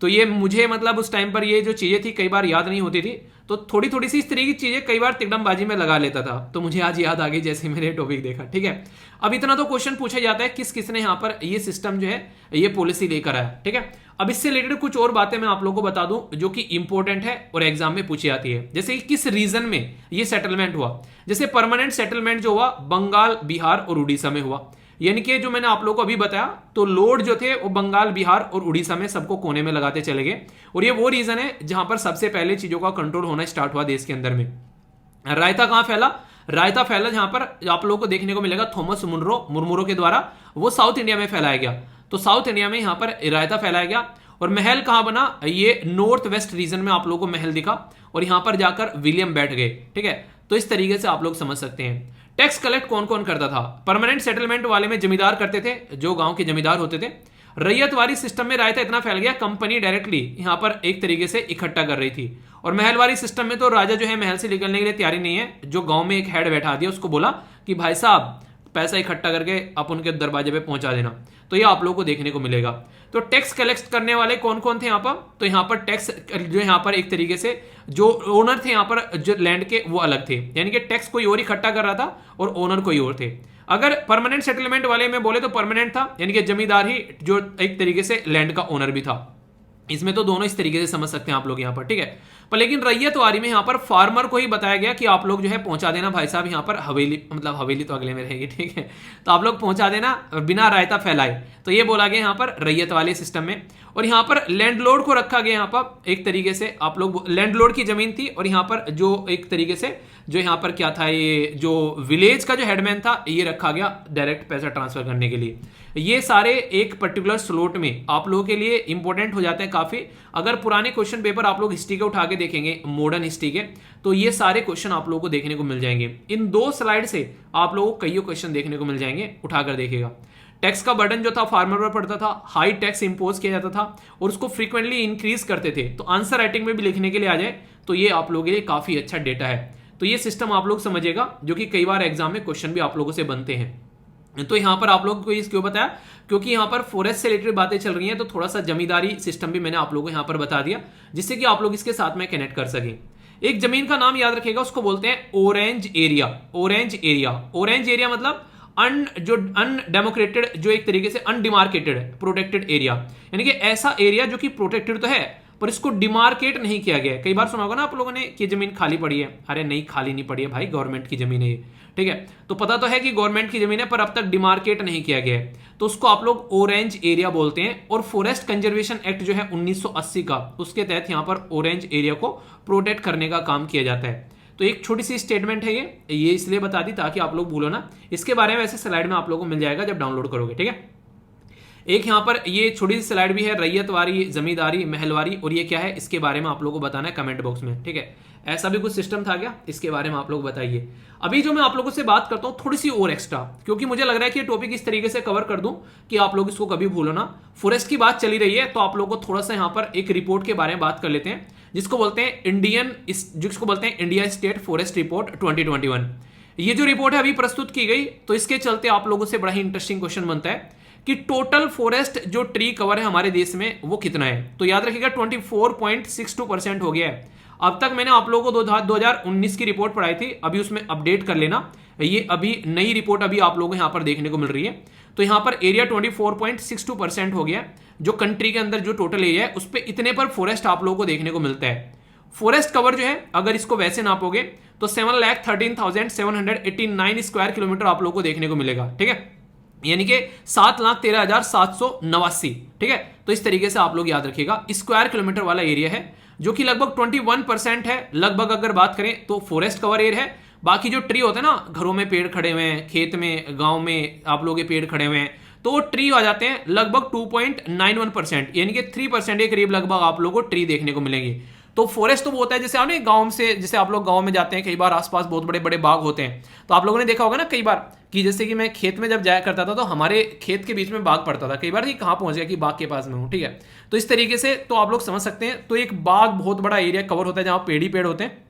तो ये मुझे मतलब उस टाइम पर ये जो चीजें थी कई बार याद नहीं होती थी, तो थोड़ी थोड़ी सी इस तरीके की चीजें कई बार तिकड़मबाजी में लगा लेता था, तो मुझे आज याद आ गई जैसे मैंने टॉपिक देखा, ठीक है। अब इतना तो क्वेश्चन पूछा जाता है किस किसने यहाँ पर ये सिस्टम जो है ये पॉलिसी लेकर आया, ठीक है। अब इससे रिलेटेड कुछ और बातें मैं आप लोगों को बता दूं जो कि इंपॉर्टेंट है और एग्जाम में पूछी जाती है, जैसे कि किस रीजन में ये सेटलमेंट हुआ। जैसे परमानेंट सेटलमेंट जो हुआ बंगाल, बिहार और उड़ीसा में हुआ, यानी कि जो मैंने आप लोगों को अभी बताया, तो लॉर्ड जो थे वो बंगाल, बिहार और उड़ीसा में सबको कोने में लगाते चले गए, और ये वो रीजन है जहां पर सबसे पहले चीजों का कंट्रोल होना स्टार्ट हुआ देश के अंदर में। रायता कहां फैला, रायता फैला जहां पर आप लोगों को देखने को मिलेगा थॉमस मुरमुरो के द्वारा, वो साउथ इंडिया में फैलाया गया। तो साउथ इंडिया में यहां पर रायता फैलाया गया। और महल कहां बना, ये नॉर्थ वेस्ट रीजन में आप लोगों को महल दिखा, और यहां पर जाकर विलियम बैठ गए, ठीक है। तो इस तरीके से आप लोग समझ सकते हैं। टैक्स कलेक्ट कौन कौन करता था, परमानेंट सेटलमेंट वाले में जमींदार करते थे, जो गांव के जमींदार होते थे। रैयतवारी सिस्टम में रायता इतना फैल गया कंपनी डायरेक्टली यहां पर एक तरीके से इकट्ठा कर रही थी। और महलवारी सिस्टम में तो राजा जो है महल से निकलने के लिए तैयारी नहीं है, जो गांव में एक हेड बैठा दिया, उसको बोला कि भाई साहब पैसा इकट्ठा करके आप उनके दरवाजे पे पहुंचा देना। तो ये आप लोगों को देखने को मिलेगा। तो टैक्स कलेक्ट करने वाले कौन कौन थे यहाँ पर, तो यहाँ पर टैक्स जो यहाँ पर एक तरीके से जो ओनर थे यहाँ पर जो लैंड के वो अलग थे, यानी कि टैक्स कोई और इकट्ठा कर रहा था और ओनर कोई और थे। अगर परमानेंट सेटलमेंट वाले में बोले तो परमानेंट था, यानी कि जमींदार ही जो एक तरीके से लैंड का ओनर भी था। इसमें तो दोनों इस तरीके से समझ सकते हैं आप लोग यहाँ पर, ठीक है। पर लेकिन रैयतवारी में यहाँ पर फार्मर को ही बताया गया कि आप लोग जो है पहुंचा देना भाई साहब यहाँ पर हवेली, मतलब हवेली तो अगले में रहेगी, ठीक है, तो आप लोग पहुंचा देना बिना रायता फैलाए। तो ये बोला गया यहाँ पर रैयत वाले सिस्टम में। और यहाँ पर लैंडलॉर्ड को रखा गया यहाँ पर एक तरीके से, आप लोग लैंडलॉर्ड की जमीन थी, और यहाँ पर जो एक तरीके से जो यहाँ पर क्या था, ये जो विलेज का जो हेडमैन था ये रखा गया डायरेक्ट पैसा ट्रांसफर करने के लिए। ये सारे एक पर्टिकुलर स्लॉट में आप लोगों के लिए इंपॉर्टेंट हो जाते हैं काफी। अगर पुराने क्वेश्चन पेपर आप लोग हिस्ट्री के उठा के देखेंगे, मॉडर्न हिस्ट्री के, तो ये सारे क्वेश्चन आप लोगों को देखने को मिल जाएंगे। इन 2 स्लाइड से आप लोगों को कई क्वेश्चन देखने को मिल जाएंगे, उठाकर देखिएगा। टैक्स का बर्डन जो था फार्मर पर पड़ता था, हाई टैक्स इंपोज किया जाता था और उसको फ्रीक्वेंटली इंक्रीज करते थे। तो आंसर राइटिंग में भी लिखने के लिए आ जाए तो ये आप लोगों के लिए काफी अच्छा डेटा है। तो ये सिस्टम आप लोग समझिएगा, जो कि कई बार एग्जाम में क्वेश्चन भी आप लोगों से बनते हैं। तो यहाँ पर आप लोगों को क्यों बताया, क्योंकि यहाँ पर फॉरेस्ट से रिलेटेड बातें चल रही हैं, तो थोड़ा सा जमींदारी सिस्टम भी मैंने आप लोगों को यहाँ पर बता दिया, जिससे कि आप लोग इसके साथ में कनेक्ट कर सकें। एक जमीन का नाम याद रखिएगा, उसको बोलते हैं orange area. Orange area, orange area मतलब अनडेमोक्रेटेड, जो एक तरीके से अनडिमार्केटेड प्रोटेक्टेड एरिया, यानी कि ऐसा एरिया जो कि प्रोटेक्टेड तो है पर इसको डिमार्केट नहीं किया गया है। कई बार सुना होगा ना आप लोगों ने कि जमीन खाली पड़ी है, अरे नहीं खाली नहीं पड़ी है भाई, गवर्नमेंट की जमीन है ये, ठीक है। तो पता तो है कि गवर्नमेंट की जमीन है पर अब तक डिमार्केट नहीं किया गया है, तो उसको आप लोग ऑरेंज एरिया बोलते हैं। और फॉरेस्ट कंजर्वेशन एक्ट जो है 1980 का, उसके तहत यहाँ पर ऑरेंज एरिया को प्रोटेक्ट करने का काम किया जाता है। तो एक छोटी सी स्टेटमेंट है ये इसलिए बता दी ताकि आप लोग भूलो ना। इसके बारे में वैसे स्लाइड में आप लोगों को मिल जाएगा जब डाउनलोड करोगे, ठीक है। एक यहाँ पर ये छोटी सी स्लाइड भी है, रैयतवारी, जमींदारी, महलवारी, और ये क्या है इसके बारे में आप लोगों को बताना है कमेंट बॉक्स में, ठीक है। ऐसा भी कुछ सिस्टम था क्या, इसके बारे में आप लोग बताइए। अभी जो मैं आप लोगों से बात करता हूं थोड़ी सी और एक्स्ट्रा, क्योंकि मुझे लग रहा है कि ये टॉपिक इस तरीके से कवर कर दूं कि आप लोग इसको कभी भूलो ना। फॉरेस्ट की बात चली रही है तो आप लोगों को थोड़ा सा यहाँ पर एक रिपोर्ट के बारे में बात कर लेते हैं, जिसको बोलते हैं इंडिया स्टेट फॉरेस्ट रिपोर्ट 2021। ये जो रिपोर्ट है अभी प्रस्तुत की गई, तो इसके चलते आप लोगों से बड़ा ही इंटरेस्टिंग क्वेश्चन बनता है कि टोटल फॉरेस्ट जो ट्री कवर है हमारे देश में वो कितना है। तो याद रखिएगा 24.62% हो गया है। अब तक मैंने आप लोगों को 2019 की रिपोर्ट पढ़ाई थी, अभी उसमें अपडेट कर लेना, ये अभी नई रिपोर्ट अभी आप लोगों को यहाँ पर देखने को मिल रही है। तो यहाँ पर एरिया 24.62% हो गया, जो कंट्री के अंदर जो टोटल एरिया है उस पर इतने पर फॉरेस्ट आप लोगों को देखने को मिलता है। फॉरेस्ट कवर जो है अगर इसको वैसे नापोगे तो 7,13,789 स्क्वायर किलोमीटर आप लोगों को देखने को मिलेगा, ठीक है, यानी कि 7,13,789, ठीक है। तो इस तरीके से आप लोग याद रखिएगा स्क्वायर किलोमीटर वाला एरिया है, जो कि लगभग 21% है लगभग अगर बात करें तो फॉरेस्ट कवर एरिया है। बाकी जो ट्री होते हैं ना, घरों में पेड़ खड़े हुए हैं, खेत में, गांव में आप लोगों के पेड़ खड़े हुए हैं, तो वो ट्री आ जाते हैं लगभग 2.91%, यानी कि 3% के करीब लगभग आप लोगों को ट्री देखने को मिलेंगे। तो फॉरेस्ट तो वो होता है जैसे आप गांव से, जैसे आप लोग गांव में जाते हैं, कई बार आसपास बहुत बड़े बड़े बाग होते हैं, तो आप लोगों ने देखा होगा ना कई बार कि जैसे कि मैं खेत में जब जाया करता था तो हमारे खेत के बीच में बाग पड़ता था, कई बार कि कहाँ पहुंच गया कि बाग के पास में हूँ, ठीक है। तो इस तरीके से तो आप लोग समझ सकते हैं, तो एक बाग बहुत बड़ा एरिया कवर होता है जहाँ पेड़ ही पेड़ होते हैं।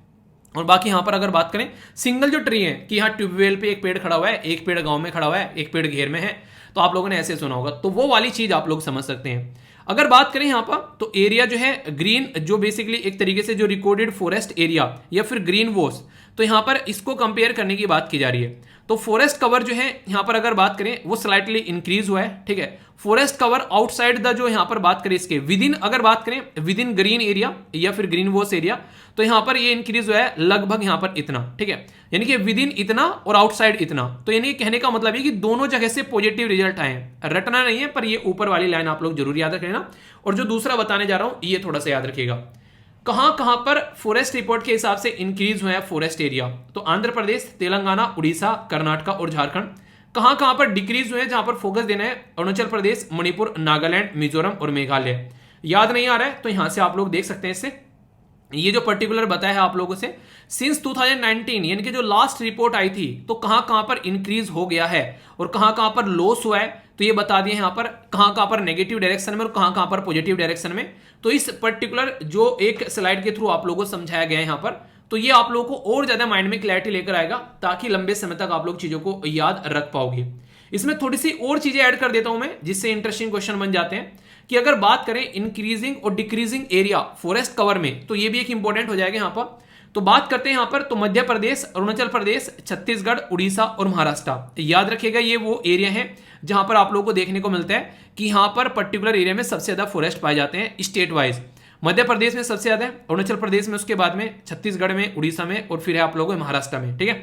और बाकी यहाँ पर अगर बात करें सिंगल जो ट्री है कि यहाँ ट्यूबवेल पे एक पेड़ खड़ा हुआ है, एक पेड़ गाँव में खड़ा हुआ है, एक पेड़ घेर में है, तो आप लोगों ने ऐसे सुना होगा, तो वो वाली चीज आप लोग समझ सकते हैं। अगर बात करें यहाँ पर तो एरिया जो है ग्रीन, जो बेसिकली एक तरीके से जो रिकॉर्डेड फॉरेस्ट एरिया या फिर ग्रीन वॉस, तो यहाँ पर इसको कंपेयर करने की बात की जा रही है। तो फॉरेस्ट कवर जो है यहाँ पर अगर बात करें वो स्लाइटली इंक्रीज हुआ है, ठीक है। फॉरेस्ट कवर आउटसाइड द जो यहाँ पर बात करें इसके विद इन, अगर बात करें विद इन ग्रीन एरिया या फिर ग्रीन वॉस एरिया, तो यहाँ पर ये इंक्रीज हुआ है लगभग यहाँ पर इतना, ठीक है, यानी कि विद इन इतना और आउटसाइड इतना। तो यानी कहने का मतलब है कि दोनों जगह से पॉजिटिव रिजल्ट आए हैं, रटना नहीं है, पर ये ऊपर वाली लाइन आप लोग जरूर याद रखना। और जो दूसरा बताने जा रहा हूं ये थोड़ा सा याद रखिएगा, कहां कहां पर फॉरेस्ट रिपोर्ट के हिसाब से इंक्रीज हुआ है फॉरेस्ट एरिया। तो आंध्र प्रदेश, तेलंगाना, उड़ीसा, कर्नाटक और झारखंड। कहां कहां पर डिक्रीज हुए हैं, जहां पर फोकस देना है अरुणाचल प्रदेश, मणिपुर, नागालैंड, मिजोरम और मेघालय। याद नहीं आ रहा है तो यहां से आप लोग देख सकते हैं इससे, ये जो पर्टिकुलर बताया है आप लोगों से सिंस 2019 यानी कि जो लास्ट रिपोर्ट आई थी, तो कहां कहां पर इंक्रीज हो गया है और कहां कहां पर लॉस हुआ है, तो ये बता दिए यहां पर कहां कहां पर नेगेटिव डायरेक्शन में और कहां कहां पर पॉजिटिव डायरेक्शन में। तो इस पर्टिकुलर जो एक स्लाइड के थ्रू आप लोगों को समझाया गया है यहां पर, तो ये आप लोगों को और ज्यादा माइंड में क्लैरिटी लेकर आएगा, ताकि लंबे समय तक आप लोग चीजों को याद रख पाओगे। इसमें थोड़ी सी और चीजें ऐड कर देता हूं मैं, जिससे इंटरेस्टिंग क्वेश्चन बन जाते हैं कि अगर बात करें इंक्रीजिंग और डिक्रीजिंग एरिया फॉरेस्ट कवर में, तो ये भी एक इंपॉर्टेंट हो जाएगा यहां पर। तो बात करते हैं यहां पर, तो मध्य प्रदेश, अरुणाचल प्रदेश, छत्तीसगढ़, उड़ीसा और महाराष्ट्र। याद रखिएगा ये वो एरिया है जहां पर आप लोगों को देखने को मिलता है कि यहां पर पर्टिकुलर एरिया में सबसे ज्यादा फॉरेस्ट पाए जाते हैं स्टेट वाइज। मध्य प्रदेश में सबसे ज्यादा है, अरुणाचल प्रदेश में, उसके बाद में छत्तीसगढ़ में, उड़ीसा में, और फिर है आप लोगों को महाराष्ट्र में, ठीक है।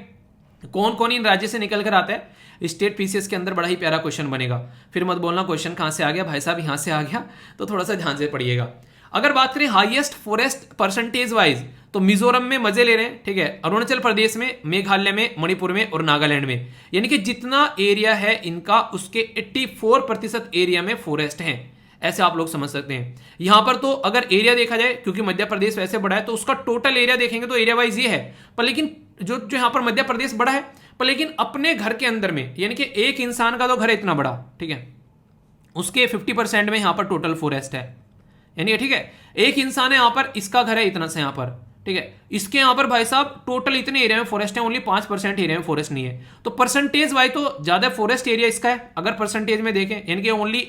कौन कौन इन राज्य से निकल कर आता है स्टेट पीसीएस के अंदर, बड़ा ही प्यारा क्वेश्चन बनेगा। फिर मत बोलना क्वेश्चन कहां से आ गया भाई साहब, यहां से आ गया, तो थोड़ा सा ध्यान से पढ़िएगा। अगर बात करें हाईएस्ट फॉरेस्ट परसेंटेज वाइज, तो मिजोरम में मजे ले रहे हैं, ठीक है, अरुणाचल प्रदेश में, मेघालय में, मणिपुर में और नागालैंड में, यानी कि जितना एरिया है इनका उसके 84% एरिया में फॉरेस्ट है, ऐसे आप लोग समझ सकते हैं। यहां पर तो अगर एरिया देखा जाए, क्योंकि मध्य प्रदेश वैसे बड़ा है, तो उसका टोटल एरिया देखेंगे तो एरिया वाइज ये है, पर लेकिन जो यहां पर मध्य प्रदेश बड़ा है, पर लेकिन अपने घर के अंदर में, यानी कि एक इंसान का तो घर है इतना बड़ा, ठीक है, उसके 50% में यहां पर टोटल फॉरेस्ट है, यानी ठीक है, एक इंसान है यहां पर, इसका घर है इतना से यहां पर, ठीक है, इसके यहां पर भाई साहब टोटल इतने एरिया में फॉरेस्ट है, ओनली 5% एरिया में फॉरेस्ट नहीं है। तो परसेंटेज वाइज तो ज्यादा फॉरेस्ट एरिया इसका है, अगर परसेंटेज में देखें, यानी कि ओनली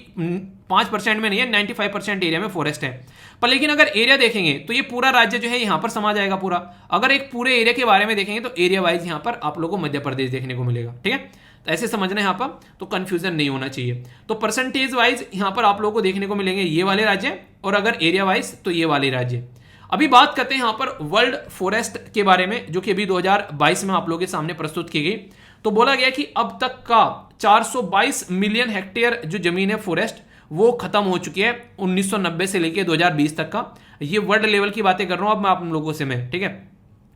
5% में नहीं है, 95% एरिया में फॉरेस्ट है। पर लेकिन अगर एरिया देखेंगे तो ये पूरा राज्य जो है यहां पर समा जाएगा पूरा। अगर एक पूरे एरिया के बारे में देखेंगे तो एरिया वाइज यहां पर आप लोगों को मध्य प्रदेश देखने को मिलेगा, ठीक है, तो ऐसे समझना है यहां पर, तो कंफ्यूजन नहीं होना चाहिए। तो परसेंटेज वाइज यहां पर आप लोगों को देखने को मिलेंगे ये वाले राज्य, और अगर एरिया वाइज तो ये वाले राज्य। अभी बात करते हैं यहां पर वर्ल्ड फॉरेस्ट के बारे में, जो कि अभी 2022 में आप लोगों के सामने प्रस्तुत की गई। तो बोला गया कि अब तक का 422 मिलियन हेक्टेयर जो जमीन है फॉरेस्ट, वो खत्म हो चुकी है 1990 से लेकर 2020 तक का। ये वर्ल्ड लेवल की बातें कर रहा हूं अब मैं आप लोगों से, मैं ठीक है।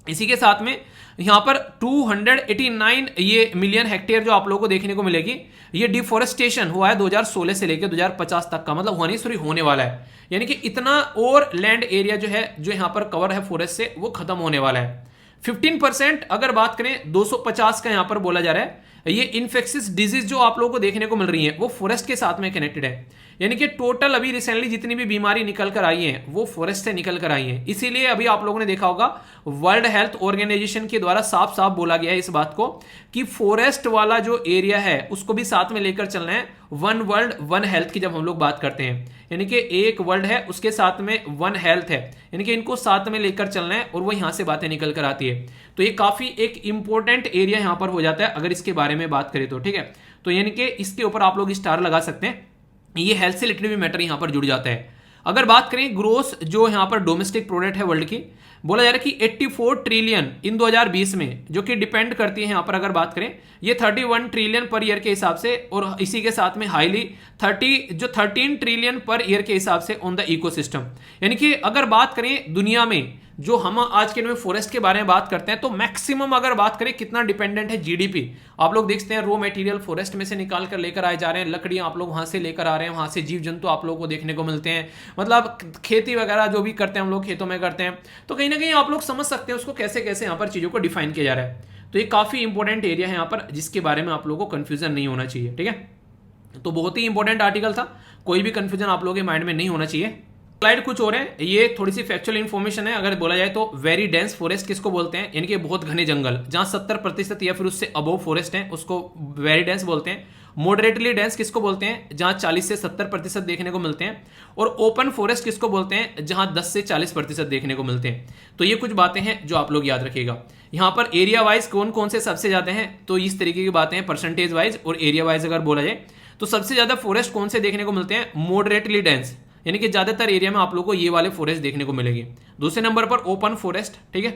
इसी के साथ में यहाँ पर 289 ये मिलियन हेक्टेयर जो आप लोगों को देखने को मिलेगी, ये डिफोरेस्टेशन हुआ है 2016 से लेकर 2050 तक का, मतलब होने सॉरी होने वाला है। यानी कि इतना और लैंड एरिया जो है जो यहाँ पर कवर है फॉरेस्ट से वो खत्म होने वाला है। 15% अगर बात करें 250 का यहाँ पर बोला जा रहा है, ये इन्फेक्शियस डिजीज जो आप लोगों को देखने को मिल रही है वो फॉरेस्ट के साथ में कनेक्टेड है। यानी कि टोटल अभी रिसेंटली जितनी भी बीमारी निकल कर आई है वो फॉरेस्ट से निकल कर आई है। इसीलिए अभी आप लोगों ने देखा होगा वर्ल्ड हेल्थ ऑर्गेनाइजेशन के द्वारा साफ साफ बोला गया है इस बात को कि फॉरेस्ट वाला जो एरिया है उसको भी साथ में लेकर चलना है। वन वर्ल्ड वन हेल्थ की जब हम लोग बात करते हैं, यानी कि एक वर्ल्ड है उसके साथ में वन हेल्थ है, यानी कि इनको साथ में लेकर चलना है और वो यहां से बातें निकल कर आती है। तो ये काफी एक इंपॉर्टेंट एरिया यहां पर हो जाता है अगर इसके बारे में बात करें तो, ठीक है। तो यानी कि इसके ऊपर आप लोग स्टार लगा सकते हैं, ये हेल्थ से रिलेटेड भी मैटर यहां पर जुड़ जाता है। अगर बात करें ग्रोस जो यहां पर डोमेस्टिक प्रोडक्ट है वर्ल्ड की, बोला जा रहा है कि 84 ट्रिलियन इन 2020 में, जो कि डिपेंड करती है यहां पर अगर बात करें ये 31 ट्रिलियन पर ईयर के हिसाब से, और इसी के साथ में हाईली 13 ट्रिलियन पर ईयर के हिसाब से ऑन द इकोसिस्टम। यानी कि अगर बात करें दुनिया में जो हम आज के में फॉरेस्ट के बारे में बात करते हैं तो मैक्सिमम अगर बात करें कितना डिपेंडेंट है जीडीपी, आप लोग देखते हैं रॉ मटेरियल फॉरेस्ट में से निकाल कर लेकर आए जा रहे हैं, लकड़ियां आप लोग वहां से लेकर आ रहे हैं, वहां से जीव जंतु आप लोगों को देखने को मिलते हैं, मतलब खेती वगैरह जो भी करते हैं हम लोग खेतों में करते हैं। तो कहीं ना कहीं आप लोग समझ सकते हैं उसको कैसे कैसे यहाँ पर चीजों को डिफाइन किया जा रहा है। तो ये काफी इंपॉर्टेंट एरिया है यहाँ पर जिसके बारे में आप लोगों को कंफ्यूजन नहीं होना चाहिए, ठीक है। तो बहुत ही इंपॉर्टेंट आर्टिकल था, कोई भी कंफ्यूजन आप लोगों के माइंड में नहीं होना चाहिए। स्लाइड कुछ और है, ये थोड़ी सी फैक्चुअल इन्फॉर्मेशन है। अगर बोला जाए तो वेरी डेंस फॉरेस्ट किसको बोलते हैं, यानी कि बहुत घने जंगल जहां 70% या फिर उससे अबव फॉरेस्ट है उसको वेरी डेंस बोलते हैं। मॉडरेटली डेंस किसको बोलते हैं, जहां 40 से 70% देखने को मिलते हैं। और ओपन फॉरेस्ट किसको बोलते हैं, जहां 10 से 40% देखने को मिलते हैं। तो ये कुछ बातें हैं जो आप लोग याद रखिएगा। यहां पर एरिया वाइज कौन कौन से सबसे ज्यादा हैं, तो इस तरीके की बातें हैं परसेंटेज वाइज और एरिया वाइज अगर बोला जाए तो सबसे ज्यादा फॉरेस्ट कौन से देखने को मिलते हैं, मॉडरेटली डेंस, यानी कि ज्यादातर एरिया में आप लोगों को ये वाले फॉरेस्ट देखने को मिलेगी। दूसरे नंबर पर ओपन फॉरेस्ट, ठीक है,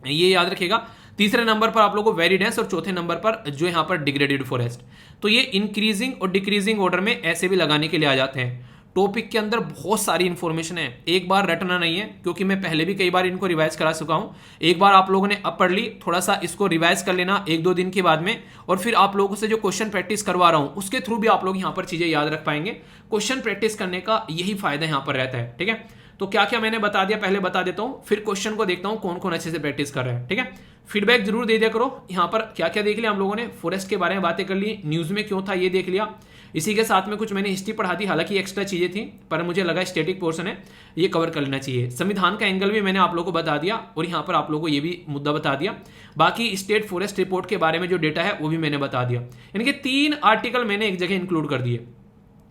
ये याद रखिएगा। तीसरे नंबर पर आप लोगों को वेरी डेंस और चौथे नंबर पर जो यहां पर डिग्रेडेड फॉरेस्ट। तो ये इंक्रीजिंग और डिक्रीजिंग ऑर्डर में ऐसे भी लगाने के लिए आ जाते हैं। टॉपिक के अंदर बहुत सारी इंफॉर्मेशन है, एक बार रटना नहीं है, क्योंकि मैं पहले भी कई बार इनको रिवाइज करा चुका हूं। एक बार आप लोगों ने अब पढ़ ली, थोड़ा सा इसको रिवाइज कर लेना 1-2 दिन के बाद में, और फिर आप लोगों से जो क्वेश्चन प्रैक्टिस करवा रहा हूं उसके थ्रू भी आप लोग यहां पर चीजें याद रख पाएंगे। क्वेश्चन प्रैक्टिस करने का यही फायदा यहां पर रहता है, ठीक है। तो क्या क्या मैंने बता दिया पहले बता देता हूं, फिर क्वेश्चन को देखता हूं कौन कौन अच्छे से प्रैक्टिस कर रहा है, ठीक है। फीडबैक जरूर दे दिया करो। यहां पर क्या क्या देख लिया हम लोगों ने, फॉरेस्ट के बारे में बातें कर ली, न्यूज में क्यों था ये देख लिया, इसी के साथ में कुछ मैंने हिस्ट्री पढ़ा दी, हालांकि एक्स्ट्रा चीजें थी पर मुझे लगा स्टैटिक पोर्शन है ये कवर कर लेना चाहिए। संविधान का एंगल भी मैंने आप लोगों को बता दिया और यहाँ पर आप लोगों को ये भी मुद्दा बता दिया। बाकी स्टेट फॉरेस्ट रिपोर्ट के बारे में जो डेटा है वो भी मैंने बता दिया। यानी कि 3 आर्टिकल मैंने एक जगह इंक्लूड कर दिए।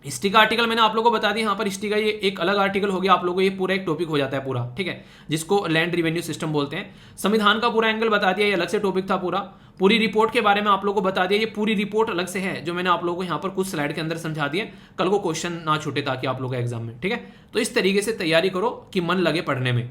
हिस्ट्री का आर्टिकल मैंने आप लोगों को बता दिया, यहाँ पर हिस्ट्री का ये एक अलग आर्टिकल हो गया, आप लोगों को ये पूरा एक टॉपिक हो जाता है पूरा, ठीक है, जिसको लैंड रिवेन्यू सिस्टम बोलते हैं। संविधान का पूरा एंगल बता दिया, ये अलग से टॉपिक था पूरा। पूरी रिपोर्ट के बारे में आप लोगों को बता दिया, ये पूरी रिपोर्ट अलग से है जो मैंने आप लोगों को यहाँ पर कुछ स्लाइड के अंदर समझा दिए, कल को क्वेश्चन ना छूटे ताकि आप लोगों का एग्जाम में, ठीक है। तो इस तरीके से तैयारी करो कि मन लगे पढ़ने में।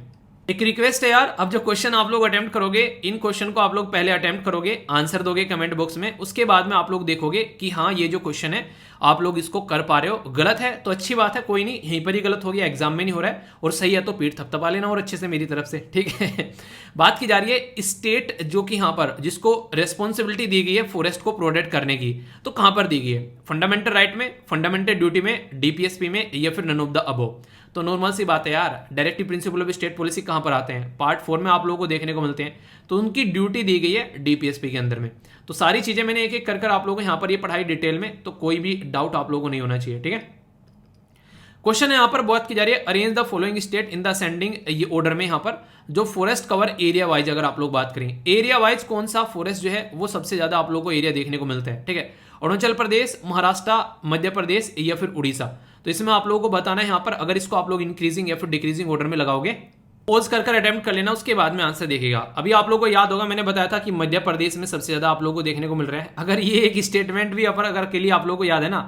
एक रिक्वेस्ट है यार, अब जो क्वेश्चन आप लोग अटेम्प्ट करोगे, इन क्वेश्चन को आप लोग पहले अटेम्प्ट करोगे, आंसर दोगे कमेंट बॉक्स में, उसके बाद में आप लोग देखोगे कि हाँ ये जो क्वेश्चन है आप लोग इसको कर पा रहे हो। गलत है तो अच्छी बात है, कोई नहीं, यहीं पर ही गलत हो गया, एग्जाम में नहीं हो रहा है, और सही है तो पीठ थपथपा लेना और अच्छे से मेरी तरफ से, ठीक है। बात की जा रही है स्टेट जो कि यहाँ पर जिसको रेस्पॉन्सिबिलिटी दी गई है फॉरेस्ट को प्रोटेक्ट करने की, तो कहां पर दी गई है, फंडामेंटल राइट में, फंडामेंटल ड्यूटी में, डीपीएसपी में, या फिर नन ऑफ द अबव। तो नॉर्मल सी बात है यार, directive principle of state policy कहां पर आते हैं, पार्ट 4 में आप लोगों को देखने को मिलते हैं। तो उनकी ड्यूटी दी गई है डीपीएसपी के अंदर में। तो सारी चीजें मैंने एक एक कर आप लोगों को यहां पर ये पढ़ाई डिटेल में, तो कोई भी डाउट आप लोगों को नहीं होना चाहिए, ठीक है। क्वेश्चन है यहां पर बात की जा रही है, arrange the following state in the ascending ये ऑर्डर में, यहां पर जो फॉरेस्ट कवर एरिया वाइज अगर आप लोग बात करें, एरिया वाइज कौन सा फॉरेस्ट जो है वो सबसे ज्यादा आप लोगों को एरिया देखने को मिलता है, ठीक है। अरुणाचल प्रदेश, महाराष्ट्र, मध्य प्रदेश या फिर उड़ीसा। तो इसमें आप लोगों को बताना है यहाँ पर, अगर इसको आप लोग इंक्रीजिंग या फिर डिक्रीजिंग ऑर्डर में लगाओगे, पोज कर अटेम्प्ट कर लेना, उसके बाद में आंसर देखेगा। अभी आप लोगों को याद होगा मैंने बताया था कि मध्य प्रदेश में सबसे ज्यादा आप लोगों को देखने को मिल रहा है। अगर ये एक स्टेटमेंट भी अगर के लिए आप लोगों को याद है ना,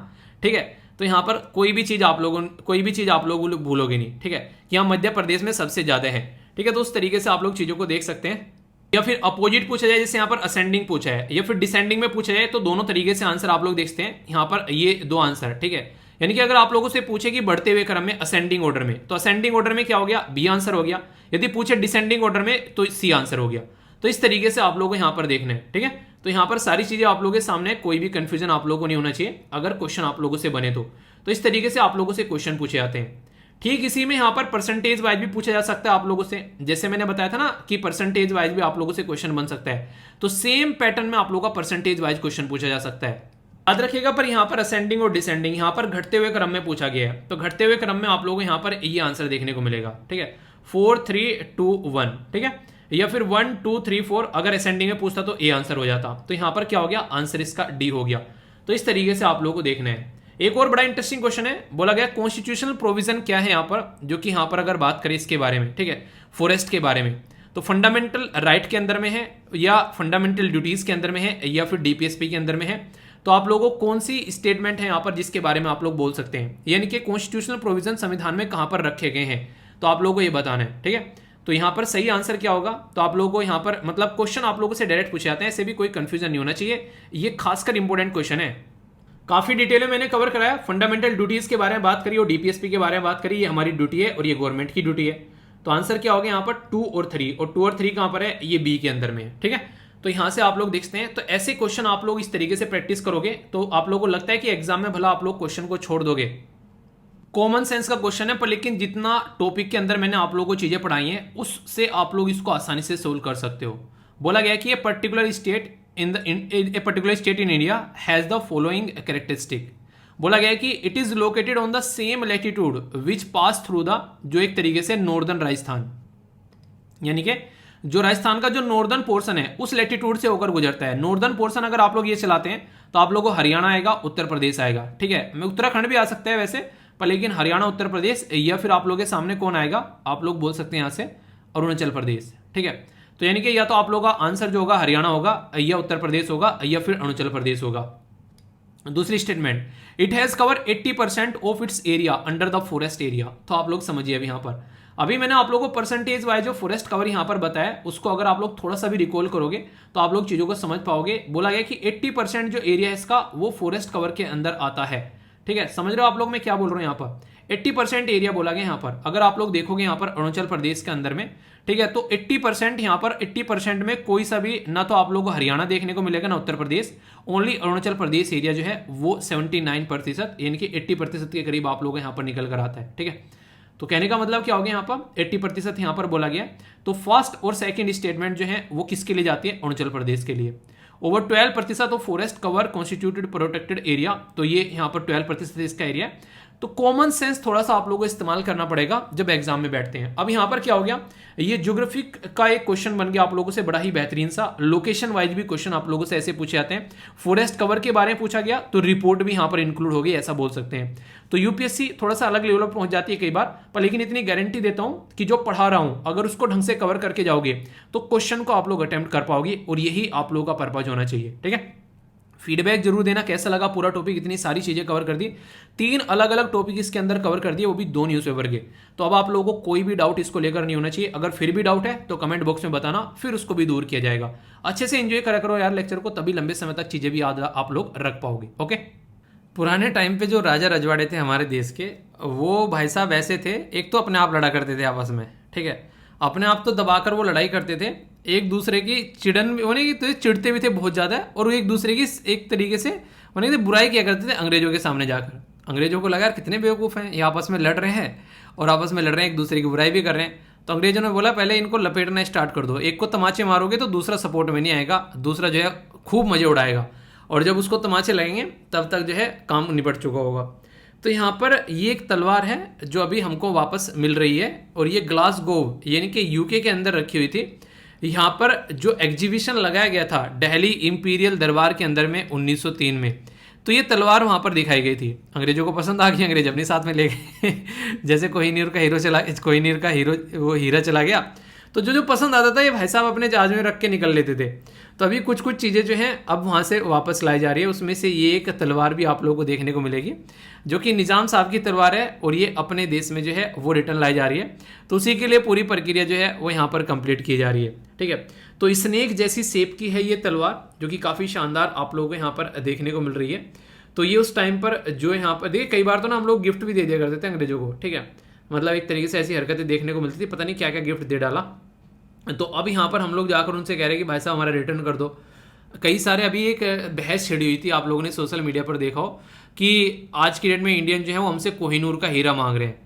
ठीक है, तो यहाँ पर कोई भी चीज आप लोग भूलोगे नहीं, ठीक है, कि यहाँ मध्य प्रदेश में सबसे ज्यादा है, ठीक है। तो उस तरीके से आप लोग चीजों को देख सकते हैं। या फिर अपोजिट पूछा जाए, जैसे यहाँ पर असेंडिंग पूछा है, या फिर डिसेंडिंग में पूछा जाए, तो दोनों तरीके से आंसर आप लोग देखते हैं। यहाँ पर ये 2 आंसर, ठीक है, यानी कि अगर आप लोगों से पूछे कि बढ़ते हुए क्रम में असेंडिंग ऑर्डर में, तो असेंडिंग ऑर्डर में क्या हो गया, बी आंसर हो गया। यदि पूछे डिसेंडिंग ऑर्डर में तो सी आंसर हो गया। तो इस तरीके से आप लोगों को यहाँ पर देखना है, ठीक है। तो यहाँ पर सारी चीजें आप लोगों के सामने, कोई भी कंफ्यूजन आप लोगों को नहीं होना चाहिए अगर क्वेश्चन आप लोगों से बने तो इस तरीके से आप लोगों से क्वेश्चन पूछे जाते हैं। ठीक इसी में यहाँ पर परसेंटेज वाइज भी पूछा जा सकता है आप लोगों से, जैसे मैंने बताया था ना कि परसेंटेज वाइज भी आप लोगों से क्वेश्चन बन सकता है। तो सेम पैटर्न में आप लोगों का परसेंटेज वाइज क्वेश्चन पूछा जा सकता है, याद रखिएगा। पर यहाँ पर असेंडिंग और डिसेंडिंग, यहाँ पर घटते हुए क्रम में पूछा गया है, तो घटते हुए क्रम में आप लोगों को यहाँ पर ये आंसर देखने को मिलेगा, ठीक है, 4 3 2 1, ठीक है। या फिर 1 2 3 4, अगर असेंडिंग में पूछता तो ए आंसर हो जाता। तो यहाँ पर क्या हो गया, आंसर इसका डी हो गया। तो इस तरीके से आप लोगों को देखना है। एक और बड़ा इंटरेस्टिंग क्वेश्चन है, बोला गया कॉन्स्टिट्यूशनल प्रोविजन क्या है यहाँ पर, जो कि यहाँ पर अगर बात करें इसके बारे में, ठीक है, फॉरेस्ट के बारे में, तो फंडामेंटल राइट के अंदर में है या फंडामेंटल ड्यूटीज के अंदर में है या फिर डीपीएसपी के अंदर में है। तो आप लोगों को कौन सी स्टेटमेंट है यहाँ पर जिसके बारे में आप लोग बोल सकते हैं, यानी कि कॉन्स्टिट्यूशनल प्रोविजन संविधान में कहाँ पर रखे गए हैं, तो आप लोगों को ये बताना है, ठीक है। तो यहाँ पर सही आंसर क्या होगा, तो आप लोगों को यहाँ पर मतलब क्वेश्चन आप लोगों से डायरेक्ट पूछे जाते हैं, ऐसे भी कोई कंफ्यूजन नहीं होना चाहिए। ये खासकर इंपॉर्टेंट क्वेश्चन है, काफी डिटेल में मैंने कवर कराया। फंडामेंटल ड्यूटीज के बारे में बात करी और डीपीएसपी के बारे में बात करी, ये हमारी ड्यूटी है और ये गवर्नमेंट की ड्यूटी है। तो आंसर क्या हो गया यहाँ पर 2 और 3, और 2 और 3 कहां पर है, ये बी के अंदर में है, ठीक है। तो यहां से आप लोग देखते हैं, तो ऐसे क्वेश्चन आप लोग इस तरीके से प्रैक्टिस करोगे तो आप लोगों को लगता है कि एग्जाम में भला आप लोग क्वेश्चन को छोड़ दोगे। कॉमन सेंस का क्वेश्चन है, पर लेकिन जितना टॉपिक के अंदर मैंने आप लोगों को चीजें पढ़ाई हैं उससे आप लोग इसको आसानी से सोल्व कर सकते हो। बोला गया कि ये particular state in India has the following characteristic. बोला गया कि it is located on the same latitude which pass through the, जो एक तरीके से नॉर्दर्न राजस्थान, यानी कि जो राजस्थान का जो नॉर्दर्न पोर्शन है उस लैटिट्यूड से होकर गुजरता है। नॉर्दर्न पोर्शन अगर आप लोग ये चलाते हैं तो आप लोगों को हरियाणा आएगा, उत्तर प्रदेश आएगा, ठीक है। मैं उत्तराखंड भी आ सकता है वैसे, पर लेकिन हरियाणा उत्तर प्रदेश, या फिर आप लोगों के सामने कौन आएगा, आप लोग बोल सकते हैं यहाँ से अरुणाचल प्रदेश, ठीक है। तो यानी कि या तो आप लोगों का आंसर जो होगा हरियाणा होगा, या उत्तर प्रदेश होगा, या फिर अरुणाचल प्रदेश होगा। दूसरी statement, it has cover 80% of its area under the forest area. तो आप लोग समझिए अभी यहाँ पर, अभी मैंने आप लोगों को परसेंटेज वाइज जो फॉरेस्ट कवर यहाँ पर बताया, उसको अगर आप लोग थोड़ा सा भी रिकॉल करोगे तो आप लोग चीजों को समझ पाओगे। बोला गया कि 80% जो एरिया है इसका वो फॉरेस्ट कवर के अंदर आता है, ठीक है। समझ रहे हो आप लोग मैं क्या बोल रहा हूँ यहाँ पर, 80% एरिया बोला गया यहाँ पर। अगर आप लोग देखोगे यहाँ पर अरुणाचल प्रदेश के अंदर में, ठीक है, तो 80% यहाँ पर 80% में कोई सा भी ना तो आप लोगों को हरियाणा देखने को मिलेगा ना उत्तर प्रदेश, ओनली अरुणाचल प्रदेश एरिया जो है वो 79% यानी कि 80% के करीब आप लोगों को यहाँ पर निकल कर आता है, ठीक है। तो कहने का मतलब क्या हो गया यहाँ पर 80% यहाँ पर बोला गया। तो फर्स्ट और सेकंड स्टेटमेंट जो है वो किसके लिए जाती है, अरुणाचल प्रदेश के लिए। Over 12% of forest cover constituted protected area, तो ये यहाँ पर 12% इसका एरिया है। तो कॉमन सेंस थोड़ा सा आप लोगों को इस्तेमाल करना पड़ेगा जब एग्जाम में बैठते हैं। अब यहाँ पर क्या हो गया, ये ज्योग्राफिक का एक क्वेश्चन बन गया आप लोगों से, बड़ा ही बेहतरीन सा। लोकेशन वाइज भी क्वेश्चन आप लोगों से ऐसे पूछे जाते हैं। फॉरेस्ट कवर के बारे में पूछा गया तो रिपोर्ट भी यहाँ पर इंक्लूड होगी, ऐसा बोल सकते हैं। तो यूपीएससी थोड़ा सा अलग लेवल पर पहुंच जाती है कई बार, पर लेकिन इतनी गारंटी देता हूं कि जो पढ़ा रहा हूं अगर उसको ढंग से कवर करके जाओगे तो क्वेश्चन को आप लोग अटेम्प्ट कर पाओगे, और यही आप लोगों का पर्पज होना चाहिए, ठीक है। फीडबैक जरूर देना कैसा लगा पूरा टॉपिक, इतनी सारी चीजें कवर कर दी, 3 अलग अलग टॉपिक इसके अंदर कवर कर दिए, वो भी 2 न्यूज़पेपर के। तो अब आप लोगों को कोई भी डाउट इसको लेकर नहीं होना चाहिए। अगर फिर भी डाउट है तो कमेंट बॉक्स में बताना, फिर उसको भी दूर किया जाएगा। अच्छे से एंजॉय करा करो यार लेक्चर को, तभी लंबे समय तक चीजें भी याद आप लोग रख पाओगे, ओके। पुराने टाइम पे जो राजा रजवाड़े थे हमारे देश के, वो भाई साहब ऐसे थे, एक तो अपने आप लड़ा करते थे आपस में, ठीक है, अपने आप तो दबाकर वो लड़ाई करते थे, एक दूसरे की चिड़न होने की तो चिढ़ते भी थे बहुत ज़्यादा, और एक दूसरे की एक तरीके से होने की बुराई किया करते थे अंग्रेजों के सामने जाकर। अंग्रेजों को लगा यार कितने बेवकूफ़ हैं, ये आपस में लड़ रहे हैं और आपस में लड़ रहे हैं, एक दूसरे की बुराई भी कर रहे हैं। तो अंग्रेजों ने बोला पहले इनको लपेटना स्टार्ट कर दो, एक को तमाचे मारोगे तो दूसरा सपोर्ट में नहीं आएगा, दूसरा जो है खूब मजे उड़ाएगा, और जब उसको तमाचे लगेंगे तब तक जो है काम निपट चुका होगा। तो यहाँ पर ये एक तलवार है जो अभी हमको वापस मिल रही है, और ये ग्लासगो यानी कि यूके के अंदर रखी हुई थी। यहाँ पर जो एग्जीबिशन लगाया गया था दिल्ली इंपीरियल दरबार के अंदर में 1903 में, तो ये तलवार वहाँ पर दिखाई गई थी। अंग्रेजों को पसंद आ गई, अंग्रेज अपने साथ में ले गए जैसे कोहिनूर का हीरो वो हीरा चला गया, तो जो पसंद आता था ये भाई साहब अपने जहाज में रख के निकल लेते थे। तो अभी कुछ कुछ चीज़ें जो हैं अब वहाँ से वापस लाई जा रही है, उसमें से ये एक तलवार भी आप लोगों को देखने को मिलेगी जो कि निज़ाम साहब की तलवार है, और ये अपने देश में जो है वो रिटर्न लाई जा रही है। तो उसी के लिए पूरी प्रक्रिया जो है वो यहाँ पर कंप्लीट की जा रही है, ठीक है। तो स्नेक जैसी शेप की है ये तलवार, जो कि काफ़ी शानदार आप लोगों को यहाँ पर देखने को मिल रही है। तो ये उस टाइम पर जो यहाँ पर देखिए, कई बार तो ना हम लोग गिफ्ट भी दे दिया करते थे अंग्रेजों को, ठीक है, मतलब एक तरीके से ऐसी हरकतें देखने को मिलती थी, पता नहीं क्या क्या गिफ्ट दे डाला। तो अब यहाँ पर हम लोग जाकर उनसे कह रहे हैं कि भाई साहब हमारा रिटर्न कर दो। कई सारे अभी एक बहस छिड़ी हुई थी, आप लोगों ने सोशल मीडिया पर देखा हो कि आज की डेट में इंडियन जो है वो हमसे कोहिनूर का हीरा मांग रहे हैं,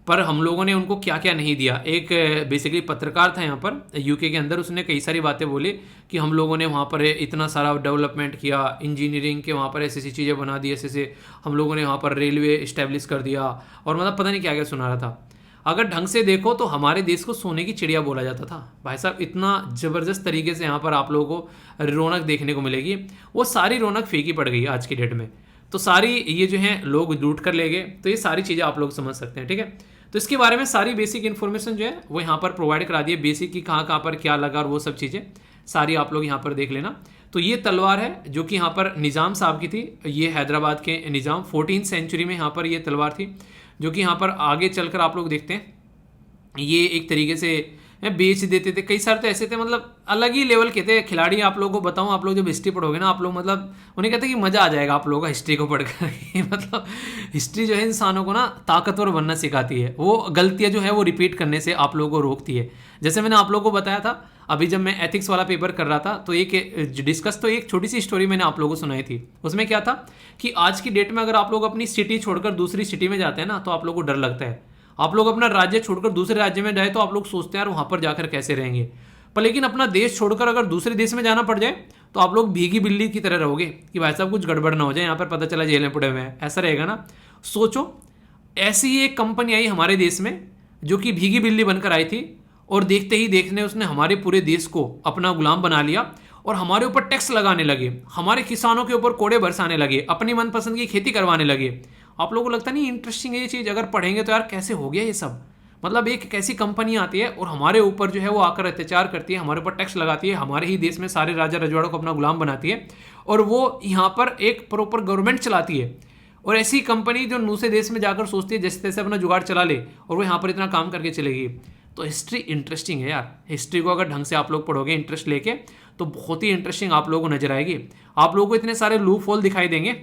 पर हम लोगों ने उनको क्या क्या नहीं दिया। एक बेसिकली पत्रकार था यहाँ पर यूके के अंदर, उसने कई सारी बातें बोली कि हम लोगों ने वहाँ पर इतना सारा डेवलपमेंट किया, इंजीनियरिंग के वहाँ पर ऐसी ऐसी चीज़ें बना दी, ऐसे ऐसे हम लोगों ने वहाँ पर रेलवे इस्टेब्लिश कर दिया, और मतलब पता नहीं क्या क्या सुना रहा था। अगर ढंग से देखो तो हमारे देश को सोने की चिड़िया बोला जाता था भाई साहब। इतना ज़बरदस्त तरीके से यहाँ पर आप लोगों को रौनक देखने को मिलेगी, वो सारी रौनक फीकी पड़ गई आज की डेट में। तो सारी ये जो है लोग लूट कर ले गए, तो ये सारी चीज़ें आप लोग समझ सकते हैं, ठीक है। तो इसके बारे में सारी बेसिक इन्फॉर्मेशन जो है वो यहाँ पर प्रोवाइड करा दी है, बेसिक की कहाँ कहाँ पर क्या लगा और वो सब चीज़ें सारी आप लोग यहाँ पर देख लेना। तो ये तलवार है जो कि यहाँ पर निज़ाम साहब की थी, ये हैदराबाद के निज़ाम 14th सेंचुरी में यहाँ पर ये तलवार थी, जो कि यहाँ पर आगे चलकर आप लोग देखते हैं ये एक तरीके से बेच देते थे। कई सारे तो ऐसे थे, मतलब अलग ही लेवल के थे खिलाड़ी। आप लोगों को बताऊं, आप लोग जब हिस्ट्री पढ़ोगे ना, आप लोग मतलब उन्हें कहते हैं कि मज़ा आ जाएगा आप लोगों का हिस्ट्री को पढ़कर। मतलब हिस्ट्री जो है इंसानों को ना ताकतवर बनना सिखाती है, वो गलतियां जो है वो रिपीट करने से आप लोगों को रोकती है। जैसे मैंने आप लोगों को बताया था अभी जब मैं एथिक्स वाला पेपर कर रहा था, तो एक छोटी सी स्टोरी मैंने आप लोगों को सुनाई थी। उसमें क्या था कि आज की डेट में अगर आप लोग अपनी सिटी छोड़कर दूसरी सिटी में जाते हैं ना, तो आप लोग को डर लगता है। आप लोग अपना राज्य छोड़कर दूसरे राज्य में जाए तो आप लोग सोचते हैं यार वहाँ पर जाकर कैसे रहेंगे, पर लेकिन अपना देश छोड़कर अगर दूसरे देश में जाना पड़ जाए तो आप लोग भीगी बिल्ली की तरह रहोगे कि भाई साहब कुछ गड़बड़ ना हो जाए, यहाँ पर पता चला जेल में पड़े हुए हैं, ऐसा रहेगा ना। सोचो, ऐसी ही एक कंपनी आई हमारे देश में जो कि भीगी बिल्ली बनकर आई थी, और देखते ही देखने उसने हमारे पूरे देश को अपना गुलाम बना लिया और हमारे ऊपर टैक्स लगाने लगे, हमारे किसानों के ऊपर कोड़े बरसाने लगे, अपनी मनपसंद की खेती करवाने लगे। आप लोगों को लगता नहीं इंटरेस्टिंग है ये चीज़? अगर पढ़ेंगे तो यार कैसे हो गया ये सब। मतलब एक कैसी कंपनी आती है और हमारे ऊपर जो है वो आकर अत्याचार करती है, हमारे ऊपर टैक्स लगाती है, हमारे ही देश में सारे राजा रजवाड़ों को अपना गुलाम बनाती है, और वो यहाँ पर एक प्रॉपर गवर्नमेंट चलाती है। और ऐसी कंपनी जो दूसरे देश में जाकर सोचती है जैसे तैसे अपना जुगाड़ चला ले, और वो यहाँ पर इतना काम करके चलेगी। तो हिस्ट्री इंटरेस्टिंग है यार। हिस्ट्री को अगर ढंग से आप लोग पढ़ोगे इंटरेस्ट लेके, तो बहुत ही इंटरेस्टिंग आप लोगों को नजर आएगी। आप लोगों को इतने सारे लूप होल दिखाई देंगे,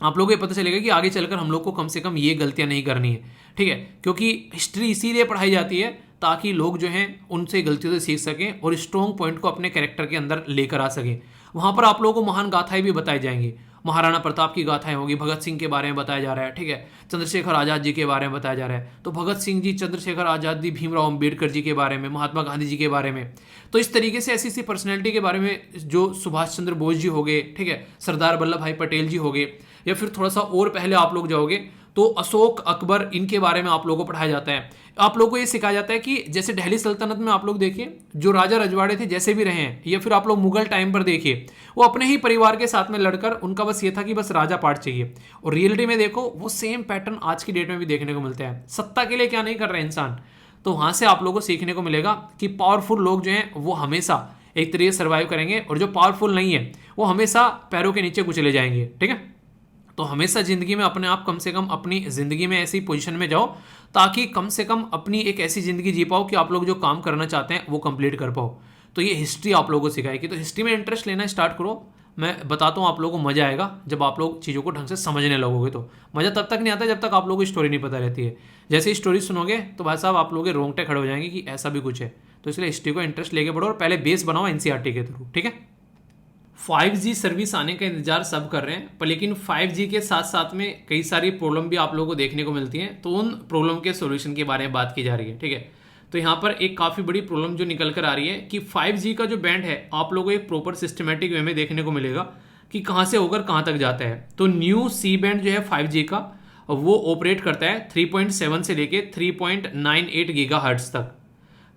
आप लोगों को ये पता चलेगा कि आगे चलकर हम लोग को कम से कम ये गलतियां नहीं करनी है, ठीक है। क्योंकि हिस्ट्री इसीलिए पढ़ाई जाती है ताकि लोग जो हैं उनसे गलतियों से सीख सकें और स्ट्रॉन्ग पॉइंट को अपने कैरेक्टर के अंदर लेकर आ सकें। वहाँ पर आप लोगों को महान गाथाएं भी बताई जाएंगी, महाराणा प्रताप की गाथाएं होगी, भगत सिंह के बारे में बताया जा रहा है, ठीक है, चंद्रशेखर आज़ाद जी के बारे में बताया जा रहा है। तो भगत सिंह जी, चंद्रशेखर आज़ाद जी, भीमराव अम्बेडकर जी के बारे में, महात्मा गांधी जी के बारे में। तो इस तरीके से ऐसी ऐसी पर्सनैलिटी के बारे में, जो सुभाष चंद्र बोस जी हो गए, ठीक है, सरदार वल्लभ भाई पटेल जी हो गए, या फिर थोड़ा सा और पहले आप लोग जाओगे तो अशोक, अकबर, इनके बारे में आप लोगों को पढ़ाया जाता है। आप लोगों को ये सिखाया जाता है कि जैसे दिल्ली सल्तनत में आप लोग देखिए जो राजा रजवाड़े थे जैसे भी रहे हैं, या फिर आप लोग मुगल टाइम पर देखिए, वो अपने ही परिवार के साथ में लड़कर उनका बस ये था कि बस राजा पाट चाहिए। और रियलिटी में देखो वो सेम पैटर्न आज की डेट में भी देखने को मिलता है। सत्ता के लिए क्या नहीं कर रहे इंसान। तो वहां से आप लोगों को सीखने को मिलेगा कि पावरफुल लोग जो हैं वो हमेशा एक तरीके से सर्वाइव करेंगे, और जो पावरफुल नहीं है वो हमेशा पैरों के नीचे कुचले जाएंगे, ठीक है। तो हमेशा ज़िंदगी में अपने आप कम से कम अपनी ज़िंदगी में ऐसी पोजीशन में जाओ ताकि कम से कम अपनी एक ऐसी ज़िंदगी जी पाओ कि आप लोग जो काम करना चाहते हैं वो कंप्लीट कर पाओ। तो ये हिस्ट्री आप लोगों को सिखाएगी। तो हिस्ट्री में इंटरेस्ट लेना स्टार्ट करो। मैं बताता हूँ आप लोगों को मज़ा आएगा जब आप लोग चीज़ों को ढंग से समझने लगोगे। तो मज़ा तब तक नहीं आता जब तक आप लोगों को स्टोरी नहीं पता रहती है। जैसे ही स्टोरी सुनोगे तो भाई साहब आप लोगों के रोंगटे खड़े हो जाएंगे कि ऐसा भी कुछ है। तो इसलिए हिस्ट्री को इंटरेस्ट लेके पढ़ो और पहले बेस बनाओ एनसीईआरटी के थ्रू, ठीक है। 5G सर्विस आने का इंतजार सब कर रहे हैं, पर लेकिन 5G के साथ साथ में कई सारी प्रॉब्लम भी आप लोगों को देखने को मिलती हैं। तो उन प्रॉब्लम के सॉल्यूशन के बारे में बात की जा रही है, ठीक है। तो यहाँ पर एक काफ़ी बड़ी प्रॉब्लम जो निकल कर आ रही है कि 5G का जो बैंड है आप लोगों को एक प्रॉपर सिस्टमेटिक वे में देखने को मिलेगा कि कहाँ से होकर कहाँ तक जाता है। तो न्यू सी बैंड जो है 5G का वो ऑपरेट करता है 3.7 से लेके 3.98 गीगाहर्ट्ज तक।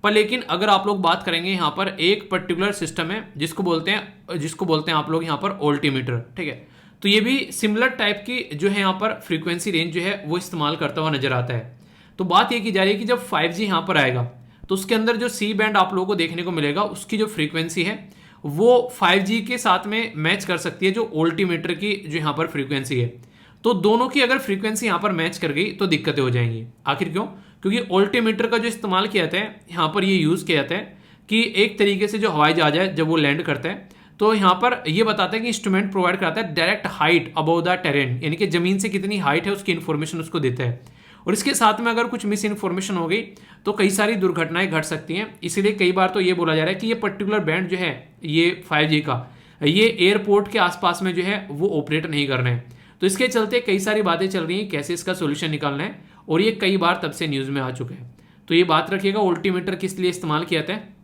पर लेकिन अगर आप लोग बात करेंगे यहाँ पर एक पर्टिकुलर सिस्टम है जिसको बोलते हैं आप लोग यहाँ पर ऑल्टीमीटर, ठीक है। तो ये भी सिमिलर टाइप की जो है यहाँ पर फ्रीक्वेंसी रेंज जो है वो इस्तेमाल करता हुआ नजर आता है। तो बात ये की जा रही है कि जब 5G यहाँ पर आएगा तो उसके अंदर जो सी बैंड आप लोगों को देखने को मिलेगा उसकी जो फ्रीक्वेंसी है वो 5G के साथ में मैच कर सकती है जो ऑल्टीमीटर की जो यहाँ पर फ्रीक्वेंसी है। तो दोनों की अगर फ्रीक्वेंसी यहाँ पर मैच कर गई तो दिक्कतें हो जाएंगी। आखिर क्यों? क्योंकि ऑल्टीमीटर का जो इस्तेमाल किया जाता है यहाँ पर ये यूज़ किया जाता है कि एक तरीके से जो हवाई जहाज है जब वो लैंड करता है तो यहाँ पर ये बताता है कि इंस्ट्रूमेंट प्रोवाइड कराता है direct height above the terrain, यानी कि जमीन से कितनी हाइट है उसकी इन्फॉर्मेशन उसको देता है। और इसके साथ में अगर कुछ मिस इन्फॉर्मेशन हो गई तो कई सारी दुर्घटनाएं घट सकती हैं। इसलिए कई बार तो ये बोला जा रहा है कि ये पर्टिकुलर बैंड जो है ये 5G का, ये एयरपोर्ट के आसपास में जो है वो ऑपरेट नहीं कर रहे हैं। तो इसके चलते कई सारी बातें चल रही हैं कैसे इसका सोल्यूशन निकालना है, और ये कई बार तब से न्यूज़ में आ चुका है। तो ये बात रखिएगा ऑल्टीमीटर किस लिए इस्तेमाल किया जाता है।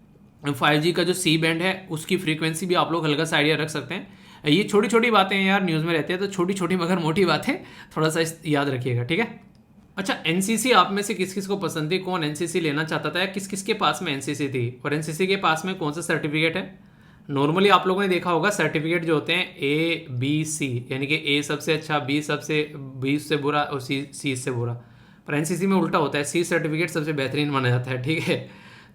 5G का जो सी बैंड है उसकी फ्रीक्वेंसी भी आप लोग हल्का सा आइडिया रख सकते हैं। ये छोटी छोटी बातें यार न्यूज़ में रहती है, तो छोटी छोटी मगर मोटी बातें थोड़ा सा याद रखिएगा, ठीक है। अच्छा, एनसीसी आप में से किस किस को पसंद थी, कौन एनसीसी लेना चाहता था, या किस किस के पास में एनसीसी थी, और एनसीसी के पास में कौन सा सर्टिफिकेट है। नॉर्मली आप लोगों ने देखा होगा सर्टिफिकेट जो होते हैं A B C, यानी कि A सबसे अच्छा, B से बुरा और C से बुरा। पर एनसीसी में उल्टा होता है, C सर्टिफिकेट सबसे बेहतरीन माना जाता है, ठीक है।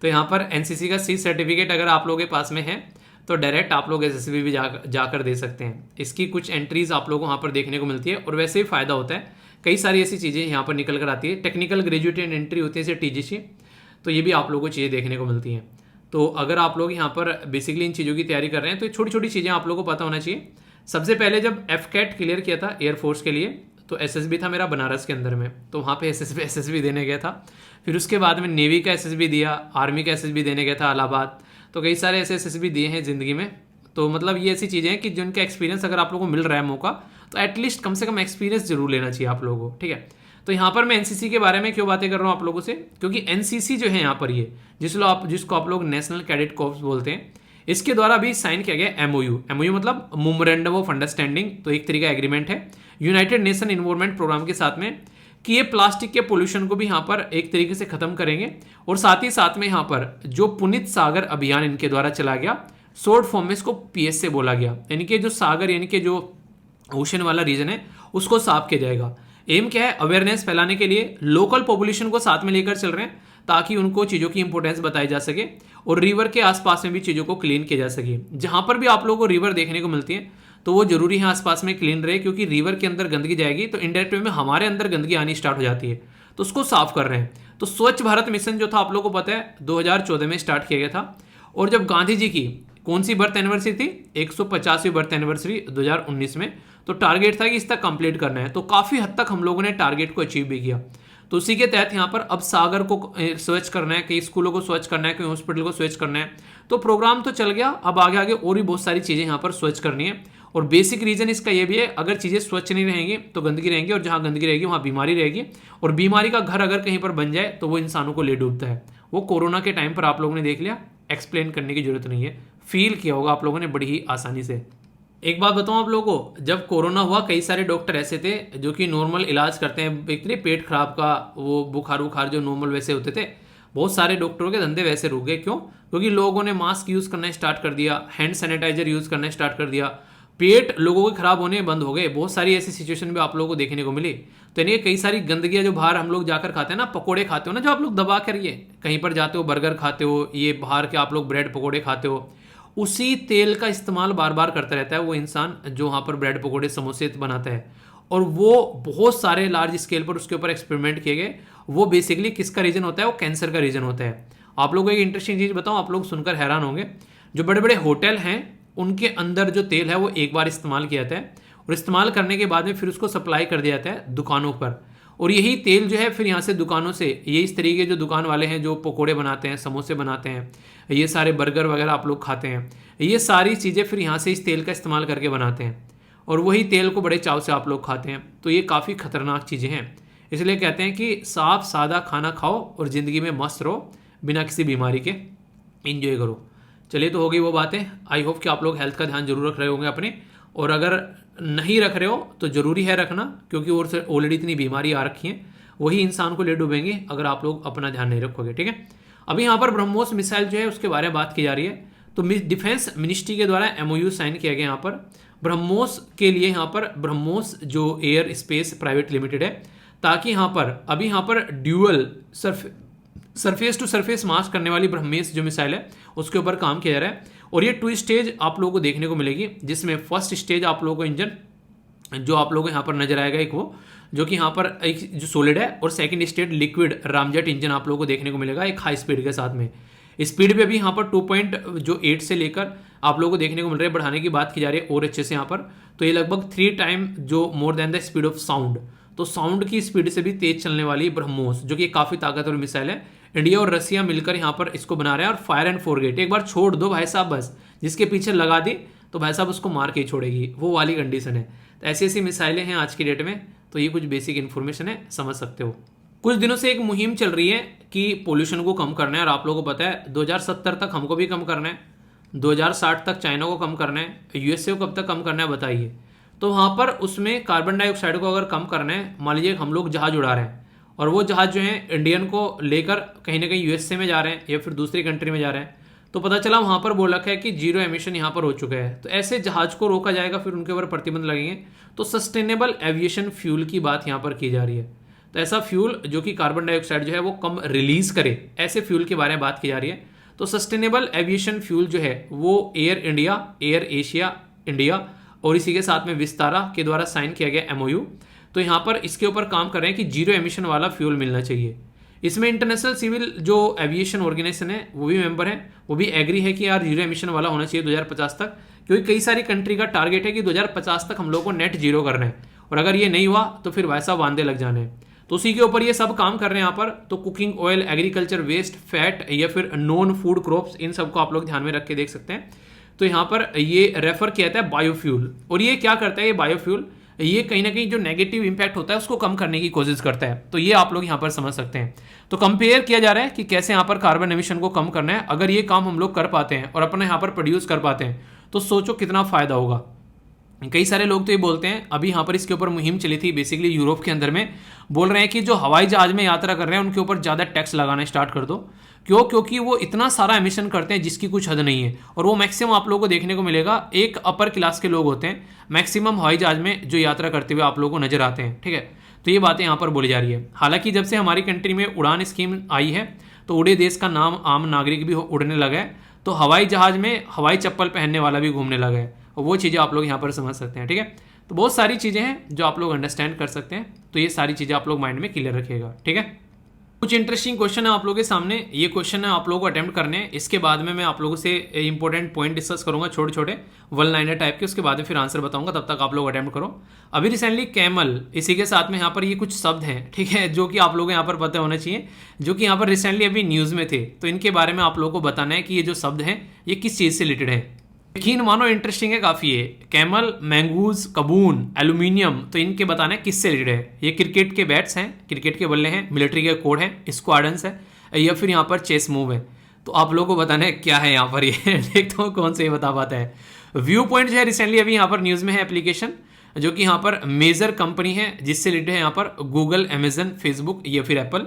तो यहाँ पर एनसीसी का C सर्टिफिकेट अगर आप लोगों के पास में है तो डायरेक्ट आप लोग एसएसबी भी जाकर दे सकते हैं। इसकी कुछ एंट्रीज आप लोगों को वहाँ पर देखने को मिलती है, और वैसे ही फ़ायदा होता है। कई सारी ऐसी चीज़ें यहाँ पर निकल कर आती है। टेक्निकल ग्रेजुएट एंट्री होती है जैसे TGC, तो ये भी आप लोगों को चीज़ें देखने को मिलती हैं। तो अगर आप लोग यहाँ पर बेसिकली इन चीज़ों की तैयारी कर रहे हैं तो छोटी छोटी चीज़ें आप लोगों को पता होना चाहिए। सबसे पहले जब FCAT क्लियर किया था एयरफोर्स के लिए, तो SSB था मेरा बनारस के अंदर में, तो वहाँ पे SSB देने गया था। फिर उसके बाद में नेवी का SSB दिया, आर्मी का SSB देने गया था इलाहाबाद। तो कई सारे ऐसे SSB दिए हैं ज़िंदगी में। तो मतलब ये ऐसी चीज़ें हैं कि जिनका एक्सपीरियंस अगर आप लोगों को मिल रहा है मौका, तो एटलीस्ट कम से कम एक्सपीरियंस जरूर लेना चाहिए आप लोगों को, ठीक है। तो यहाँ पर मैं एनसीसी के बारे में क्यों बातें कर रहा हूँ आप लोगों से, क्योंकि एनसीसी जो है यहाँ पर ये जिसको आप लोग नेशनल कैडेट कॉर्प्स बोलते हैं, इसके द्वारा भी साइन किया गया MOU मतलब मेमोरेंडम ऑफ अंडरस्टैंडिंग। तो एक तरीका एग्रीमेंट है यूनाइटेड नेशन इन्वायरमेंट प्रोग्राम के साथ में कि ये प्लास्टिक के पोल्यूशन को भी यहाँ पर एक तरीके से खत्म करेंगे। और साथ ही साथ में यहाँ पर जो पुनीत सागर अभियान इनके द्वारा चला गया, शॉर्ट फॉर्म में इसको PS से बोला गया, यानी कि जो सागर यानी कि जो ओशन वाला रीजन है उसको साफ किया जाएगा। एम क्या है, अवेयरनेस फैलाने के लिए लोकल पॉपुलेशन को साथ में लेकर चल रहे हैं ताकि उनको चीज़ों की इंपॉर्टेंस बताई जा सके, और रिवर के आसपास में भी चीज़ों को क्लीन किया जा सके। जहां पर भी आप लोगों को रिवर देखने को मिलती है तो वो जरूरी है आसपास में क्लीन रहे, क्योंकि रिवर के अंदर गंदगी जाएगी तो इनडायरेक्ट वे में हमारे अंदर गंदगी आनी स्टार्ट हो जाती है, तो उसको साफ कर रहे हैं। तो स्वच्छ भारत मिशन जो था आप लोगों को पता है 2014 में स्टार्ट किया गया था, और जब गांधी जी की कौन सी बर्थ एनिवर्सरी थी, 150वीं बर्थ एनिवर्सरी 2019 में, तो टारगेट था कि इस तक कंप्लीट करना है। तो काफ़ी हद तक हम लोगों ने टारगेट को अचीव भी किया। तो उसी के तहत यहाँ पर अब सागर को स्वच्छ करना है, कई स्कूलों को स्वच्छ करना है, कई हॉस्पिटल को स्वच्छ करना है। तो प्रोग्राम तो चल गया, अब आगे आगे और भी बहुत सारी चीज़ें यहाँ पर स्वच्छ करनी है। और बेसिक रीजन इसका ये भी है, अगर चीज़ें स्वच्छ नहीं रहेंगी तो गंदगी रहेंगी, और जहाँ गंदगी रहेगी वहाँ बीमारी रहेगी, और बीमारी का घर अगर कहीं पर बन जाए तो वो इंसानों को ले डूबता है। वो कोरोना के टाइम पर आप लोगों ने देख लिया, एक्सप्लेन करने की जरूरत नहीं है, फील किया होगा आप लोगों ने बड़ी ही आसानी से। एक बात बताऊं आप लोगों को, जब कोरोना हुआ कई सारे डॉक्टर ऐसे थे जो कि नॉर्मल इलाज करते हैं, एक तरह पेट खराब का, वो बुखार जो नॉर्मल वैसे होते थे, बहुत सारे डॉक्टरों के धंधे वैसे रुक गए। क्यों? क्योंकि लोगों ने मास्क यूज़ करना स्टार्ट कर दिया, हैंड सैनिटाइजर यूज़ करना स्टार्ट कर दिया, पेट लोगों के खराब होने बंद हो गए। बहुत सारी ऐसी सिचुएशन भी आप लोगों को देखने को मिली। तो यानी कई सारी गंदगियाँ जो बाहर हम लोग जाकर खाते हैं ना, पकोड़े खाते हो ना, जो आप लोग दबा कर ये कहीं पर जाते हो, बर्गर खाते हो, ये बाहर के आप लोग ब्रेड पकोड़े खाते हो, उसी तेल का इस्तेमाल बार बार करता रहता है वो इंसान जो वहाँ पर ब्रेड पकोड़े समोसे बनाता है। और वो बहुत सारे लार्ज स्केल पर उसके ऊपर एक्सपेरिमेंट किए गए। वो बेसिकली किसका रीजन होता है? वो कैंसर का रीजन होता है। आप लोगों को एक इंटरेस्टिंग चीज़ बताऊँ, आप लोग सुनकर हैरान होंगे, जो बड़े बड़े होटल हैं उनके अंदर जो तेल है वो एक बार इस्तेमाल किया जाता है, और इस्तेमाल करने के बाद में फिर उसको सप्लाई कर दिया जाता है दुकानों पर। और यही तेल जो है फिर यहाँ से दुकानों से, ये इस तरीके जो दुकान वाले हैं जो पकोड़े बनाते हैं, समोसे बनाते हैं, ये सारे बर्गर वगैरह आप लोग खाते हैं, ये सारी चीज़ें फिर यहाँ से इस तेल का इस्तेमाल करके बनाते हैं, और वही तेल को बड़े चाव से आप लोग खाते हैं। तो ये काफ़ी खतरनाक चीज़ें हैं। इसलिए कहते हैं कि साफ सादा खाना खाओ और ज़िंदगी में मस्त रहो, बिना किसी बीमारी के इंजॉय करो। चलिए, तो हो गई वो बातें। आई होप कि आप लोग हेल्थ का ध्यान जरूर रख रहे होंगे अपने, और अगर नहीं रख रहे हो तो ज़रूरी है रखना, क्योंकि और से ऑलरेडी इतनी बीमारी आ रखी है, वही इंसान को ले डूबेंगे अगर आप लोग अपना ध्यान नहीं रखोगे। ठीक है, अभी यहाँ पर ब्रह्मोस मिसाइल जो है उसके बारे में बात की जा रही है। तो डिफेंस मिनिस्ट्री के द्वारा MOU साइन किया गया यहाँ पर ब्रह्मोस के लिए। यहाँ पर ब्रह्मोस जो एयर स्पेस प्राइवेट लिमिटेड है, ताकि यहाँ पर ड्यूअल सरफेस टू सरफेस मास करने वाली ब्रह्मेस जो मिसाइल है उसके ऊपर काम किया जा रहा है। और ये 2 स्टेज आप लोगों को देखने को मिलेगी, जिसमें फर्स्ट स्टेज आप लोगों को इंजन जो आप लोगों को यहाँ पर नजर आएगा, एक वो जो कि यहाँ पर एक जो सॉलिड है, और second stage liquid ramjet engine आप लोगों को देखने को मिलेगा एक हाई स्पीड के साथ में। स्पीड भी अभी यहाँ पर 2.8 से लेकर आप लोगों को देखने को मिल रहा है, बढ़ाने की बात की जा रही है और अच्छे से यहाँ पर, तो ये लगभग 3 टाइम जो more than the speed of sound, तो साउंड की स्पीड से भी तेज चलने वाली ब्रह्मोस, जो कि काफ़ी ताकतवर मिसाइल है। इंडिया और रसिया मिलकर यहाँ पर इसको बना रहे हैं, और फायर एंड फॉरगेट, एक बार छोड़ दो भाई साहब, बस जिसके पीछे लगा दी तो भाई साहब उसको मार के ही छोड़ेगी, वो वाली कंडीशन है। तो ऐसी ऐसी मिसाइलें हैं आज की डेट में। तो ये कुछ बेसिक इन्फॉर्मेशन है, समझ सकते हो। कुछ दिनों से एक मुहिम चल रही है कि पोल्यूशन को कम करना है, और आप लोगों को पता है 2070 तक हमको भी कम करना है, 2060 तक चाइना को कम करना है, यूएसए को कब तक कम करना है बताइए। तो वहाँ पर उसमें कार्बन डाइऑक्साइड को अगर कम करना है, मान लीजिए हम लोग जहाज उड़ा रहे हैं और वो जहाज जो है इंडियन को लेकर कहीं ना कहीं यूएसए में जा रहे हैं या फिर दूसरी कंट्री में जा रहे हैं, तो पता चला वहाँ पर बोल रखा है कि जीरो एमिशन यहाँ पर हो चुका है, तो ऐसे जहाज को रोका जाएगा, फिर उनके ऊपर प्रतिबंध लगेंगे। तो सस्टेनेबल एविएशन फ्यूल की बात यहाँ पर की जा रही है। तो ऐसा फ्यूल जो कि कार्बन डाइऑक्साइड जो है वो कम रिलीज करे, ऐसे फ्यूल के बारे में बात की जा रही है। तो सस्टेनेबल एविएशन फ्यूल जो है वो air India, air Asia India और इसी के साथ में विस्तारा के द्वारा साइन किया गया एमओयू। तो यहाँ पर इसके ऊपर काम कर रहे हैं कि जीरो एमिशन वाला फ्यूल मिलना चाहिए। इसमें इंटरनेशनल सिविल जो एविएशन ऑर्गेनाइजेशन है वो भी मेंबर है, वो भी एग्री है कि यार जीरो एमिशन वाला होना चाहिए 2050 तक, क्योंकि कई सारी कंट्री का टारगेट है कि 2050 तक हम लोग को नेट जीरो करना है, और अगर ये नहीं हुआ तो फिर वैसा वांदे लग जाने हैं। तो उसी के ऊपर ये सब काम कर रहे हैं यहाँ पर। तो cooking oil, agriculture waste, fat या फिर नॉन फूड क्रॉप्स, इन सबको आप लोग ध्यान में रख के देख सकते हैं। तो यहाँ पर ये रेफर किया जाता है बायोफ्यूल, और ये क्या करता है ये बायोफ्यूल, ये कहीं ना कहीं जो नेगेटिव इंपैक्ट होता है उसको कम करने की कोशिश करता है। तो ये आप लोग यहाँ पर समझ सकते हैं। तो कंपेयर किया जा रहा है कि कैसे यहाँ पर कार्बन एमिशन को कम करना है। अगर ये काम हम लोग कर पाते हैं और अपने यहाँ पर प्रोड्यूस कर पाते हैं तो सोचो कितना फायदा होगा। कई सारे लोग तो ये बोलते हैं, अभी यहाँ पर इसके ऊपर मुहिम चली थी बेसिकली यूरोप के अंदर में, बोल रहे हैं कि जो हवाई जहाज में यात्रा कर रहे हैं उनके ऊपर ज़्यादा टैक्स लगाना स्टार्ट कर दो। क्यों? क्योंकि वो इतना सारा एमिशन करते हैं जिसकी कुछ हद नहीं है, और वो मैक्सिमम आप लोगों को देखने को मिलेगा एक अपर क्लास के लोग होते हैं मैक्सिमम हवाई जहाज में जो यात्रा करते हुए आप लोगों को नजर आते हैं। ठीक है, तो ये बातें यहाँ पर बोली जा रही है। हालांकि जब से हमारी कंट्री में उड़ान स्कीम आई है तो उड़े देश का नाम आम नागरिक भी उड़ने लगा है, तो हवाई जहाज में हवाई चप्पल पहनने वाला भी घूमने लगा है, और वो चीज़ें आप लोग यहाँ पर समझ सकते हैं। ठीक है, तो बहुत सारी चीज़ें हैं जो आप लोग अंडरस्टैंड कर सकते हैं, तो ये सारी चीज़ें आप लोग माइंड में क्लियर रखिएगा। ठीक है, कुछ इंटरेस्टिंग क्वेश्चन है आप लोगों के सामने, ये क्वेश्चन है आप लोगों को अटेम्प्ट करने हैं। इसके बाद में मैं आप लोगों से इंपॉर्टेंट पॉइंट डिस्कस करूंगा, छोटे छोटे वन लाइनर टाइप के, उसके बाद में फिर आंसर बताऊंगा, तब तक आप लोग अटेम्प्ट करो। अभी रिसेंटली कैमल, इसी के साथ में यहाँ पर ये कुछ शब्द हैं, ठीक है, जो कि आप लोगों को यहाँ पर पता होना चाहिए, जो कि यहाँ पर रिसेंटली अभी न्यूज़ में थे। तो इनके बारे में आप लोगों को बताना है कि ये जो शब्द हैं ये किस चीज़ से रिलेटेड है। यकीन मानो इंटरेस्टिंग है काफ़ी है। कैमल, मैंगूज, कबून, एल्यूमिनियम, तो इनके बताना है किससे रिलेटेड है। ये क्रिकेट के बैट्स हैं, क्रिकेट के बल्ले हैं, मिलिट्री के कोड हैं, स्क्वाड्रंस है, या फिर यहाँ पर चेस मूव है। तो आप लोगों को बताना है क्या है यहाँ पर, ये देखता हूँ कौन से ये बता पाता है। व्यू पॉइंट जो है रिसेंटली अभी यहाँ पर न्यूज़ में है एप्लीकेशन, जो कि यहाँ पर मेजर कंपनी है जिससे रिलेटेड है यहाँ पर गूगल, अमेजन, फेसबुक या फिर एप्पल।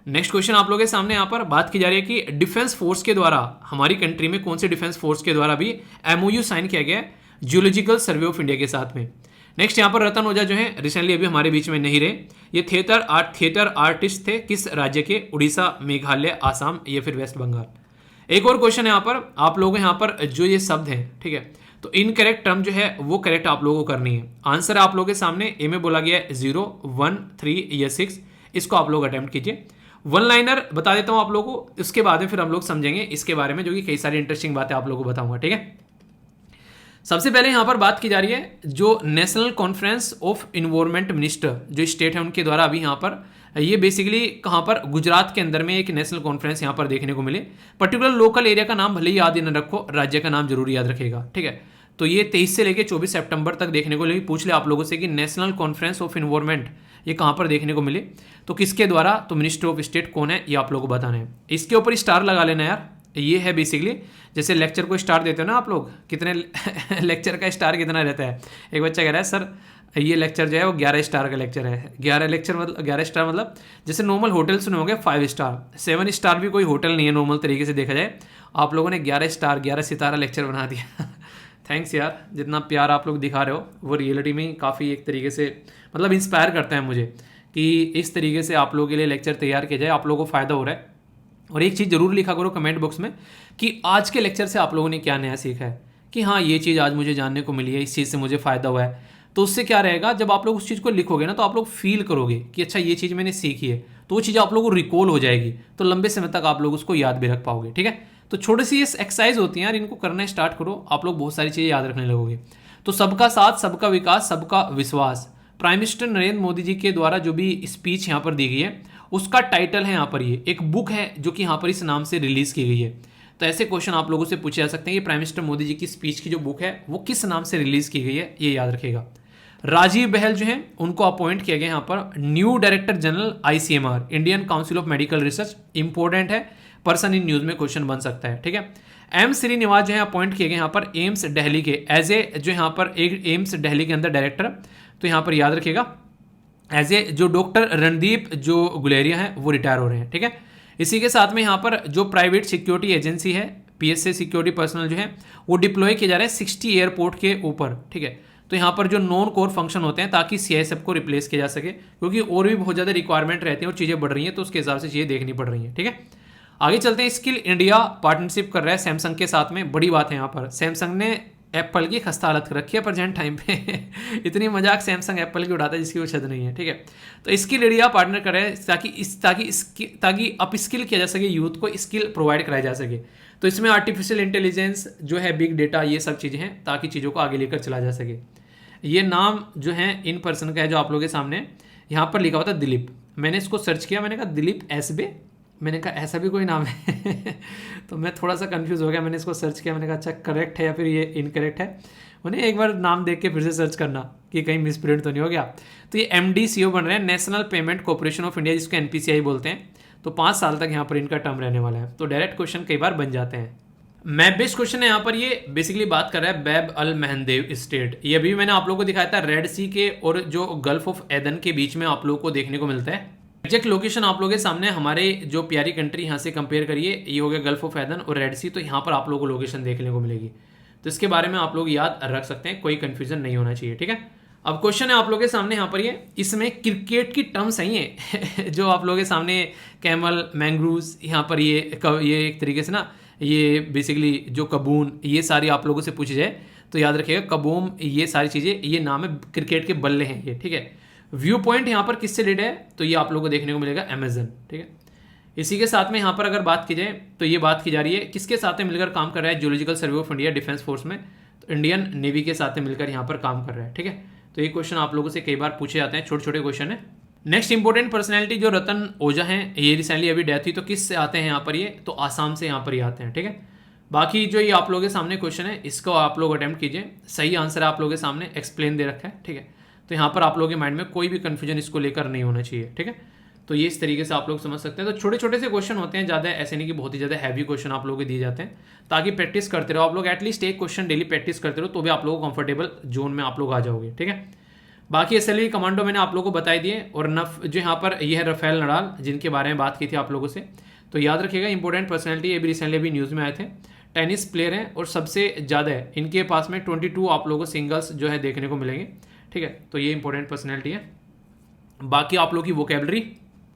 नेक्स्ट क्वेश्चन आप लोगों के सामने यहाँ पर बात की जा रही है कि डिफेंस फोर्स के द्वारा हमारी कंट्री में कौन से डिफेंस फोर्स के द्वारा भी एमओयू साइन किया गया है जियोलॉजिकल सर्वे ऑफ इंडिया के साथ में। नेक्स्ट यहाँ पर रतन ओझा जो है रिसेंटली अभी हमारे बीच में नहीं रहे। ये थिएटर आर्टिस्ट थे, किस राज्य के? उड़ीसा, मेघालय, आसाम या फिर वेस्ट बंगाल। एक और क्वेश्चन है यहाँ पर आप लोगों यहाँ पर जो ये शब्द हैं, ठीक है, तो इनकरेक्ट टर्म जो है वो करेक्ट आप लोगों को करनी है। आंसर आप लोगों के सामने, ए में बोला गया है 0, 1, 3 या 6, इसको आप लोग अटेम्प्ट कीजिए। वन लाइनर बता देता हूं आप लोगों को, इसके बाद में फिर हम लोग समझेंगे इसके बारे में, जो कि कई सारी इंटरेस्टिंग बातें आप लोगों को बताऊंगा। ठीक है, सबसे पहले यहां पर बात की जा रही है जो national conference of environment minister जो स्टेट है उनके द्वारा अभी यहां पर, ये बेसिकली कहां पर, गुजरात के अंदर में एक नेशनल कॉन्फ्रेंस यहां पर देखने को मिले। पर्टिकुलर लोकल एरिया का नाम भले ही याद न रखो, राज्य का नाम जरूर याद रखेगा। ठीक है, तो ये 23 से लेकर 24 सितंबर तक देखने को मिली। पूछ ले आप लोगों से कि नेशनल कॉन्फ्रेंस ऑफ इन्वायरमेंट ये कहाँ पर देखने को मिले, तो किसके द्वारा, तो मिनिस्टर ऑफ स्टेट कौन है ये आप लोगों को बताना है। इसके ऊपर स्टार लगा लेना यार, ये है बेसिकली जैसे लेक्चर को स्टार देते हो ना आप लोग, कितने लेक्चर का स्टार कितना रहता है। एक बच्चा कह रहा है सर ये लेक्चर जो है वो 11 स्टार का लेक्चर है। 11 स्टार मतलब जैसे नॉर्मल होटल्स में होंगे 5 स्टार, 7 स्टार भी कोई होटल नहीं है नॉर्मल तरीके से देखा जाए। आप लोगों ने 11 स्टार 11 सितारा लेक्चर बना दिया। थैंक्स यार, जितना प्यार आप लोग दिखा रहे हो वो रियलिटी में काफ़ी एक तरीके से मतलब इंस्पायर करता है मुझे कि इस तरीके से आप लोगों के लिए लेक्चर तैयार किया जाए, आप लोगों को फ़ायदा हो रहा है। और एक चीज़ ज़रूर लिखा करो कमेंट बॉक्स में कि आज के लेक्चर से आप लोगों ने क्या नया सीखा है, कि हाँ ये चीज़ आज मुझे जानने को मिली है, इस चीज़ से मुझे फ़ायदा हुआ है। तो उससे क्या रहेगा, जब आप लोग उस चीज़ को लिखोगे ना तो आप लोग फील करोगे कि अच्छा ये चीज़ मैंने सीखी है, तो वो चीज़ आप लोगों को रिकॉल हो जाएगी, तो लंबे समय तक आप लोग उसको याद भी रख पाओगे। ठीक है, तो छोटी सी ये एक्सरसाइज होती है यार, इनको करना स्टार्ट करो, आप लोग बहुत सारी चीज़ें याद रखने लगोगे। तो सबका साथ, सबका विकास, सबका विश्वास, प्राइम मिनिस्टर नरेंद्र मोदी जी के द्वारा जो भी स्पीच यहाँ पर दी गई है उसका टाइटल है यहाँ पर, ये एक बुक है जो कि यहाँ पर इस नाम से रिलीज की गई है। तो ऐसे क्वेश्चन आप लोगों से पूछे जा सकते हैं कि प्राइम मिनिस्टर मोदी जी की स्पीच की जो बुक है वो किस नाम से रिलीज की गई है, ये याद रखेगा। राजीव बहल जो है उनको अपॉइंट किया गया यहाँ पर new director general ICMR, Indian council of medical research. Important है, पर्सन इन न्यूज में क्वेश्चन बन सकता है। ठीक है, M श्रीनिवास जो है अपॉइंट किए गए यहाँ पर एम्स दिल्ली के एज ए, जो यहाँ पर एक एम्स दिल्ली के अंदर डायरेक्टर, तो यहाँ पर याद रखिएगा एज ए जो डॉक्टर रणदीप जो गुलेरिया है वो रिटायर हो रहे हैं। ठीक है, इसी के साथ में यहाँ पर जो प्राइवेट सिक्योरिटी एजेंसी है PSA सिक्योरिटी पर्सनल जो है वो डिप्लॉय किए जा रहे हैं 60 एयरपोर्ट के ऊपर। ठीक है, तो यहाँ पर जो नॉन कोर फंक्शन होते हैं ताकि CISF को रिप्लेस किया जा सके, क्योंकि और भी बहुत ज़्यादा रिक्वायरमेंट रहती है और चीज़ें बढ़ रही हैं, तो उसके हिसाब से चीज़ें देखनी पड़ रही हैं। ठीक है, आगे चलते हैं। स्किल इंडिया पार्टनरशिप कर रहा है सैमसंग के साथ में, बड़ी बात है यहाँ पर। सैमसंग ने एप्पल की खस्ता हालत कर रखी है प्रेजेंट टाइम पे इतनी मजाक सैमसंग एप्पल की उड़ाता है जिसकी वो छद नहीं है। ठीक है, तो स्किल इंडिया पार्टनर कर रहे हैं ताकि अप स्किल किया जा सके, यूथ को स्किल प्रोवाइड कराई जा सके। तो इसमें आर्टिफिशियल इंटेलिजेंस जो है, बिग डेटा, ये सब चीज़ें हैं ताकि चीज़ों को आगे लेकर चला जा सके। ये नाम जो है इन पर्सन का है जो आप लोगों के सामने यहाँ पर लिखा हुआ था दिलीप। मैंने इसको सर्च किया, मैंने कहा दिलीप एसबे, मैंने कहा ऐसा भी कोई नाम है तो मैं थोड़ा सा कंफ्यूज हो गया, मैंने इसको सर्च किया, मैंने कहा अच्छा करेक्ट है या फिर ये इनकरेक्ट है। उन्हें एक बार नाम देख के फिर से सर्च करना कि कहीं मिसप्रिंट तो नहीं हो गया। तो ये MD CEO बन रहे हैं national payment corporation of India, जिसको NPCI बोलते हैं। तो 5 साल तक यहाँ पर इनका टर्म रहने वाला है। तो डायरेक्ट क्वेश्चन कई बार बन जाते हैं। मैप बेस्ड क्वेश्चन है यहाँ पर, ये बेसिकली बात कर रहा है बैब अल महदेव स्टेट। ये अभी मैंने आप लोगों को दिखाया था, रेड सी के और जो गल्फ ऑफ एदन के बीच में आप लोगों को देखने को मिलता है। एग्जैक्ट लोकेशन आप लोगों के सामने, हमारे जो प्यारी कंट्री यहाँ से कंपेयर करिए, ये हो गया गल्फ ऑफ एदन और रेड सी, तो यहाँ पर आप लोगों को लोकेशन देखने को मिलेगी। तो इसके बारे में आप लोग याद रख सकते हैं, कोई कंफ्यूजन नहीं होना चाहिए। ठीक है, अब क्वेश्चन है आप लोगों के सामने यहाँ पर, ये इसमें क्रिकेट की टर्म सही है जो आप लोगों के सामने कैमल, मैंग्रूव्स, यहाँ पर ये एक तरीके से ना, ये बेसिकली जो कबून, ये सारी आप लोगों से पूछी जाए तो याद रखिएगा कबूम, ये सारी चीज़ें, ये नाम है क्रिकेट के बल्ले हैं ये। ठीक है, व्यू पॉइंट यहाँ पर किससे रिलेटेड है, तो ये आप लोगों को देखने को मिलेगा अमेजन। ठीक है, इसी के साथ में यहाँ पर अगर बात की जाए तो ये बात की जा रही है किसके साथ में मिलकर काम कर रहा है, geological survey of India defence force में, तो इंडियन नेवी के साथ में मिलकर यहाँ पर काम कर रहा है। ठीक है, तो ये क्वेश्चन आप लोगों से कई बार पूछे जाते हैं, छोटे छोटे क्वेश्चन है। नेक्स्ट इंपॉर्टेंट पर्सनैलिटी जो रतन ओझा हैं, ये रिसेंटली अभी डेथ हुई, तो किस से आते हैं यहाँ पर, ये तो आसाम से यहाँ पर ही आते हैं। ठीक है, बाकी जो ये आप लोगों के सामने क्वेश्चन है इसको आप लोग अटेम्प्ट कीजिए, सही आंसर आप लोगों के सामने एक्सप्लेन दे रखा है। ठीक है, तो यहाँ पर आप लोगों के माइंड में कोई भी कंफ्यूजन इसको लेकर नहीं होना चाहिए। ठीक है, तो ये इस तरीके से आप लोग समझ सकते हैं। तो छोटे छोटे से क्वेश्चन होते हैं, ज़्यादा ऐसे नहीं कि बहुत ही ज़्यादा हैवी क्वेश्चन आप लोगों को दिए जाते हैं, ताकि प्रैक्टिस करते रहो आप लोग, एटलीस्ट एक क्वेश्चन डेली प्रैक्टिस करते रहो, तो भी आप लोग को कंफर्टेबल जोन में आप लोग आ जाओगे। ठीक है, बाकी SLV कमांडो मैंने आप लोगों को बताई दिए, और नफ जो यहाँ पर ये है रफेल नडाल, जिनके बारे में बात की थी आप लोगों से। तो याद रखिएगा इंपॉर्टेंट पर्सनैलिटी, ये भी रिसेंटली अभी न्यूज़ में आए थे। टेनिस प्लेयर हैं और सबसे ज़्यादा है इनके पास में 22 आप लोगों को सिंगल्स जो है देखने को मिलेंगे। ठीक है, तो ये इंपॉर्टेंट पर्सनैलिटी है। बाकी आप लोग की वोकेबलरी,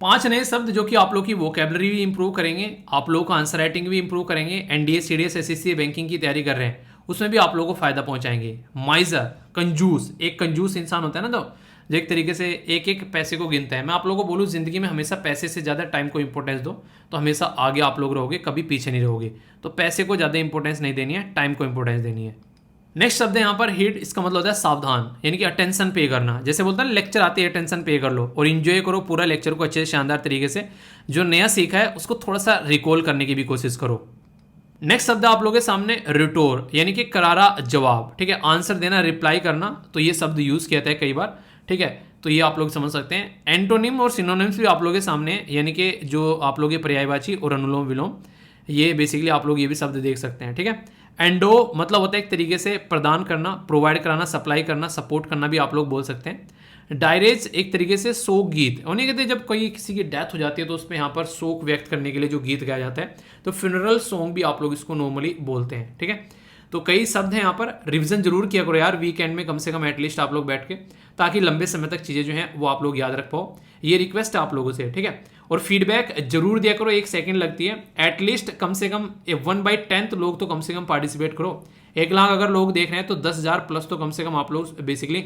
5 नए शब्द जो कि आप लोग की वोकेबलरी भी इंप्रूव करेंगे, आप लोगों का आंसर राइटिंग भी इंप्रूव करेंगे। NDA CDS SSC बैंकिंग की तैयारी कर रहे हैं उसमें भी आप लोगों को फायदा पहुंचाएंगे। माइजर, कंजूस, एक कंजूस इंसान होता है ना, तो जो एक तरीके से एक एक पैसे को गिनता है। मैं आप लोगों को बोलूँ जिंदगी में हमेशा पैसे से ज़्यादा टाइम को इंपॉर्टेंस दो, तो हमेशा आगे आप लोग रहोगे, कभी पीछे नहीं रहोगे। तो पैसे को ज़्यादा इंपॉर्टेंस नहीं देनी है, टाइम को इंपॉर्टेंस देनी है। नेक्स्ट शब्द है यहाँ पर हिट, इसका मतलब होता है सावधान, यानी कि अटेंशन पे करना। जैसे बोलता है लेक्चर आते हैं, अटेंशन पे कर लो और इन्जॉय करो पूरा लेक्चर को अच्छे शानदार तरीके से। जो नया सीखा है उसको थोड़ा सा रिकॉल करने की भी कोशिश करो। नेक्स्ट शब्द आप लोगों के सामने रिटोर, यानी कि करारा जवाब। ठीक है, आंसर देना, रिप्लाई करना, तो ये शब्द यूज किया है कई बार। ठीक है, तो ये आप लोग समझ सकते हैं। एंटोनिम और सिनोनिम्स भी आप लोगों के सामने, यानी कि जो आप लोग पर्यायवाची और अनुलोम विलोम, ये बेसिकली आप लोग ये भी शब्द देख सकते हैं। ठीक है, एंडो मतलब होता है एक तरीके से प्रदान करना, प्रोवाइड कराना, सप्लाई करना, सपोर्ट करना भी आप लोग बोल सकते हैं। डायरेज एक तरीके से शोक गीत, उन्हें कहते हैं जब कोई किसी की डेथ हो जाती है तो उसमें यहाँ पर शोक व्यक्त करने के लिए जो गीत गाया जाता है, तो फ्यूनरल सॉन्ग भी आप लोग इसको नॉर्मली बोलते हैं। ठीक है, तो कई शब्द हैं यहाँ पर, रिवीजन जरूर किया करो यार वीकेंड में कम से कम एटलीस्ट आप लोग बैठ के, ताकि लंबे समय तक चीज़ें जो हैं वो आप लोग याद रख पाओ। ये रिक्वेस्ट है आप लोगों से। ठीक है, और फीडबैक जरूर दिया करो, 1 सेकंड लगती है, एटलीस्ट कम से कम 1/10 लोग तो कम से कम पार्टिसिपेट करो। 1 लाख अगर लोग देख रहे हैं तो 10,000 प्लस तो कम से कम आप लोग बेसिकली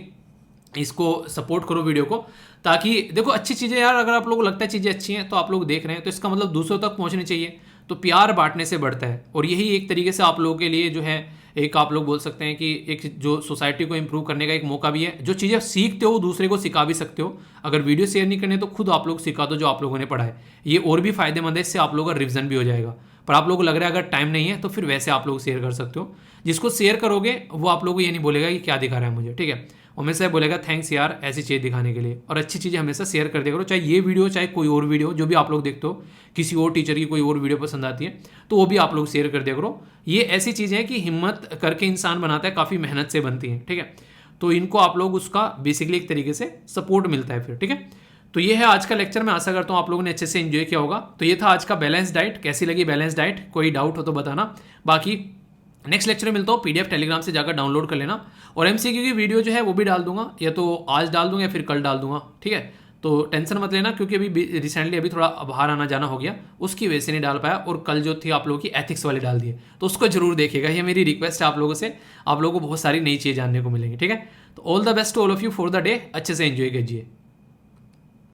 इसको सपोर्ट करो वीडियो को, ताकि देखो अच्छी चीज़ें यार, अगर आप लोगों को लगता है चीज़ें अच्छी हैं तो आप लोग देख रहे हैं तो इसका मतलब दूसरों तक पहुंचनी चाहिए। तो प्यार बांटने से बढ़ता है, और यही एक तरीके से आप लोगों के लिए जो है एक आप लोग बोल सकते हैं कि एक जो सोसाइटी को इंप्रूव करने का एक मौका भी है। जो चीज़ें सीखते हो दूसरे को सिखा भी सकते हो। अगर वीडियो शेयर नहीं करने तो खुद आप लोग सिखा दो जो आप लोगों ने पढ़ा है, ये और भी फायदेमंद है, इससे आप लोगों का रिविजन भी हो जाएगा। पर आप लोगों को लग रहा है अगर टाइम नहीं है तो फिर वैसे आप लोग शेयर कर सकते हो। जिसको शेयर करोगे वो आप लोगों को ये नहीं बोलेगा कि क्या दिखा रहा है मुझे, ठीक है, हमेशा बोलेगा थैंक्स यार ऐसी चीज़ दिखाने के लिए। और अच्छी चीज़ें हमेशा शेयर कर दिया करो, चाहे ये वीडियो चाहे कोई और वीडियो जो भी आप लोग देखते हो, किसी और टीचर की कोई और वीडियो पसंद आती है तो वो भी आप लोग शेयर कर दिया करो। ये ऐसी चीज़ें हैं कि हिम्मत करके इंसान बनाता है, काफ़ी मेहनत से बनती है, ठीक है। तो इनको आप लोग उसका बेसिकली एक तरीके से सपोर्ट मिलता है फिर, ठीक है। तो ये है आज का लेक्चर, मैं आशा करता हूँ आप लोगों ने अच्छे से एंजॉय किया होगा। तो ये था आज का बैलेंस डाइट। कैसी लगी बैलेंस डाइट, कोई डाउट हो तो बताना। बाकी नेक्स्ट लेक्चर में मिलता हूँ, पीडीएफ टेलीग्राम से जाकर डाउनलोड कर लेना। और एमसीक्यू की वीडियो जो है वो भी डाल दूंगा, या तो आज डाल दूंगा या फिर कल डाल दूंगा, ठीक है। तो टेंशन मत लेना, क्योंकि अभी रिसेंटली अभी थोड़ा बाहर आना जाना हो गया, उसकी वजह से नहीं डाल पाया। और कल जो थी आप लोगों की एथिक्स वाली डाल दी है, तो उसको जरूर देखिएगा, ये मेरी रिक्वेस्ट है आप लोगों से। आप लोगों को बहुत सारी नई चीज़ें जानने को मिलेंगी, ठीक है। तो all the best to all of you for the day, अच्छे से एंजॉय कीजिए।